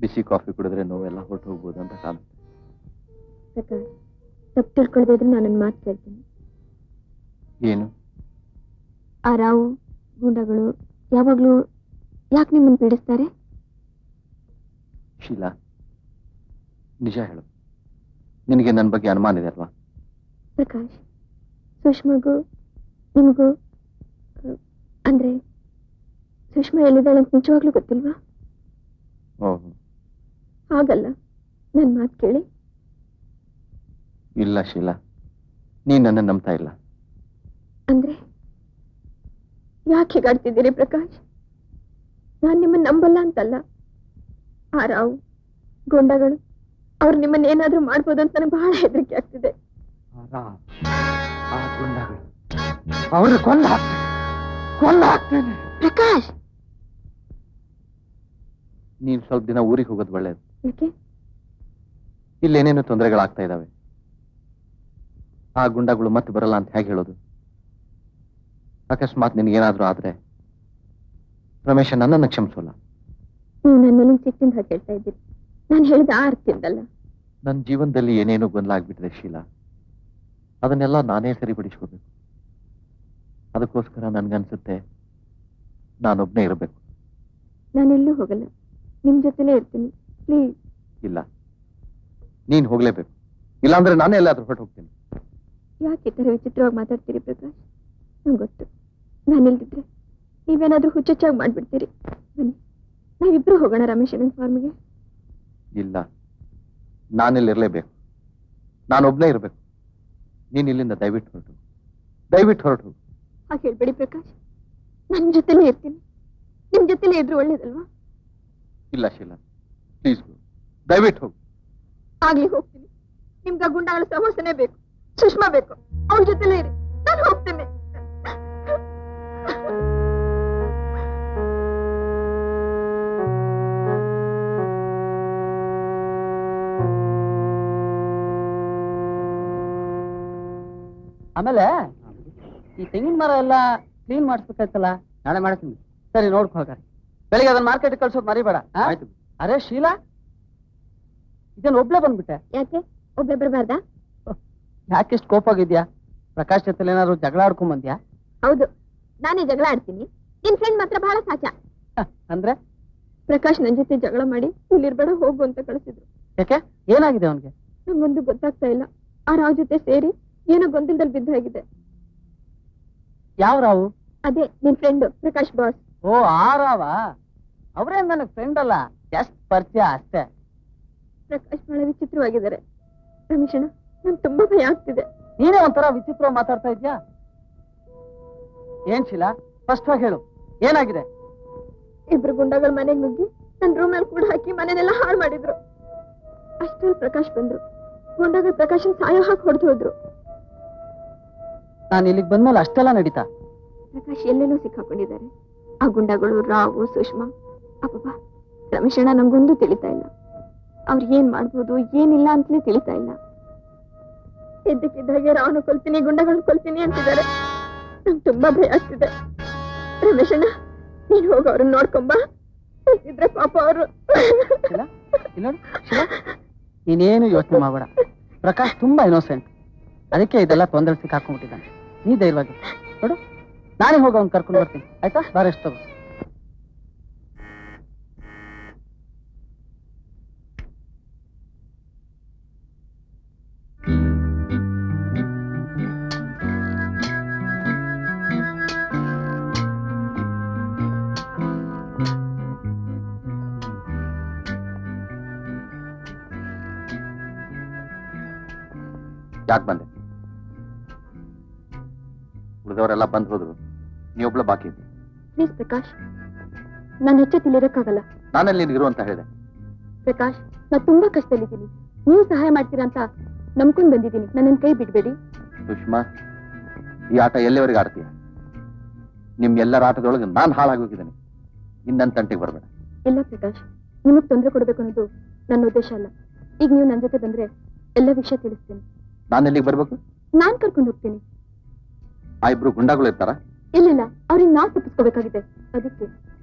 ಬಿಸಿ ಕಾಫಿ ಕುಡಿದ್ರೆ ನೋವೆಲ್ಲ ಹೊರಟು ಹೋಗ್ಬೋದು ಅಂತ ಕಾಣುತ್ತೆ. ಪ್ರಕಾಶ್, ತಪ್ಪು ತಿಳ್ಕೊಳ್ದೇ ಇದ್ರೆ ನಾನು ಮಾತು ಕೇಳ್ತೀನಿ. ಏನು? ಆ ರಾವು ಗೂಂಡಗಳು ಯಾವಾಗ್ಲೂ ಯಾಕೆ ನಿಮ್ಮನ್ನು ಪೀಡಿಸ್ತಾರೆ? ಶೀಲಾ, ನಿಜ ಹೇಳು, ನಿನಗೆ ನನ್ನ ಬಗ್ಗೆ ಅನುಮಾನ ಇದೆ ಅಲ್ವಾ? ಪ್ರಕಾಶ್, ಸುಷ್ಮಾಗೂ ನಿಮಗೂ ಅಂದ್ರೆ ಸುಷ್ಮಾ ಎಲ್ಲಿದ್ದಾಳೆ ಅಂತ ನಿಜವಾಗ್ಲೂ ಗೊತ್ತಿಲ್ವಾ? ಓಹೋ, ಹಾಗಲ್ಲ, ನನ್ನ ಮಾತು ಕೇಳಿ. ಇಲ್ಲ ಶೀಲಾ, ನೀನ್ ನನ್ನ ನಂಬ್ತಾ ಇಲ್ಲ. ಅಂದ್ರೆ ಯಾಕೆ ಹೀಗಾಡ್ತಿದ್ದೀರಿ ಪ್ರಕಾಶ್? ನಾನ್ ನಿಮ್ಮನ್ನ ನಂಬಲ್ಲ ಅಂತಲ್ಲ. ಆ ರಾವು ಗೊಂಡಗಳು ಅವ್ರು ನಿಮ್ಮನ್ನ ಏನಾದ್ರೂ ಮಾಡ್ಬೋದು ಅಂತ ನನಗೆ ಬಹಳ ಹೆದರಿಕೆ ಆಗ್ತಿದೆ. ಅವ್ರು ಕೊಂದ ಹಾಕ್ತೇನೆ. ಪ್ರಕಾಶ್, ನೀನ್ ಸ್ವಲ್ಪ ದಿನ ಊರಿಗೆ ಹೋಗೋದು ಒಳ್ಳೇದು. ಯಾಕೆ? ಇಲ್ಲೇನೇನು ತೊಂದರೆಗಳಾಗ್ತಾ ಇದಾವೆ. ಆ ಗುಂಡಗಳು ಮತ್ತೆ ಬರಲ್ಲ ಅಂತ ಹೇಗೆ ಹೇಳೋದು? ಅಕಸ್ಮಾತ್ ನಿನಗೇನಾದ್ರೂ ಆದ್ರೆ ರಮೇಶ ನನ್ನನ್ನು ಕ್ಷಮಿಸೋಲ್ಲ. ನೀವು ನನ್ನ ಮೇಲೆ ಸಿಟ್ಟಿಂದ ಹಾಗೆ ಹೇಳ್ತಾ ಇದ್ದೀರಿ. ನಾನು ಹೇಳಿದ ಆ ಅರ್ಥದಿಂದಲ್ಲ. ನನ್ನ ಜೀವನದಲ್ಲಿ ಏನೇನೋ ಗೊಂದಲ ಆಗ್ಬಿಟ್ಟಿದೆ ಶೀಲಾ, ಅದನ್ನೆಲ್ಲ ನಾನೇ ಸರಿಪಡಿಸ್ಕೋಬೇಕು. ಅದಕ್ಕೋಸ್ಕರ ನನ್ಗನ್ಸುತ್ತೆ ನಾನೊಬ್ನೇ ಇರಬೇಕು. ನಾನೆಲ್ಲೂ ಹೋಗಲ್ಲ, ನಿಮ್ ಜೊತೆಲೇ ಇರ್ತೀನಿ. ಪ್ಲೀಸ್. ಇಲ್ಲ, ನೀನ್ ಹೋಗ್ಲೇಬೇಕು. ಇಲ್ಲಾಂದ್ರೆ ನಾನೇ ಎಲ್ಲಾದ್ರೂ ಹೊರಟು ಹೋಗ್ತೀನಿ. ಯಾಕೆ ಈ ತರ ವಿಚಿತ್ರವಾಗಿ ಮಾತಾಡ್ತೀರಿ ಪ್ರಕಾಶ್? ನಂಗೆ ಗೊತ್ತು, ನಾನಿಲ್ದಿದ್ರೆ ನೀವೇನಾದ್ರೂ ಹುಚ್ಚುಚ್ಚಾಗಿ ಮಾಡ್ಬಿಡ್ತೀರಿ. ಬನ್ನಿ, ನಾವಿಬ್ರು ಹೋಗೋಣ ರಮೇಶಣ್ಣನ ಫಾರ್ಮ್ಗೆ. ಇಲ್ಲ, ನಾನಿಲ್ಲಿರ್ಲೇಬೇಕು. ನಾನೊಬ್ನೇ ಇರಬೇಕು. ನೀನ್ ಇಲ್ಲಿಂದ ದಯವಿಟ್ಟು ಹೊರಟು. ಹಾಗೆ ಹೇಳ್ಬೇಡಿ ಪ್ರಕಾಶ್, ನನ್ನ ಜೊತೆಲೇ ಇರ್ತೀನಿ. ನಿಮ್ ಜೊತೆಲೇ ಇದ್ರು ಒಳ್ಳೇದಲ್ವಾ? ಇಲ್ಲ ಶೀಲಾ, ಪ್ಲೀಸ್ ದಯವಿಟ್ಟು ಹೋಗು. ಆಗ್ಲಿ, ಹೋಗ್ತೀನಿ. ನಿಮ್ಗೆ ಆ ಗುಂಡಗಳ ಸಮೋಸನೆ ಬೇಕು, ಸುಷ್ಮಾ ಬೇಕು, ಅವ್ರ ಜೊತೆಲೇ ಇರಿ. ನಾನು ಹೋಗ್ತೀನಿ. ಆಮೇಲೆ ಈ ತೆಂಗಿನ ಮರ ಎಲ್ಲ ಕ್ಲೀನ್ ಮಾಡಿಸ್ಬೇಕಾಯ್ತಲ್ಲ? ನಾಳೆ ಮಾಡ್ತೀನಿ. ಸರಿ, ನೋಡ್ಕೊ ಹೋಗ. ಬೆಳಿಗ್ಗೆ ಅದನ್ನ ಮಾರ್ಕೆಟ್ ಕಳ್ಸೋದು ಮರಿಬೇಡ. ಅರೆ ಶೀಲಾ, ಇದನ್ನ ಒಬ್ಳೆ ಬಂದ್ಬಿಟ್ಟೆ. ಯಾಕೆ ಒಬ್ಬೆ ಬರಬಾರ್ದಾ? ಯಾಕೆಷ್ಟು ಕೋಪ ಆಗಿದ್ಯಾ? ಪ್ರಕಾಶ್ ಜೊತೆ ಏನಾದ್ರು ಜಗಳ ಆಡ್ಕೊಂಡ್ ಬಂದ್ಯಾ? ಹೌದು, ನಾನೇ ಜಗಳ ಆಡ್ತೀನಿ. ನಿನ್ ಫ್ರೆಂಡ್ ಮಾತ್ರ ಬಹಳ ಸಾಚ. ಅಂದ್ರೆ ಪ್ರಕಾಶ್ ನನ್ ಜೊತೆ ಜಗಳ ಮಾಡಿ ಇಲ್ಲಿರ್ಬೇಡ ಹೋಗು ಅಂತ ಕಳಿಸಿದ್ರು. ಯಾಕೆ ಏನಾಗಿದೆ ಅವನ್ಗೆ? ನಂಗೊಂದು ಗೊತ್ತಾಗ್ತಾ ಇಲ್ಲ. ಆ ರಾವ್ ಜೊತೆ ಸೇರಿ ಏನೋ ಗೊಂದಲದಲ್ಲಿ ಬಿದ್ದ ಹಾಗಿದೆ. ಯಾವ ರಾವು? ಅದೇ ನಿನ್ ಫ್ರೆಂಡ್ ಪ್ರಕಾಶ್ ಬಾಸ್. ಓ ಆ ರಾವ? ಅವ್ರೇನ್ ನನಗ್ ಫ್ರೆಂಡ್ ಅಲ್ಲ, ಜಸ್ಟ್ ಪರಿಚಯ ಅಷ್ಟೇ. ಪ್ರಕಾಶ್ ಬಹಳ ವಿಚಿತ್ರವಾಗಿದ್ದಾರೆ. ರಮೇಶಣ್ಣ, ನಂಗೆ ತುಂಬಾ ಭಯ ಆಗ್ತಿದೆ. ನೀನೇ ಒಂಥರ ವಿಚಿತ್ರ ಮಾತಾಡ್ತಾ ಇದ್ಯಾ? ಏನ್ ಶೀಲಾ, ಸ್ಪಷ್ಟವಾಗಿ ಹೇಳು, ಏನಾಗಿದೆ? ಇಬ್ರು ಗುಂಡಗಳ ಮನೆಗೆ ನುಗ್ಗಿ ನನ್ ರೂಮಲ್ಲಿ ಕೂಡ ಹಾಕಿ ಮನೆನೆಲ್ಲ ಹಾಳು ಮಾಡಿದ್ರು. ಅಷ್ಟರಲ್ಲಿ ಪ್ರಕಾಶ್ ಬಂದ್ರು. ಗುಂಡಗಳು ಪ್ರಕಾಶನ್ ಸಾಯೋ ಹಾಕಿ ಹೊಡೆದು ಹೋದ್ರು. ನಾನು ಇಲ್ಲಿಗೆ ಬಂದ್ಮೇಲೆ ಅಷ್ಟೆಲ್ಲ ನಡೀತಾ? ಪ್ರಕಾಶ್ ಎಲ್ಲೆಲ್ಲೋ ಸಿಕ್ಕಾಕೊಂಡಿದ್ದಾರೆ. ಆ ಗುಂಡಗಳು ರಾವು, ಸುಷ್ಮಾ. ಅಬ್ಬಬ್ಬ, ರಮೇಶಣ್ಣ, ನಂಗೊಂದು ತಿಳಿತಾ ಇಲ್ಲ. ಅವ್ರು ಏನ್ ಮಾಡ್ಬೋದು ಏನಿಲ್ಲ ಅಂತಲೇ ತಿಳಿತಾ ಇಲ್ಲ. ಇದ್ದಕ್ಕಿದ್ದಾಗೆ ರಾವ್ನು ಕೊಲ್ತೀನಿ, ಗುಂಡಗಳನ್ನ ಕೊಲ್ತೀನಿ ಅಂತಿದ್ದಾರೆ. ನಂಗೆ ತುಂಬಾ ಭಯ ಆಗ್ತಿದೆ. ರಮೇಶಣ್ಣ, ನೀನ್ ಹೋಗ ಅವ್ರನ್ನ ನೋಡ್ಕೊಂಬ. ಇದ್ರೆ ಪಾಪ ಅವರು. ನೀನೇನು ಯೋಚನೆ ಮಾಡಬೇಡ. ಪ್ರಕಾಶ್ ತುಂಬಾ ಇನ್ನೋಸೆಂಟ್, ಅದಕ್ಕೆ ಇದೆಲ್ಲ ತೊಂದರೆ ಸಿಕ್ಕಾಕೊಂಡ್ಬಿಟ್ಟಿದ್ದಾನೆ. ನೀ ಧೈರ್ಯವಾಗಿ ನೋಡು, ನಾನೇ ಹೋಗಿ ಅವ್ನು ಕರ್ಕೊಂಡು ಬರ್ತೀನಿ, ಆಯ್ತಾ? ಬಾರೆಸ್ಟ್ ತಗೋ. ಯಾಕೆ ಬಂದೆ? ಉಳಿದವರೆಲ್ಲ ಬಂದ್ ಹೋದ್ರು, ನೀವೊಬ್ಳ ಬಾಕಿ ಇದ್ದೆ. ಪ್ಲೀಸ್ ಪ್ರಕಾಶ್, ನಾನು ಹೆಚ್ಚೆತ್ತಿಲ್ಲಿರಕ್ಕಾಗಲ್ಲ. ನಾನಲ್ಲಿ ನೀನು ಇರು ಅಂತ ಹೇಳಿದೆ. ಪ್ರಕಾಶ್, ನಾನು ತುಂಬಾ ಕಷ್ಟದಲ್ಲಿದ್ದೀನಿ. ನೀವು ಸಹಾಯ ಮಾಡ್ತೀರಾ ಅಂತ ನಂಬ್ಕೊಂಡ್ ಬಂದಿದ್ದೀನಿ. ನನ್ನನ್ನು ಕೈ ಬಿಡ್ಬೇಡಿ. ಸುಷ್ಮಾ, ಈ ಆಟ ಎಲ್ಲಿವರೆಗೆ ಆಡ್ತೀಯ? ನಿಮ್ ಎಲ್ಲರ ಆಟದೊಳಗೆ ನಾನು ಹಾಳಾಗೋಗಿದ್ದೇನೆ. ಇನ್ನನ್ ತಂಟೆಗೆ ಬರಬೇಡ. ಇಲ್ಲ ಪ್ರಕಾಶ್, ನಿಮಗ್ ತೊಂದರೆ ಕೊಡ್ಬೇಕು ಅನ್ನೋದು ನನ್ನ ಉದ್ದೇಶ ಅಲ್ಲ. ಈಗ ನೀವು ನನ್ನ ಜೊತೆ ಬಂದ್ರೆ ಎಲ್ಲ ವಿಷಯ ತಿಳಿಸ್ತೀನಿ. ನಾನು ಎಲ್ಲಿಗೆ ಬರ್ಬೇಕು? ನಾನ್ ಕರ್ಕೊಂಡು ಹೋಗ್ತೀನಿ. ಆ ಇಬ್ರು ಗುಂಡಾಗಳು ಇರ್ತಾರ? ಇಲ್ಲ, ಅವ್ರಿಗೆ ನಾವ್ ತಪ್ಪಿಸ್ಕೋಬೇಕಾಗಿದೆ. ಅದಕ್ಕೆ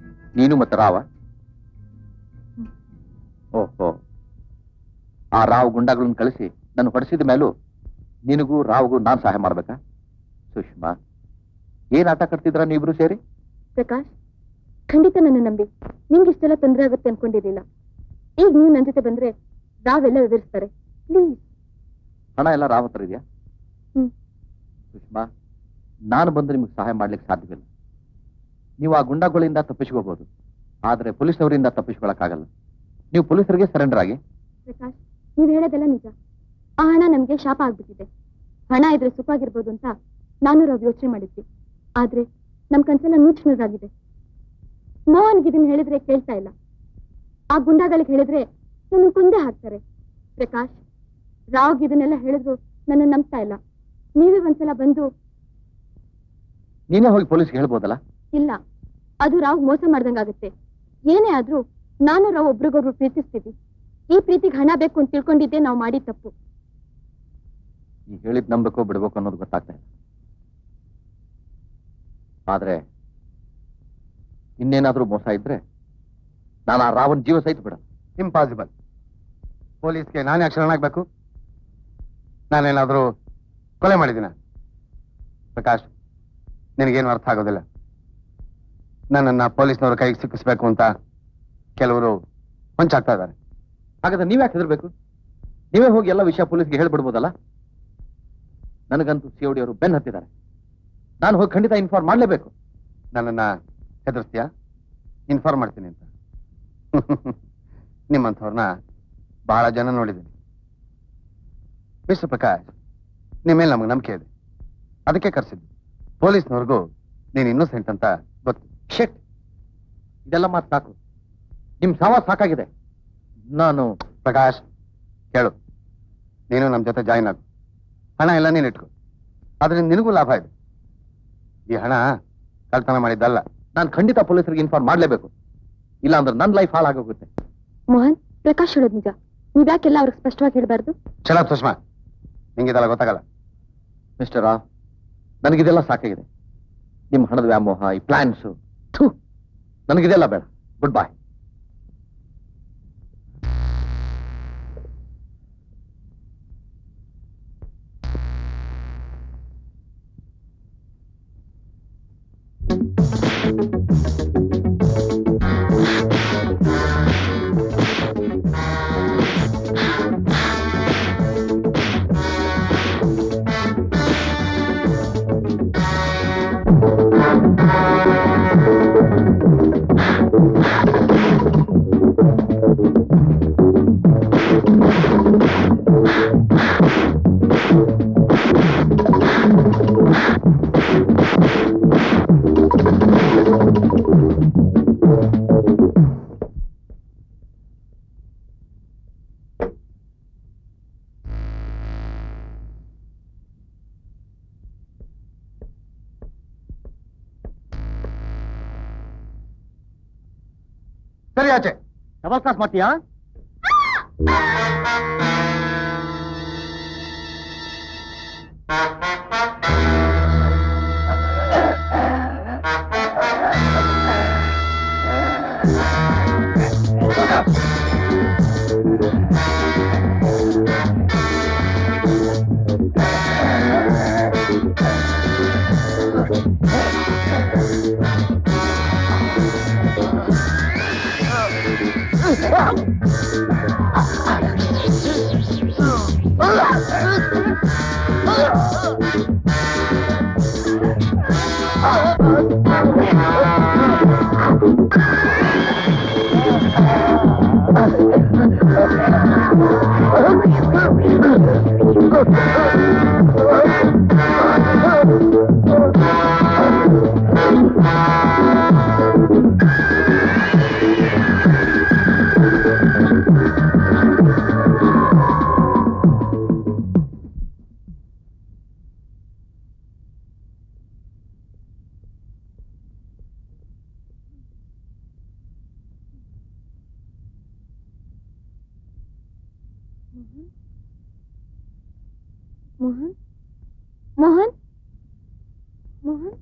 ನೀನು ಮತ್ತೆ ರಾವ? ಓಹೋ, ಆ ರಾವ್ ಗುಂಡಾಗಳನ್ನ ಕಳಿಸಿ ನನ್ನ ಹೊಡೆಸಿದ ಮೇಲೂ ನಿನಗೂ ರಾವ್ಗೂ ನಾನ್ ಸಹಾಯ ಮಾಡ್ಬೇಕಾ? ಸುಷ್ಮಾ, ಏನ್ ಆಟ ಕಟ್ತಿದ್ರ ನೀವಿಬ್ರು ಸೇರಿ? ಪ್ರಕಾಶ್, ಖಂಡಿತ ನನ್ನ ನಂಬಿ. ನಿಮ್ಗೆ ಇಷ್ಟೆಲ್ಲ ತೊಂದರೆ ಆಗುತ್ತೆ ಅನ್ಕೊಂಡಿರ್ಲಿಲ್ಲ. ಈಗ ನೀವು ನನ್ನ ಜೊತೆ ಬಂದ್ರೆ ರಾವೆಲ್ಲ ವಿವರಿಸ್ತಾರೆ. ಪ್ಲೀಸ್. ಹಣ ಎಲ್ಲ ರಾವ್ ಹತ್ರ ಇದೆಯಾ? ಸುಷ್ಮಾ, ನಾನು ಬಂದು ನಿಮ್ಗೆ ಸಹಾಯ ಮಾಡ್ಲಿಕ್ಕೆ ಸಾಧ್ಯವಿಲ್ಲ. ನೀವು ಆ ಗುಂಡಾಗಳಿಂದ ತಪ್ಪಿಸ್ಕೋಬಹುದು, ಆದ್ರೆ ಪೊಲೀಸವರಿಂದ ತಪ್ಪಿಸ್ಕೊಳಕ್ಕಾಗಲ್ಲ. ನೀವು ಪೊಲೀಸರಿಗೆ ಸರೆಂಡರ್ ಆಗಿ. ಪ್ರಕಾಶ್, ನೀವ್ ಹೇಳೋದೆಲ್ಲ ನಿಜ. ಆ ಹಣ ನಮ್ಗೆ ಶಾಪ ಆಗ್ಬಿಟ್ಟಿದೆ. ಹಣ ಇದ್ರೆ ಸುಖ ಆಗಿರ್ಬೋದು ಅಂತ ನಾನು ರಾವ್ ಯೋಚನೆ ಮಾಡಿದ್ವಿ. ಆದ್ರೆ ನಮ್ ಕನ್ಸೆಲ್ಲ ನೂಚನರಾಗಿದೆ. ಮೋಹನ್ಗೆ ಇದನ್ನ ಹೇಳಿದ್ರೆ ಕೇಳ್ತಾ ಇಲ್ಲ. ಆ ಗುಂಡಾಗಳಿಗೆ ಹೇಳಿದ್ರೆ ನನ್ನ ಕುಂದೆ ಹಾಕ್ತಾರೆ. ಪ್ರಕಾಶ್, ರಾವ್ಗೆ ಇದನ್ನೆಲ್ಲ ಹೇಳಿದ್ರು ನನ್ನ ನಂಬ್ತಾ ಇಲ್ಲ. ನೀವೇ ಒಂದ್ಸಲ ಬಂದು. ನೀನೇ ಹೋಗಿ ಪೊಲೀಸ್ಗೆ ಹೇಳ್ಬೋದಲ್ಲ? ಇಲ್ಲ, ಅದು ರಾವ್ ಮೋಸ ಮಾಡ್ದಂಗಾಗತ್ತೆ. ಏನೇ ಆದ್ರೂ ನಾನು ರಾವ್ ಒಬ್ರಿಗೊಬ್ರು ಪ್ರೀತಿಸ್ತೀವಿ. ಈ ಪ್ರೀತಿಗೆ ಹಣ ಬೇಕು ಅಂತ ತಿಳ್ಕೊಂಡಿದ್ದೆ ನಾವು ಮಾಡಿದ ತಪ್ಪು. ನೀ ಹೇಳಿದ್ ನಂಬಬೇಕೋ ಬಿಡ್ಬೇಕು ಅನ್ನೋದು ಗೊತ್ತಾಗ್ತಾ ಇಲ್ಲ. ಆದ್ರೆ ಇನ್ನೇನಾದ್ರೂ ಮೋಸ ಇದ್ರೆ ನಾನು ಆ ರಾವನ್ ಜೀವ ಸಹಿತ ಬಿಡ. ಇಂಪಾಸಿಬಲ್. ಪೊಲೀಸ್ಗೆ ನಾನೇ ಶರಣಾಗಬೇಕು? ನಾನೇನಾದ್ರೂ ಕೊಲೆ ಮಾಡಿದ್ದೀನ? ಪ್ರಕಾಶ್, ನಿನಗೇನು ಅರ್ಥ ಆಗೋದಿಲ್ಲ. ನನ್ನನ್ನ ಪೊಲೀಸ್ನವ್ರ ಕೈಗೆ ಸಿಕ್ಕಿಸ್ಬೇಕು ಅಂತ ಕೆಲವರು ಹೊಂಚಾಗ್ತಾ ಇದ್ದಾರೆ. ಹಾಗಾದ್ರೆ ನೀವ್ಯಾಕೆ ಹೆದರ್ಬೇಕು? ನೀವೇ ಹೋಗಿ ಎಲ್ಲ ವಿಷಯ ಪೊಲೀಸ್ಗೆ ಹೇಳ್ಬಿಡ್ಬೋದಲ್ಲ? ನನಗಂತೂ ಸಿಒಡಿ ಅವರು ಬೆನ್ ಹತ್ತಿದ್ದಾರೆ. ನಾನು ಹೋಗಿ ಖಂಡಿತ ಇನ್ಫಾರ್ಮ್ ಮಾಡ್ಲೇಬೇಕು. ನನ್ನನ್ನ ಹೆದರ್ಸ್ತೀಯಾ? ಇನ್ಫಾರ್ಮ್ ಮಾಡ್ತೀನಿ ಅಂತ? ನಿಮ್ಮಂಥವ್ರನ್ನ ಬಹಳ ಜನ ನೋಡಿದ್ದೀನಿ. ಮಿಸ್ಟರ್ ಪ್ರಕಾಶ್, ನಿಮ್ಮ ಮೇಲೆ ನಮಗೆ ನಂಬಿಕೆ ಇದೆ, ಅದಕ್ಕೆ ಕರೆಸಿದ್ದು. ಪೊಲೀಸ್ನವ್ರಿಗೂ ನೀನು ಇನ್ನೋಸೆಂಟ್ ಅಂತ ಗೊತ್ತು. ಶೆಟ್, ಇದೆಲ್ಲ ಮಾತು ಸಾಕು. ನಿಮ್ ಸವಾಲ್ ಸಾಕಾಗಿದೆ. ನಾನು ಪ್ರಕಾಶ್, ಕೇಳು, ನೀನು ನಮ್ಮ ಜೊತೆ ಜಾಯಿನ್ ಆಗು. ಹಣ ಎಲ್ಲ ನೀನು ಇಟ್ಕೊ, ಅದರಿಂದ ನಿನಗೂ ಲಾಭ ಇದೆ. ಈ ಹಣ ಕಳ್ತನ ಮಾಡಿದ್ದಲ್ಲ. ನಾನು ಖಂಡಿತ ಪೊಲೀಸರಿಗೆ ಇನ್ಫಾರ್ಮ್ ಮಾಡ್ಲೇಬೇಕು, ಇಲ್ಲ ಅಂದ್ರೆ ನನ್ನ ಲೈಫ್ ಹಾಳಾಗೋಗುತ್ತೆ. ಮೋಹನ್, ಪ್ರಕಾಶ್ ಹೇಳೋದು ನಿಜ. ನೀವ್ಯಾಕೆಲ್ಲ ಅವ್ರಿಗೆ ಸ್ಪಷ್ಟವಾಗಿ ಹೇಳ್ಬಾರ್ದು? ಚಲ ಸುಷ್ಮಾ, ನಿಂಗಿದೆಲ್ಲ ಗೊತ್ತಾಗಲ್ಲ. ಮಿಸ್ಟರ್ ರಾವ್, ನನಗಿದೆಲ್ಲ ಸಾಕಾಗಿದೆ. ನಿಮ್ಮ ಹಣದ ವ್ಯಾಮೋಹ, ಈ ಪ್ಲಾನ್ಸು, ನನಗಿದೆಲ್ಲ ಬೇಡ. ಗುಡ್ ಬಾಯ್. ಸರಿ ಆಚೆ. ಡಬಲ್ ಕ್ರಾಸ್ ಮಾಡ್ತೀಯಾ? ಮೋಹನ್ ಮೋಹನ್ ಮೋಹನ್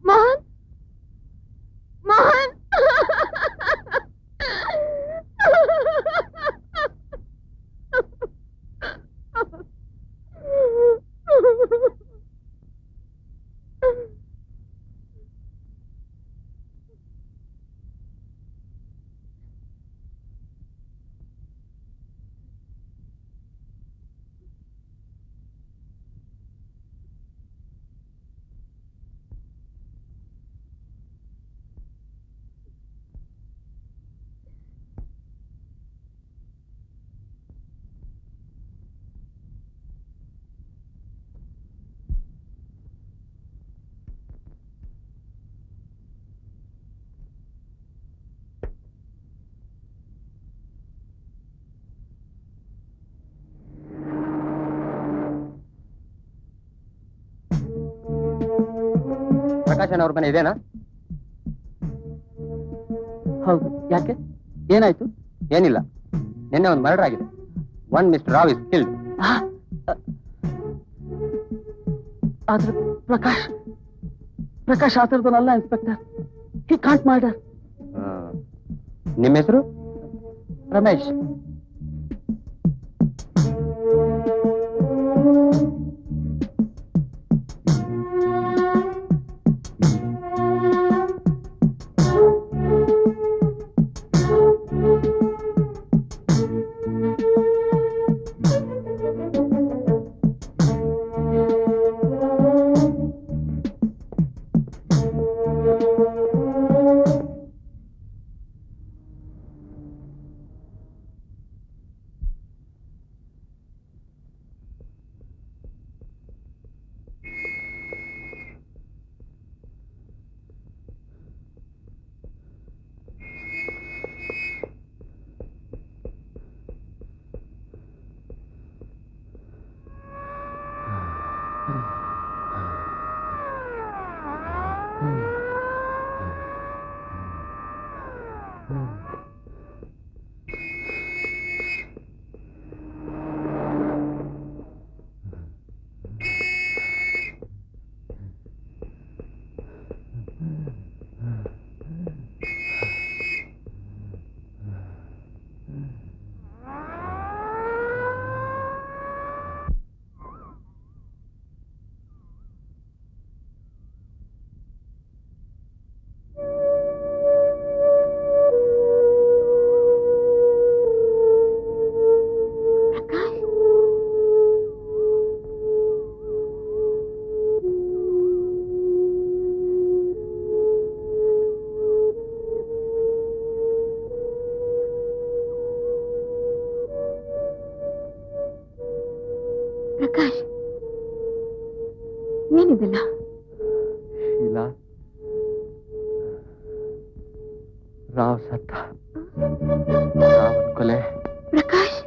ಮೋಹನ್ ಮೋಹನ್ ಪ್ರಕಾಶನ್ ಅವ್ರ ಮನೆ ಇದೇನಾ? ಹೌದು. ಯಾಕೆ? ಏನಾಯ್ತು? ಏನಿಲ್ಲ, ನಿನ್ನೆ ಒಂದು ಮರ್ಡರ್ ಆಗಿದೆ. One mister Rao is killed. ಆದ್ರೆ ಪ್ರಕಾಶ್ ಆ ಥರದಲ್ಲ ಇನ್ಸ್ಪೆಕ್ಟರ್. He can't murder. ನಿಮ್ಮ ಹೆಸರು? ರಮೇಶ್. ಪ್ರಕಾಶ್, ಏನಿದೆಲ್ಲ? ಶೀಲಾ, ರಾವ್ ಸತ್ತ. ರಾವನ್ ಕೊಲೆ. ಪ್ರಕಾಶ್,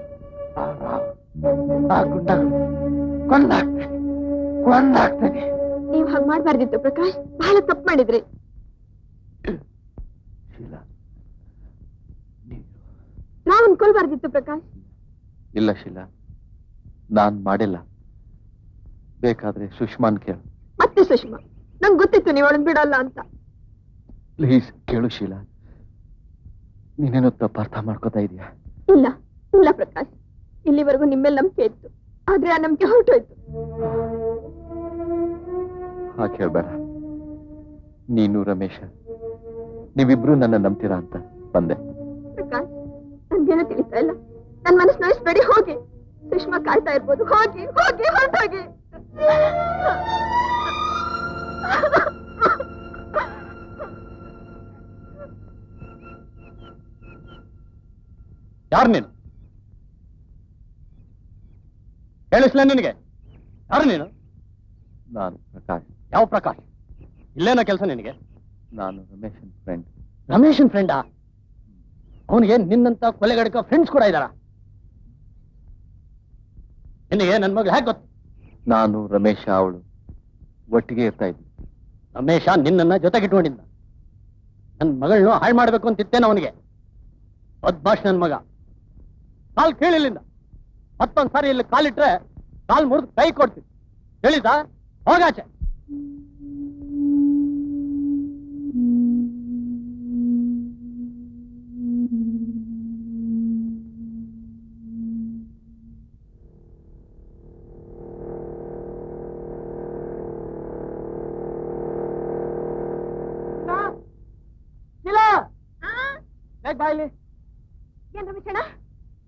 ಕೊಂದಾಗ್ತೇನೆ. ನೀವ್ ಹಾಗೆ ಮಾಡ್ಬಾರ್ದಿತ್ತು ಪ್ರಕಾಶ್. ಬಹಳ ತಪ್ಪು ಮಾಡಿದ್ರಿ. ಶೀಲಾ, ನಾವು ಅನ್ಕೊಳ್ಬಾರ್ದಿತ್ತು ಪ್ರಕಾಶ್. ಇಲ್ಲ ಶೀಲಾ, ನಾನ್ ಮಾಡಿಲ್ಲ. ಬೇಕಾದ್ರೆ ಸುಷ್ಮಾನ್ ಕೇಳು. ಮತ್ತೆ ಸುಷ್ಮಾ, ನಂಗೆ ಗೊತ್ತಿತ್ತು ನೀವು ಅವಳನ್ನ ಬಿಡಲ್ಲ ಅಂತ. ಪ್ಲೀಸ್ ಕೇಳು ಶೀಲಾ, ನೀನೇನೋ ತಪ್ಪಾರ್ಥ ಮಾಡ್ಕೋತಾ ಇದೀಯ. ಇಲ್ಲ ಇಲ್ಲ ಪ್ರಕಾಶ್, ಇಲ್ಲಿವರೆಗೂ ನಿಮ್ಮೇಲೆ ನಂಬಿಕೆ ಇತ್ತು, ಆದ್ರೆ ಆ ನಂಬಿಕೆ ಹೊರಟೋಯ್ತು. ಹಾಗೆ ಹೇಳ್ಬೇಡ. ನೀನು ರಮೇಶ ನೀವಿಬ್ರು ನನ್ನ ನಂಬ್ತೀರಾ ಅಂತ ಬಂದೆ. ಪ್ರಕಾಶ್, ನನ್ಗೇನೋ ತಿಳಿತಾ ಇಲ್ಲ. ನನ್ ಮನಸ್ಸು ನೋಯಿಸ್ಬೇಡಿ, ಹೋಗಿ. ಸುಷ್ಮಾ ಕಾಯ್ತಾ ಇರ್ಬೋದು, ಹೋಗಿ ಹೋಗಿ ಹೊರಟೋಗಿ. ಯಾರು ನೀನು? ಹೇಳಿಸ್ಲ ನಿನಗೆ? ಯಾರು ನೀನು? ನಾನು ಪ್ರಕಾಶ್. ಯಾವ ಪ್ರಕಾಶ್? ಇಲ್ಲೇನೋ ಕೆಲಸ ನಿನಗೆ? ನಾನು ರಮೇಶನ್ ಫ್ರೆಂಡ್. ರಮೇಶನ್ ಫ್ರೆಂಡಾ? ಅವನಿಗೆ ನಿನ್ನಂತ ಕೊಲೆಗಡಕ ಫ್ರೆಂಡ್ಸ್ ಕೂಡ ಇದ್ದಾರ? ನಿನಗೆ ನನ್ನ ಮಗಳು ಹೇಗೆ ಗೊತ್ತು? ನಾನು ರಮೇಶ ಅವಳು ಒಟ್ಟಿಗೆ ಇರ್ತಾ ಇದ್ವಿ. ರಮೇಶ ನಿನ್ನನ್ನ ಜೊತೆಗಿಟ್ಕೊಂಡಿದ್ದ. ನನ್ನ ಮಗಳನ್ನ ಹಾಳು ಮಾಡ್ಬೇಕು ಅಂತಿತ್ತೇನ ಅವನಿಗೆ? ಬದ್ಮಾಶ್ ನನ್ನ ಮಗ. ಕಾಲ್ ಕೇಳಿಲ್ಲಿಂದ ಮತ್ತೊಂದ್ ಸಾರಿ ಇಲ್ಲಿ ಕಾಲಿಟ್ರೆ ಕಾಲ್ ಮುರಿದು ಕೈ ಕೊಡ್ತೀನಿ. ಹೇಳಿದ ಹೋಗಾಚೆ. ಬಾಯ್ಲಿ. ಏನ್ ರಮೇಶಣ್ಣ?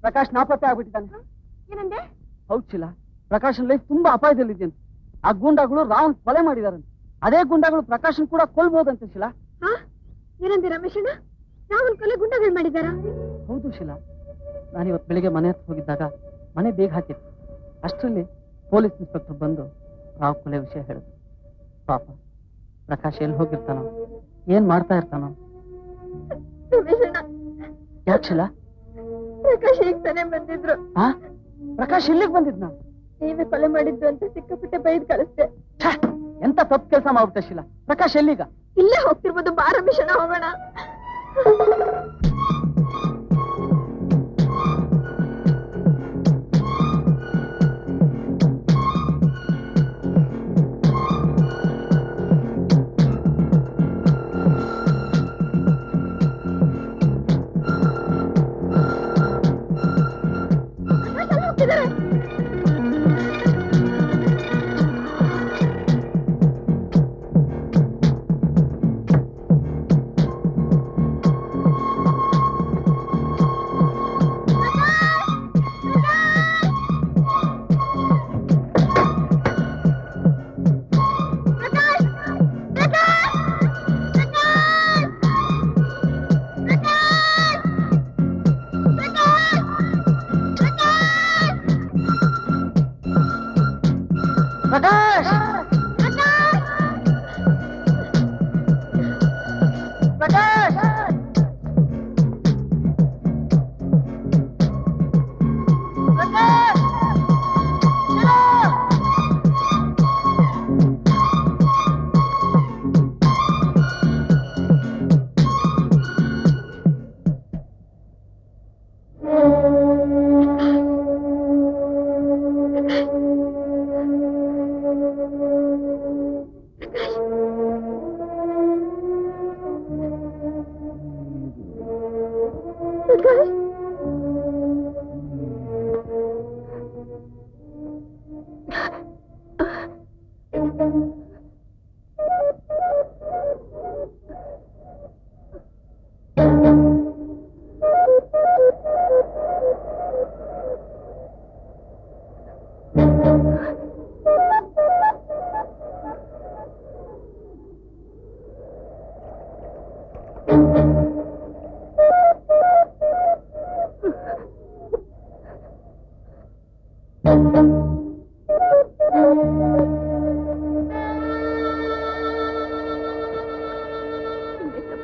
ಪ್ರಕಾಶ್ ನಾಪತ್ತೆ ಆಗ್ಬಿಟ್ಟಿದ್ದಾನೆ. ಏನಂದೆ? ಹೌದ್ ಶಿಲಾ, ಪ್ರಕಾಶನ್ ಲೈಫ್ ತುಂಬಾ ಅಪಾಯದಲ್ಲಿದ್ದೇನೆ. ಆ ಗೂಂಡಾಗಳು ರಾವನ್ ಕೊಲೆ ಮಾಡಿದಾರಂತೆ. ಅದೇ ಗುಂಡಾಗಳು ಪ್ರಕಾಶನ್ ಕೂಡ ಕೊಲ್ಬಹುದಂತೆ ಶಿಲಾ. ಏನಂದೆ ರಮೇಶಣ್ಣ? ರಾವನ್ ಕೊಲೆ ಗುಂಡಾಗಳು ಮಾಡಿದಾರ? ಹೌದು ಶಿಲಾ, ನಾನಿವತ್ತು ಬೆಳಿಗ್ಗೆ ಮನೆ ಹತ್ರ ಹೋಗಿದ್ದಾಗ ಮನೆ ಬೇಗ ಹಾಕಿತ್ತು. ಅಷ್ಟರಲ್ಲಿ ಪೊಲೀಸ್ ಇನ್ಸ್ಪೆಕ್ಟರ್ ಬಂದು ರಾವ್ ಕೊಲೆ ವಿಷಯ ಹೇಳಿದ್ರು. ಪಾಪ ಪ್ರಕಾಶ್ ಎಲ್ಲಿ ಹೋಗಿರ್ತಾನೋ, ಏನ್ ಮಾಡ್ತಾ ಇರ್ತಾನೋ. ರಮೇಶಣ್ಣ, ಯಾಕೆ ಶಿಲಾ? ಪ್ರಕಾಶ್ ಈಗ ತಾನೇ ಬಂದಿದ್ರು. ಪ್ರಕಾಶ್ ಇಲ್ಲಿಗೆ ಬಂದಿದ್ನ? ನೀವೇ ಕೊಲೆ ಮಾಡಿದ್ದು ಅಂತ ಸಿಕ್ಕಾಪಟ್ಟೆ ಬೈದ್ ಕಳಿಸ್ದೆ. ಎಂತ ತಪ್ಪು ಕೆಲಸ ಮಾಡ್ಬಿಟ್ಟೆ ಶಿಲಾ. ಪ್ರಕಾಶ್ ಎಲ್ಲಿಗ? ಇಲ್ಲೇ ಹೋಗ್ತಿರ್ಬೋದು, ಬಾ ರಮೇಶಣ್ಣ ಹೋಗೋಣ.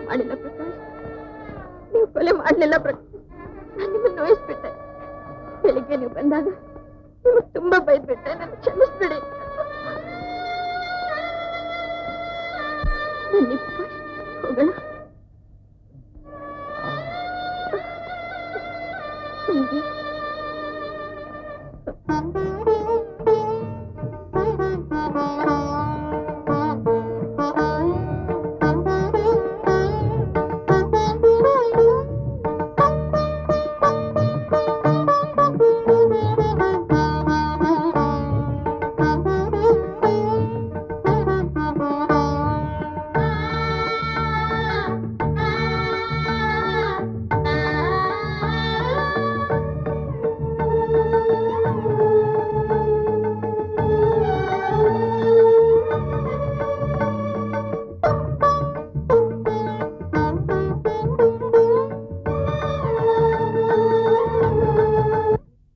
ಮಾಡಿಲ್ಲ ಪ್ರಕಾಶ್, ನೀವು ಕೊಲೆ ಮಾಡಲಿಲ್ಲ ಪ್ರಕಾಶ್. ನಾನು ನಿಮ್ಮನ್ನು ನೋಯಿಸ್ಬಿಟ್ಟೆ. ಬೆಳಿಗ್ಗೆ ನೀವು ಬಂದಾಗ ನಿಮಗೆ ತುಂಬಾ ಬೈದ್ಬಿಟ್ಟೆ. ನನ್ನ ಕ್ಷಮಿಸ್ಬಿಡಿ. ಬನ್ನಿ ಪ್ರಕಾಶ್, ಹೋಗೋಣ.